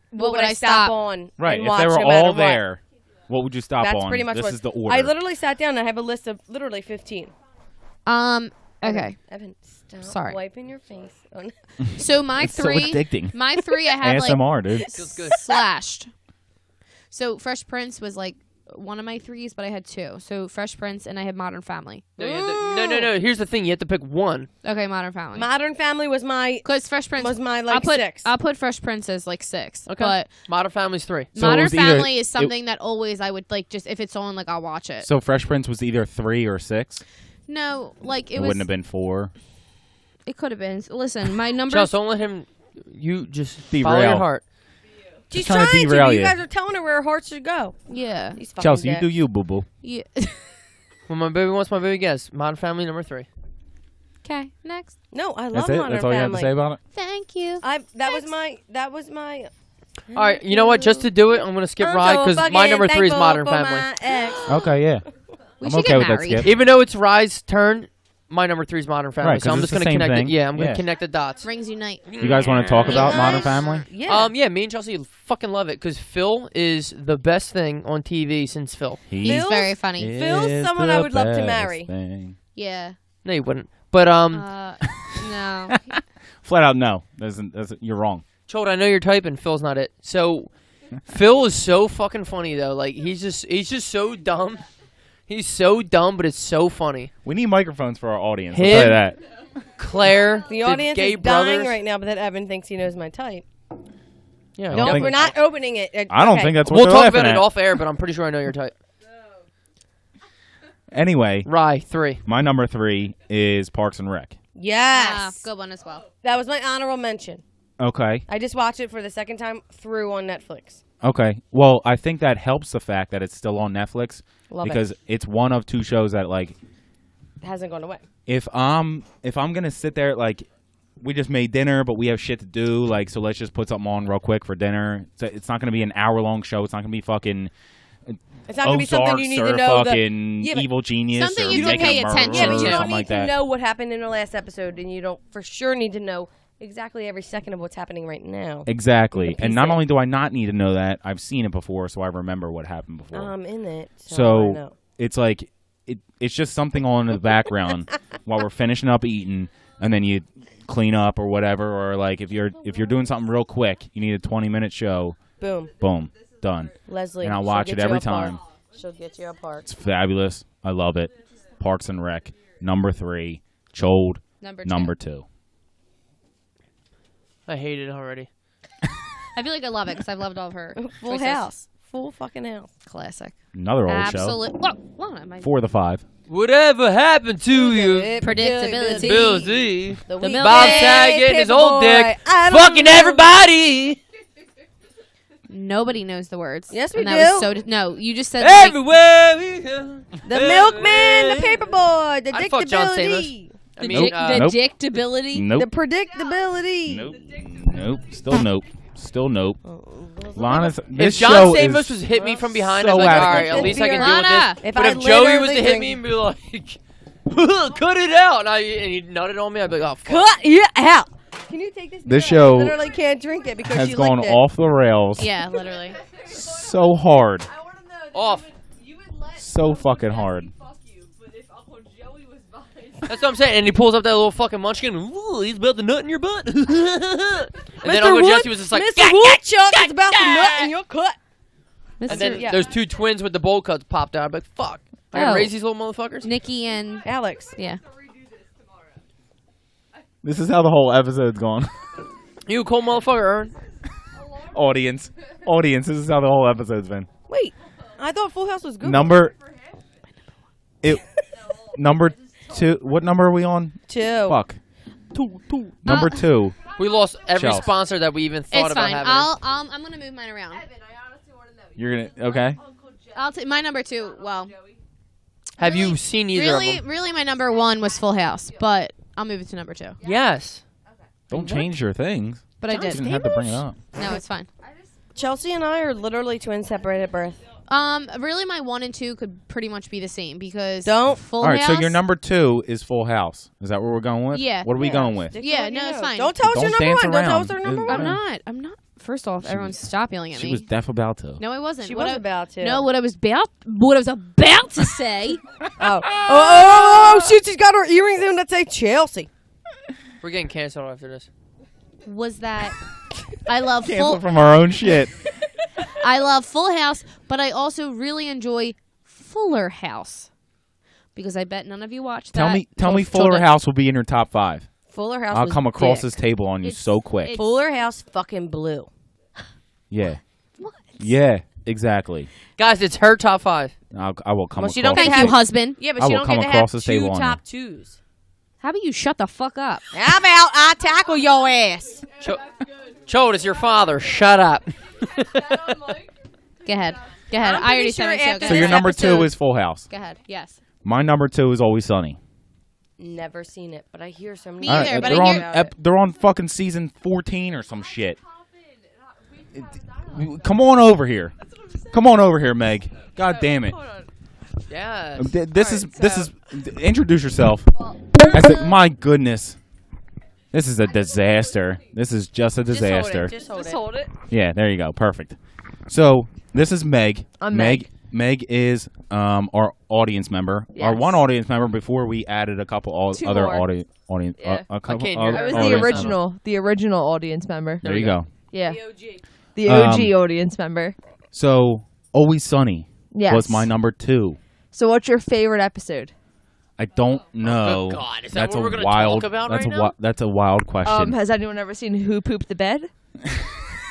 what would I stop on? Right. and If watch they were no matter all what? there, what would you stop That's on? pretty much this what is the order. I literally sat down and I have a list of literally 15. Okay. Evan, stop Sorry. wiping your face. On So my It's so three addicting. my three I have like ASMR, dude. Feels good. slashed. So Fresh Prince was like one of my threes, but I had two. So Fresh Prince and I had Modern Family. No, no. Here's the thing. You have to pick one. Okay, Modern Family. Modern Family was my Because Fresh Prince like I'll 6. put Fresh Prince as like 6. Okay. But Modern Family's 3. So it Modern was either- Family is something that always I would like just if it's on like I'll watch it. So Fresh Prince was either 3 or 6. No, like It was. wouldn't have been 4. It could have been. Listen, my number. Chels, don't let him. You just Be follow real. your heart. She's trying to trying to. derail You you. guys are telling her where her heart should go. Yeah. These fucking Chelsea, you dicks. do you, boo boo. Yeah. When my baby wants my baby guess. Modern Family number 3. Okay, next. No, I love That's it. Modern That's all you have to Family. say about it. Thank you. That was my. All right, you know what? Just to do it, I'm gonna skip Rye because my number 3 is Modern Family. Okay, yeah. We I'm should okay get with that married. skip. Even though it's Rye's turn, my number 3 is Modern Family. Right, so 'cause I'm it's just the gonna same connect thing. it. Yeah, I'm gonna Yeah. connect the dots. Rings unite. You guys want to talk about Modern Family? Yeah. Yeah, me and Chelsea fucking love it because Phil is the best thing on TV since Phil. He's Phil's very funny. Phil's someone I would love to marry. Yeah. No, you wouldn't. But No. Flat out, no. You're wrong. Chhold, I know you're typing. Phil's not it. So, Phil is so fucking funny though. Like he's just so dumb. He's so dumb, but it's so funny. We need microphones for our audience. Him? I'll tell you that. Claire, The audience gay is dying brothers. right now, but that Evan thinks he knows my type. Yeah, don't think- We're not opening it. I don't Okay. think that's what we'll they're talk laughing about it at. off air, but I'm pretty sure I know your type. Anyway, Rye 3. my number 3 is Parks and Rec. Yes. Good one as well. That was my honorable mention. Okay. I just watched it for the second time through on Netflix. Okay. Well, I think that helps the fact that it's still on Netflix Love because it's one of 2 shows that like It hasn't gone away. if I'm gonna sit there like we just made dinner but we have shit to do like so let's just put something on real quick for dinner. So it's not gonna be an hour-long show. It's not gonna be fucking It's not going to be something Ozarks you need or to know. fucking Yeah, but Evil Genius something or you can Making pay a Murderer attention Yeah, but or you don't something need like to that. know what happened in the last episode, and you don't for sure need to know exactly every second of what's happening right now. Exactly. Like a And not piece only do I not need to know that, I've seen it before, so I remember what happened before. I'm in it, so I So know. it's like it's just something on in the background while we're finishing up eating, and then you clean up or whatever, or like if you're doing something real quick, you need a 20-minute show. Boom. Boom, done. Leslie. And I'll she'll watch get it you every apart. time. She'll get you apart. It's fabulous. I love it. Parks and Rec, number 3. Chold, number 2. I hate it already. I feel like I love it because I've loved all of her. Full choices. house. Full fucking house. Classic. Another old Absolute. Well, I 4 of the 5. Whatever happened to you? Predictability. Bill Z. The Milk Bob Hey, Saget and his paper old boy. dick. I don't Fucking know. everybody. Nobody knows the words. Yes, we and that do. Was so no, you just said like, Everywhere we go. The milkman, the paper boy, the I'd fuck John predictability. I the, mean, the Nope. dictability. The Nope. predictability. Nope. Still nope. Still nope. Lana's, this if John show Stamos is was hit me from behind, so I was like, all adequate. right, at least I can deal Lana. with this. If But I if Joey was literally to hit drink- me and be like, cut it out, and he nutted on me, I'd be like, oh, fuck. Cut you out. Can you take this? This beer? I show literally can't drink it because has she gone licked it. off the rails Yeah, literally. so hard. I want to know. Off. You would let So Uncle fucking Joey hard. Fuck you, but if Uncle Joey was behind, That's what I'm saying. And he pulls up that little fucking munchkin. Ooh, he's about to nut in your butt. and then Mr. Uncle Wood- Jesse was just like, Mr. Woodchuck is about to nut in your cut. and then Yeah. there's 2 twins with the bowl cuts popped out. I'm like, fuck. I gotta Oh. raise these little motherfuckers. Nikki and Alex. yeah. redo this tomorrow. This is how the whole episode's gone. You a cool motherfucker, Ern. Audience, this is how the whole episode's been. Wait, I thought Full House was good. Number 2. What number are we on? 2. Fuck. Number 2. We lost every Chels. sponsor that we even thought It's about fine. having. I'm gonna move mine around. Evan, I honestly want to know. You're gonna okay? Uncle Joey. I'll take my number 2. Well, Joey. Have really- you seen either of them? really, my number 1 was Full House, but I'll move it to number 2. Yes. Don't change your things. But I You did. didn't have to bring it up. No, it's fine. Chelsea and I are literally twins separated at birth. Really, my 1 and 2 could pretty much be the same because Don't. Full All right, House. so your number 2 is Full House. Is that what we're going with? Yeah. What are we going with? Stick to Yeah, what you no, it's know. fine. Don't tell us Don't your number dance 1. Don't tell around. us our number It- 1. I'm not. First off, everyone stop yelling at She me. was deaf about to. No, I wasn't. She What was I- about to. No, what I was about to say Oh, shoot, she's got her earrings in that say Chelsea. We're getting canceled after this. was that I love Cancel full from our own shit. I love Full House, but I also really enjoy Fuller House because I bet none of you watched Tell that. me Fuller Children. House will be in your top 5. Fuller House I'll was come across dick. this table on you It's- so quick. it's- Fuller House fucking blue. Yeah. What? Yeah, exactly. Guys, it's her top 5. I will come Well, she across don't Thank this you, table. husband. Yeah, but I she will don't come get to across have this table 2 on top 2s. How about you shut the fuck up? How about I tackle your ass? Chode, it's your father. Shut up. That on mic? Go ahead. Go ahead. I'm I already pretty said sure my show. after Go So this your ahead. number episode- 2 is Full House. Go ahead. Yes. My number 2 is Always Sunny. Never seen it, but I hear so many. Me either, but they're I on hear- they're on fucking season 14 or some shit. Come on over here. Come on over here, Meg. God damn it. Yes. This is introduce yourself. My goodness. This is a disaster. This is just a disaster. Just hold Just it. hold it. Yeah, there you go. Perfect. So, this is Meg. I'm Meg. Meg is our audience member. Yes. Our one audience member before we added a couple Two other more. audience. Yeah. A couple can't other hear I was Oh, the audience original audience member. There you go. Yeah, The OG. the OG audience member. So, Always Sunny Yes. was my number 2. So, what's your favorite episode? I don't know. good God. Is that That's what a we're gonna wild. talk about that's right a now? that's a wild question. Has anyone ever seen Who Pooped the Bed?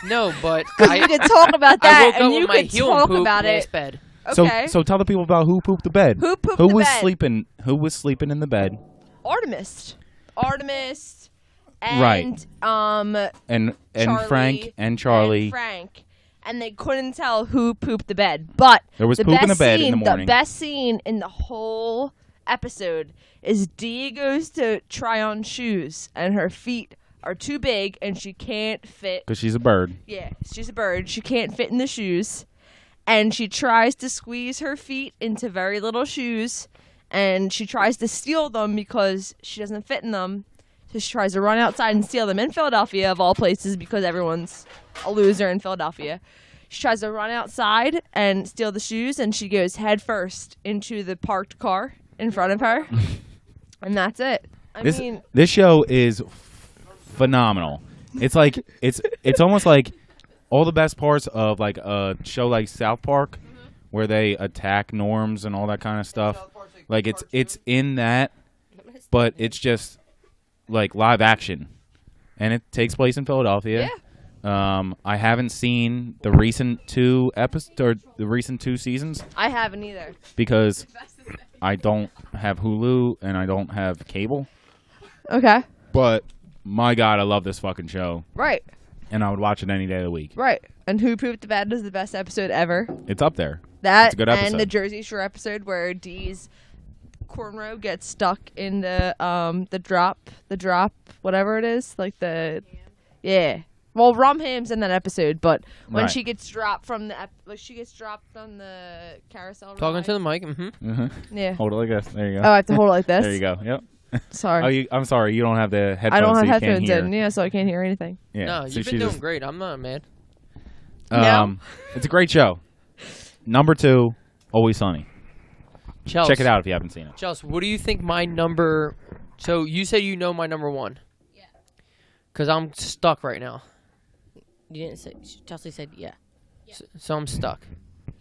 No, but You could talk about I that, woke up and with you my could heel talk and poop about last it. bed. Okay. So tell the people about who pooped the bed. Who pooped Who the was bed? sleeping? Who was sleeping in the bed? Artemis, and Right. And Charlie Frank and Charlie. and Frank, and they couldn't tell who pooped the bed. But There was the poop in best the bed in scene, the morning. The best scene in the whole episode is Dee goes to try on shoes, and her feet are too big, and she can't fit. Because she's a bird. Yeah, she's a bird. She can't fit in the shoes, and she tries to squeeze her feet into very little shoes, and she tries to steal them because she doesn't fit in them. So she tries to run outside and steal them in Philadelphia, of all places, because everyone's a loser in Philadelphia. She tries to run outside and steal the shoes, and she goes head first into the parked car in front of her, and that's it. I mean, This show is phenomenal. It's like it's almost like all the best parts of like a show like South Park, where they attack norms and all that kind of stuff. Like it's in that, but it's just like live action, and it takes place in Philadelphia. I haven't seen the recent 2 episodes or the recent 2 seasons I haven't either. because I don't have Hulu and I don't have cable. Okay. But my God, I love this fucking show, Right. and I would watch it any day of the week. Right. And Who Pooped the Bed is the best episode ever. It's up there. That It's a good episode. and the Jersey Shore episode where Dee's cornrow gets stuck in the drop, whatever it is, like the yeah. Well, Rum Ham's in that episode, but when Right. she gets dropped from the she gets dropped on the carousel. Talking ride. to the mic. Mm-hmm. Yeah. Hold it like this. There you Oh, go. I have to hold it like this. There you go. Yep. Sorry. I'm sorry. You don't have the headphones. I don't have so you can't headphones hear. in, yeah, so I can't hear anything. Yeah. No, so you've she been doing just- great. I'm not mad. No? It's a great show. Number 2, Always Sunny. Chels, Check it out if you haven't seen it. Chels, what do you think my number? So you say you know my number 1. Yeah. Because I'm stuck right now. You didn't say. Chelsea said yeah. So I'm stuck.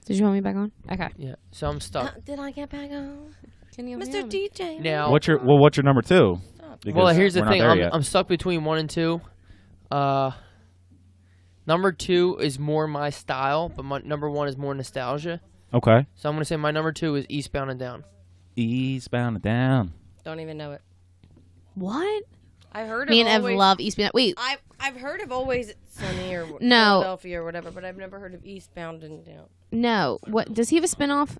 Did you want me back on? Okay. Yeah. So I'm stuck. Did I get back on, Can you Mr. DJ? Now. What's your number 2? Because Well, here's the we're not thing. there yet. I'm stuck between 1 and 2. Number 2 is more my style, but my number 1 is more nostalgia. Okay. So I'm gonna say my number 2 is Eastbound and Down. Eastbound and Down. Don't even know it. What? I heard. Me of and Ev always, love Eastbound. Wait. I've heard of Always Sunny or No. Philadelphia or whatever, but I've never heard of Eastbound and Down. No. What? Does he have a spinoff?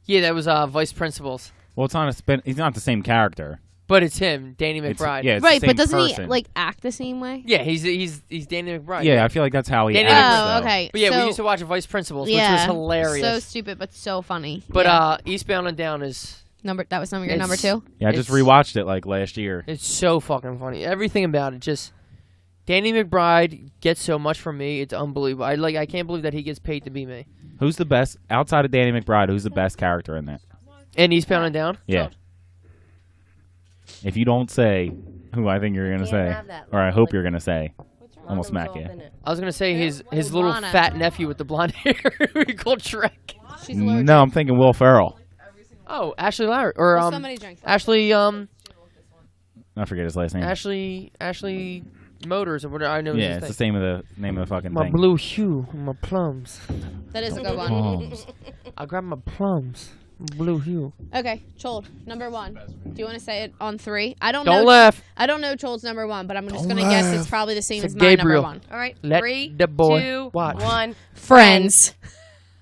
Yeah, that was Vice Principals, Well, it's not a spin. He's not the same character. but it's him, Danny It's, McBride. yeah, it's Right, the but same doesn't person. he like act the same way? Yeah, he's Danny McBride. Yeah, I feel like that's how he Danny acts. Oh, though. okay. But yeah, so, we used to watch Vice Principals, yeah, which was hilarious. So stupid, but so funny. but yeah. Eastbound and Down is That was your it's- number 2. Yeah, I just It's- rewatched it like last year. it's so fucking funny. Everything about it, just Danny McBride gets so much from me. It's unbelievable. I can't believe that he gets paid to be me. Who's the best outside of Danny McBride? Who's the best character in that? And Eastbound and Down. Yeah. If you don't say who I think you're gonna Can't say, have that or I look. hope you're gonna say, I'm gonna Lana smack was you. all in it. I was gonna say his little Lana. fat nephew with the blonde hair we called Shrek. She's allergic. No, I'm thinking Will Ferrell. Oh, Ashley Larry or Will somebody drink that? Ashley I forget his last name. Ashley Motors or whatever. I know. Yeah, his it's the thing. name of the fucking My thing. blue hue, my plums. That is a good one. Palms. I grab my plums, blue hue. Okay, Chold, number 1. Do you want to say it on 3? I don't Don't know. laugh. I don't know Chold's number 1, but I'm just Don't gonna guess laugh. it's probably the same It's as my Gabriel. number 1. All right. Let 3, the boy 2, watch. 1. Friends.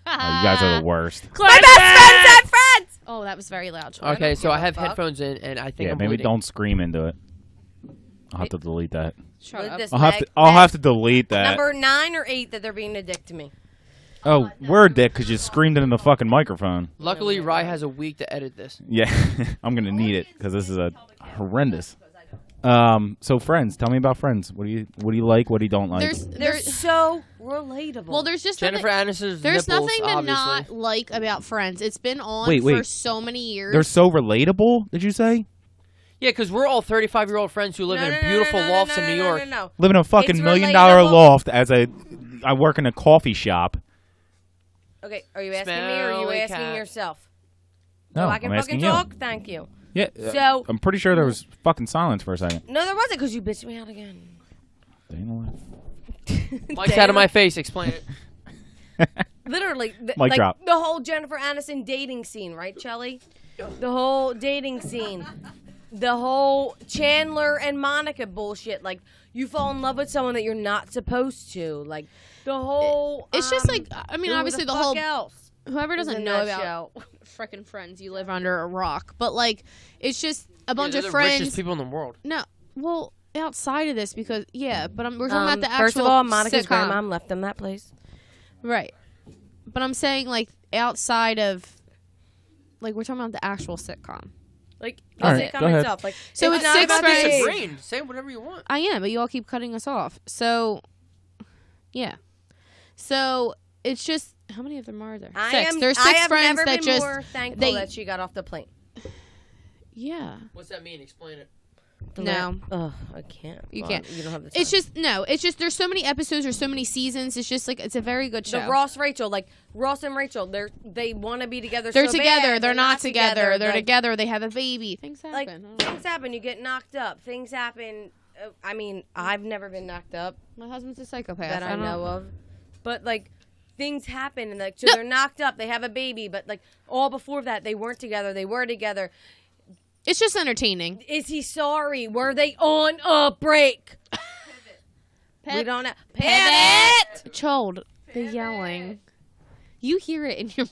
Oh, you guys are the worst. My best friend said Friends. Oh, that was very loud. Chord. Okay, so I give a have fuck. headphones in, and I think Yeah, I'm maybe bleeding. don't scream into it. I'll have to delete that. Shut Look up. at this, I'll have to delete that. Number 9 or 8 that they're being a dick to me. Oh, we're a dick because you screamed it in the fucking microphone. Luckily, Rye has a week to edit this. Yeah, I'm gonna need it because this is a horrendous. So Friends, tell me about Friends. What do you like? What do you don't like? They're so relatable. Well, there's just Jennifer Aniston's there's nipples, nothing to obviously. not like about Friends. It's been on Wait. for so many years. They're so relatable. Did you say? Yeah, because we're all 35-year-old friends who live in beautiful lofts in New York. No. Live in a fucking It's $1 million loft as I work in a coffee shop. Okay, are you asking me or are you Smelly asking cat. yourself? No, I can I'm fucking asking you. talk? Thank you. Yeah. So- I'm pretty sure there was fucking silence for a second. No, there wasn't because you bitched me out again. Mike's out of my face. Explain it. Literally, Mic drop. the whole Jennifer Aniston dating scene, right, Chelly? The whole dating scene. The whole Chandler and Monica bullshit. Like, you fall in love with someone that you're not supposed to. Like, the whole... It's just like, I mean, who obviously the fuck whole... else Whoever was doesn't in know that about show? frickin' Friends, you live under a rock. But, like, it's just a bunch they're of the friends. richest people in the world. No, well, outside of this, because, yeah, but we're talking about the actual First of all, Monica's sitcom. grandmom left them that place. Right. But I'm saying, like, outside of... Like, we're talking about the actual sitcom. Like, All the right, sitcom go ahead. itself. Like, So it's it's not six about the friends. age. Brain. Say whatever you want. I am, but you all keep cutting us off. So, yeah. So, it's just... How many of them are there? Six. There's six I have friends never that been just... more thankful they- that she got off the plane. Yeah. What's that mean? Explain it. No. Ugh, I can't. You Well, can't. You don't have the time. It's just it's just there's so many episodes, there's so many seasons. It's just like it's a very good show. the Ross Rachel, like Ross and Rachel, they want to be together. they're so together, bad. they're not together. They're like, together, they have a baby. Things happen. Like I don't know. things happen. You get knocked up. Things happen. I mean, I've never been knocked up My husband's a psychopath. that I don't know of, but like things happen and like so they're knocked up. They have a baby, but like all before that they weren't together. They were together. It's just entertaining. Is he sorry? Were they on a break? We don't know. Pivot. Chhold, the yelling. You hear it in your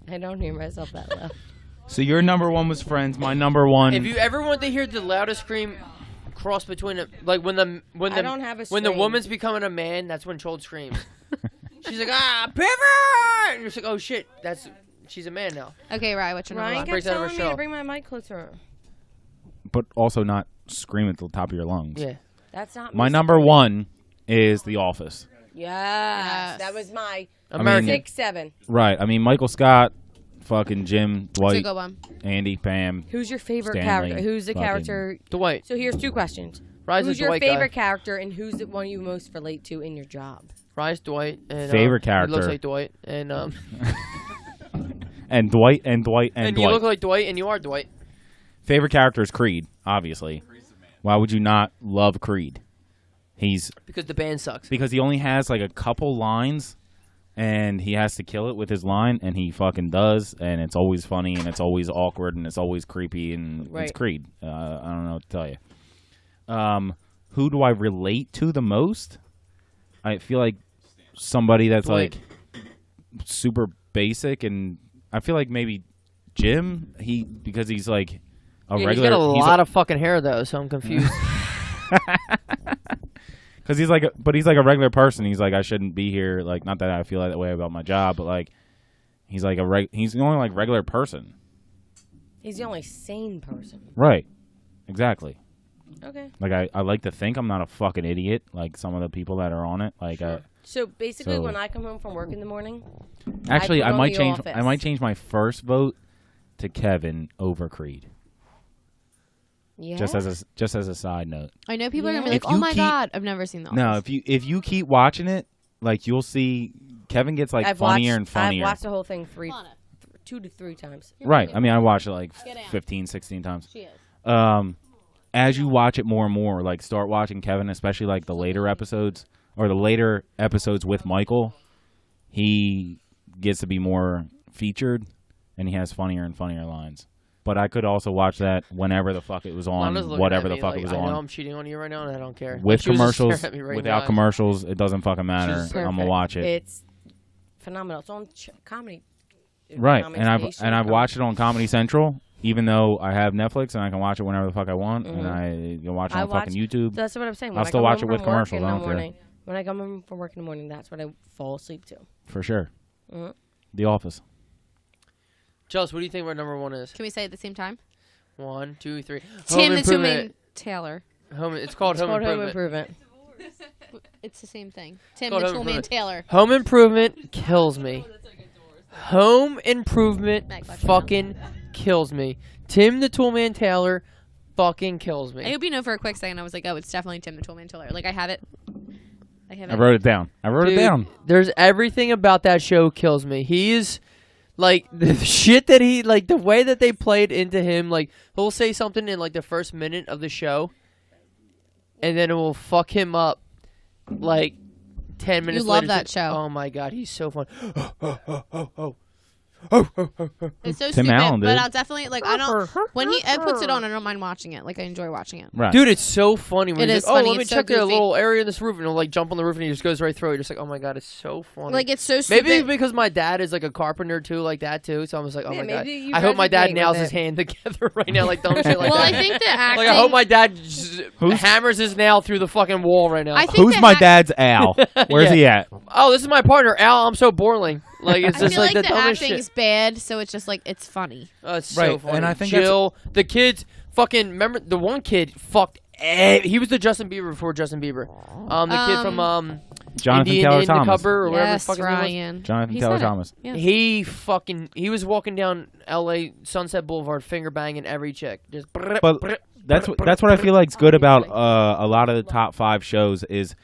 I don't hear myself that loud. So your number one was Friends. My number one. If you ever want to hear the loudest scream cross between it, like when the I don't have a when the scream. woman's becoming a man, that's when Chold screams. She's like, pivot! And you're just like, oh shit, she's a man now. Okay, right, what's your number Ryan one? kept Breaks out of her telling me to shell. bring my mic closer. but also not scream at the top of your lungs. Yeah. That's not My me number screaming. one is The Office. Yes. That was my American. 6, 7. Right. I mean, Michael Scott, fucking Jim, It's a Dwight, good one. Andy, Pam. Who's your favorite Stanley, character? Who's the fucking- character? Dwight. So here's 2 questions. Rise Who's is your Dwight favorite guy. character and who's the one you most relate to in your job? Rise, Dwight. And, Favorite He looks character. like Dwight. And And Dwight and Dwight and, and Dwight. you look like Dwight, and you are Dwight. Favorite character is Creed, obviously. Why would you not love Creed? He's Because the band sucks. because he only has like a couple lines and he has to kill it with his line and he fucking does, and it's always funny and it's always awkward and it's always creepy and Right. it's Creed. I don't know what to tell you. Who do I relate to the most? I feel like somebody that's Dwight. like super basic, and I feel like maybe Jim, because he's like a Yeah, regular he's got a lot of fucking hair though, so I'm confused. because he's like a regular person. He's like, I shouldn't be here. Like, not that I feel that way about my job, but like he's like he's the only like regular person. He's the only sane person. Right. Exactly. Okay. Like I like to think I'm not a fucking idiot like some of the people that are on it. Like So basically, So- when I come home from work in the morning, actually put I on might The change Office. my first vote to Kevin over Creed. yeah, Just as a side note. I know people are gonna be Yeah. like, If "Oh you my keep- god, I've never seen that." No, if you keep watching it, like you'll see Kevin gets like I've funnier watched, and funnier. I've watched the whole thing 2 to 3 times. Right. I mean, I watched it like Get out. 15, 16 times. She is. As you watch it more and more, like start watching Kevin, especially like the later episodes or the later episodes with Michael, he gets to be more featured and he has funnier and funnier lines. But I could also watch that whenever the fuck it was on, Lana's looking whatever at the me fuck like, it was I know on. I'm cheating on you right now, and I don't care. With She was just commercials, staring at me right without now. commercials, it doesn't fucking matter. She's I'm gonna Perfect. watch it. It's phenomenal. It's on comedy. Right, Comedy and Station, I've Comedy- watched it on Comedy Central, even though I have Netflix and I can watch it whenever the fuck I want, and I can watch it I on fucking YouTube. That's what I'm saying. When I'll I still come watch home it with from work commercials, in I the don't care. morning, when I come home from work in the morning, that's when I fall asleep to. For sure. Mhm. The Office. Chels, what do you think our number one is? Can we say it at the same time? 1, 2, 3. Tim the Improvement. Two-Man Taylor. It's called Home Called Home Improvement. Improvement. It's the same thing. Tim called the Home Toolman Improvement. Taylor. Home Improvement kills me. Home Improvement Mac, watch fucking kills me. Tim the Toolman Taylor fucking kills I me. hope you know for a quick second I was like, oh, it's definitely Tim the Toolman Taylor. Like, I have it. I wrote it down. Dude, there's everything about that show kills me. He is like the shit that he like the way that they played into him. Like he'll say something in like the first minute of the show, and then it will fuck him up. Like 10 minutes. You love later, that show. Oh my god, he's so fun. It's so Tim stupid, Allen, but dude. I'll definitely like. I don't. When he Ed puts it on, I don't mind watching it. Like I enjoy watching it. Right. Dude, it's so funny. When It he's is like, funny, oh, let me it's so check the goofy. little area in this roof, and he'll like jump on the roof, and he just goes right through it. Just like, oh my god, it's so funny. Like it's so stupid. Maybe because my dad is like a carpenter too, like that too. So I'm just like, oh Yeah, my god. maybe you I hope my dad resonate nails with his it. hand together right now, like dumb shit like well, that. I think the acting. Like I hope my dad just hammers his nail through the fucking wall right now. I think Who's the my hack- dad's Al? Where's Yeah. he at? Oh, this is my partner, Al. I'm so boring. Like it's I just feel like the the dumbest acting's shit. bad, so it's just like it's funny. Oh, it's Right, so funny. and I think Jill, the kids, fucking remember the one kid fucked. He was the Justin Bieber before Justin Bieber. The kid from Jonathan Indian Taylor in the Thomas. cupboard or whatever the Yes, fuck his name was. Ryan. Jonathan He Taylor said it. Thomas. Yeah. He was walking down L.A. Sunset Boulevard, finger banging every chick. Just But that's what I feel like's good about a lot of the top 5 shows is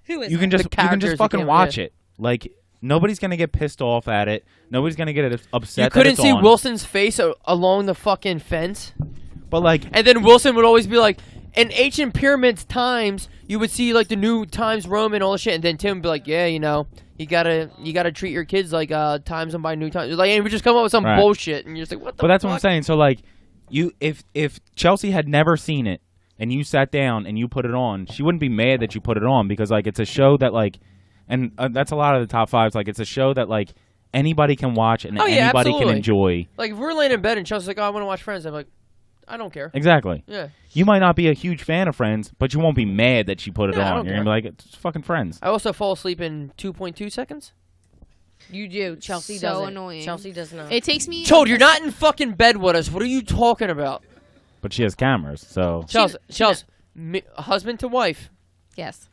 Who is you can that? just characters you fucking can't- watch yeah. it. Like nobody's gonna get pissed off at it. Nobody's gonna get upset. You that couldn't it's see on. Wilson's face along the fucking fence. But like, And then Wilson would always be like, in ancient pyramids times, you would see like the new times Roman, all the shit, and then Tim would be like, yeah, you know, you gotta treat your kids like times them by new times. Like, and he would just come up with some Right. bullshit, and you're just like, what the but that's fuck? what I'm saying. So like, if Chelsea had never seen it and you sat down and you put it on, she wouldn't be mad that you put it on because like it's a show that like, and that's a lot of the top 5s. Like it's a show that like anybody can watch and Oh, yeah, anybody can absolutely. enjoy. Like, if we're laying in bed and Chelsea's like, oh, I want to watch Friends, I'm like, I don't care. Exactly. Yeah. You might not be a huge fan of Friends, but you won't be mad that she put it Yeah, I on. don't You're gonna be like, it's fucking Friends. I also fall asleep in 2.2 seconds. You do. Chelsea So doesn't. annoying. Chelsea does not. It takes me. Cheld, you're not in fucking bed with us. What are you talking about? But she has cameras, so Chels, husband to wife. Yes.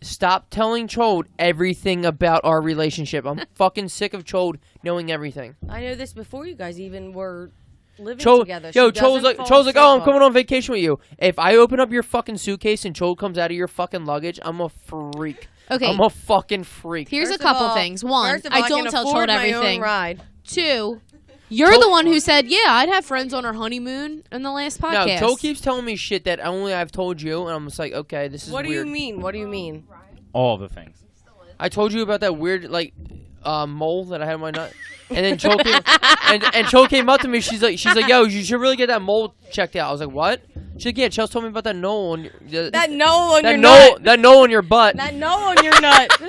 Stop telling Chode everything about our relationship. I'm fucking sick of Chode knowing everything. I know this before you guys even were living Chode, together. yo, She Chode's doesn't like, fall oh, I'm asleep coming on vacation with you. If I open up your fucking suitcase and Chode comes out of your fucking luggage, I'm a freak. Okay. I'm a fucking freak. Here's First a couple of all- things. One, first of all, I don't can tell afford Chode my own everything. ride. 2, you're the one who said, yeah, I'd have friends on our honeymoon in the last No, podcast. Chode keeps telling me shit that only I've told you, and I'm just like, okay, this is What do weird. you mean? What do you mean? all the things. I told you about that weird like mole that I had in my nut, and then Chode came, and Chode came up to me. She's like, yo, you should really get that mole checked out. I was like, what? She's like, yeah, Chelsea told me about that knoll on your, That knoll on that your knoll, nut. that knoll on your butt. That knoll on your nut.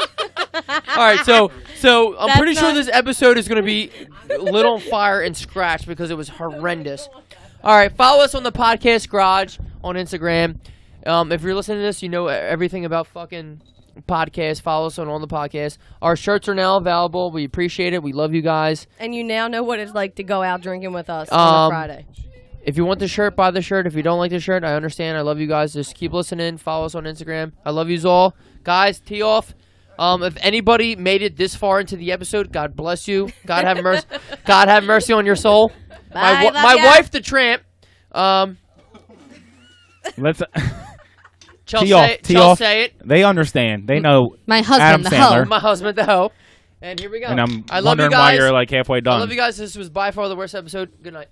All right, so I'm That's pretty sure not- this episode is gonna be lit on fire and scratched because it was horrendous. All right, follow us on the Podcast Garage on Instagram. If you're listening to this, you know everything about fucking podcast. Follow us on the podcast. Our shirts are now available. We appreciate it. We love you guys. And you now know what it's like to go out drinking with us on a Friday. If you want the shirt, buy the shirt. If you don't like the shirt, I understand. I love you guys. Just keep listening. Follow us on Instagram. I love you all. Guys, tee off. If anybody made it this far into the episode, God bless you. God have mercy. God have mercy on your soul. Bye, love my ya. wife, the tramp. Let's. Chelsea, Tee off. Tee Chelsea off. say it. They understand. They know. My Adam husband, the Sandler. hoe. My husband, the hoe. And here we go. And I'm I love you wondering why guys. you're like halfway done. I love you guys. This was by far the worst episode. Good night.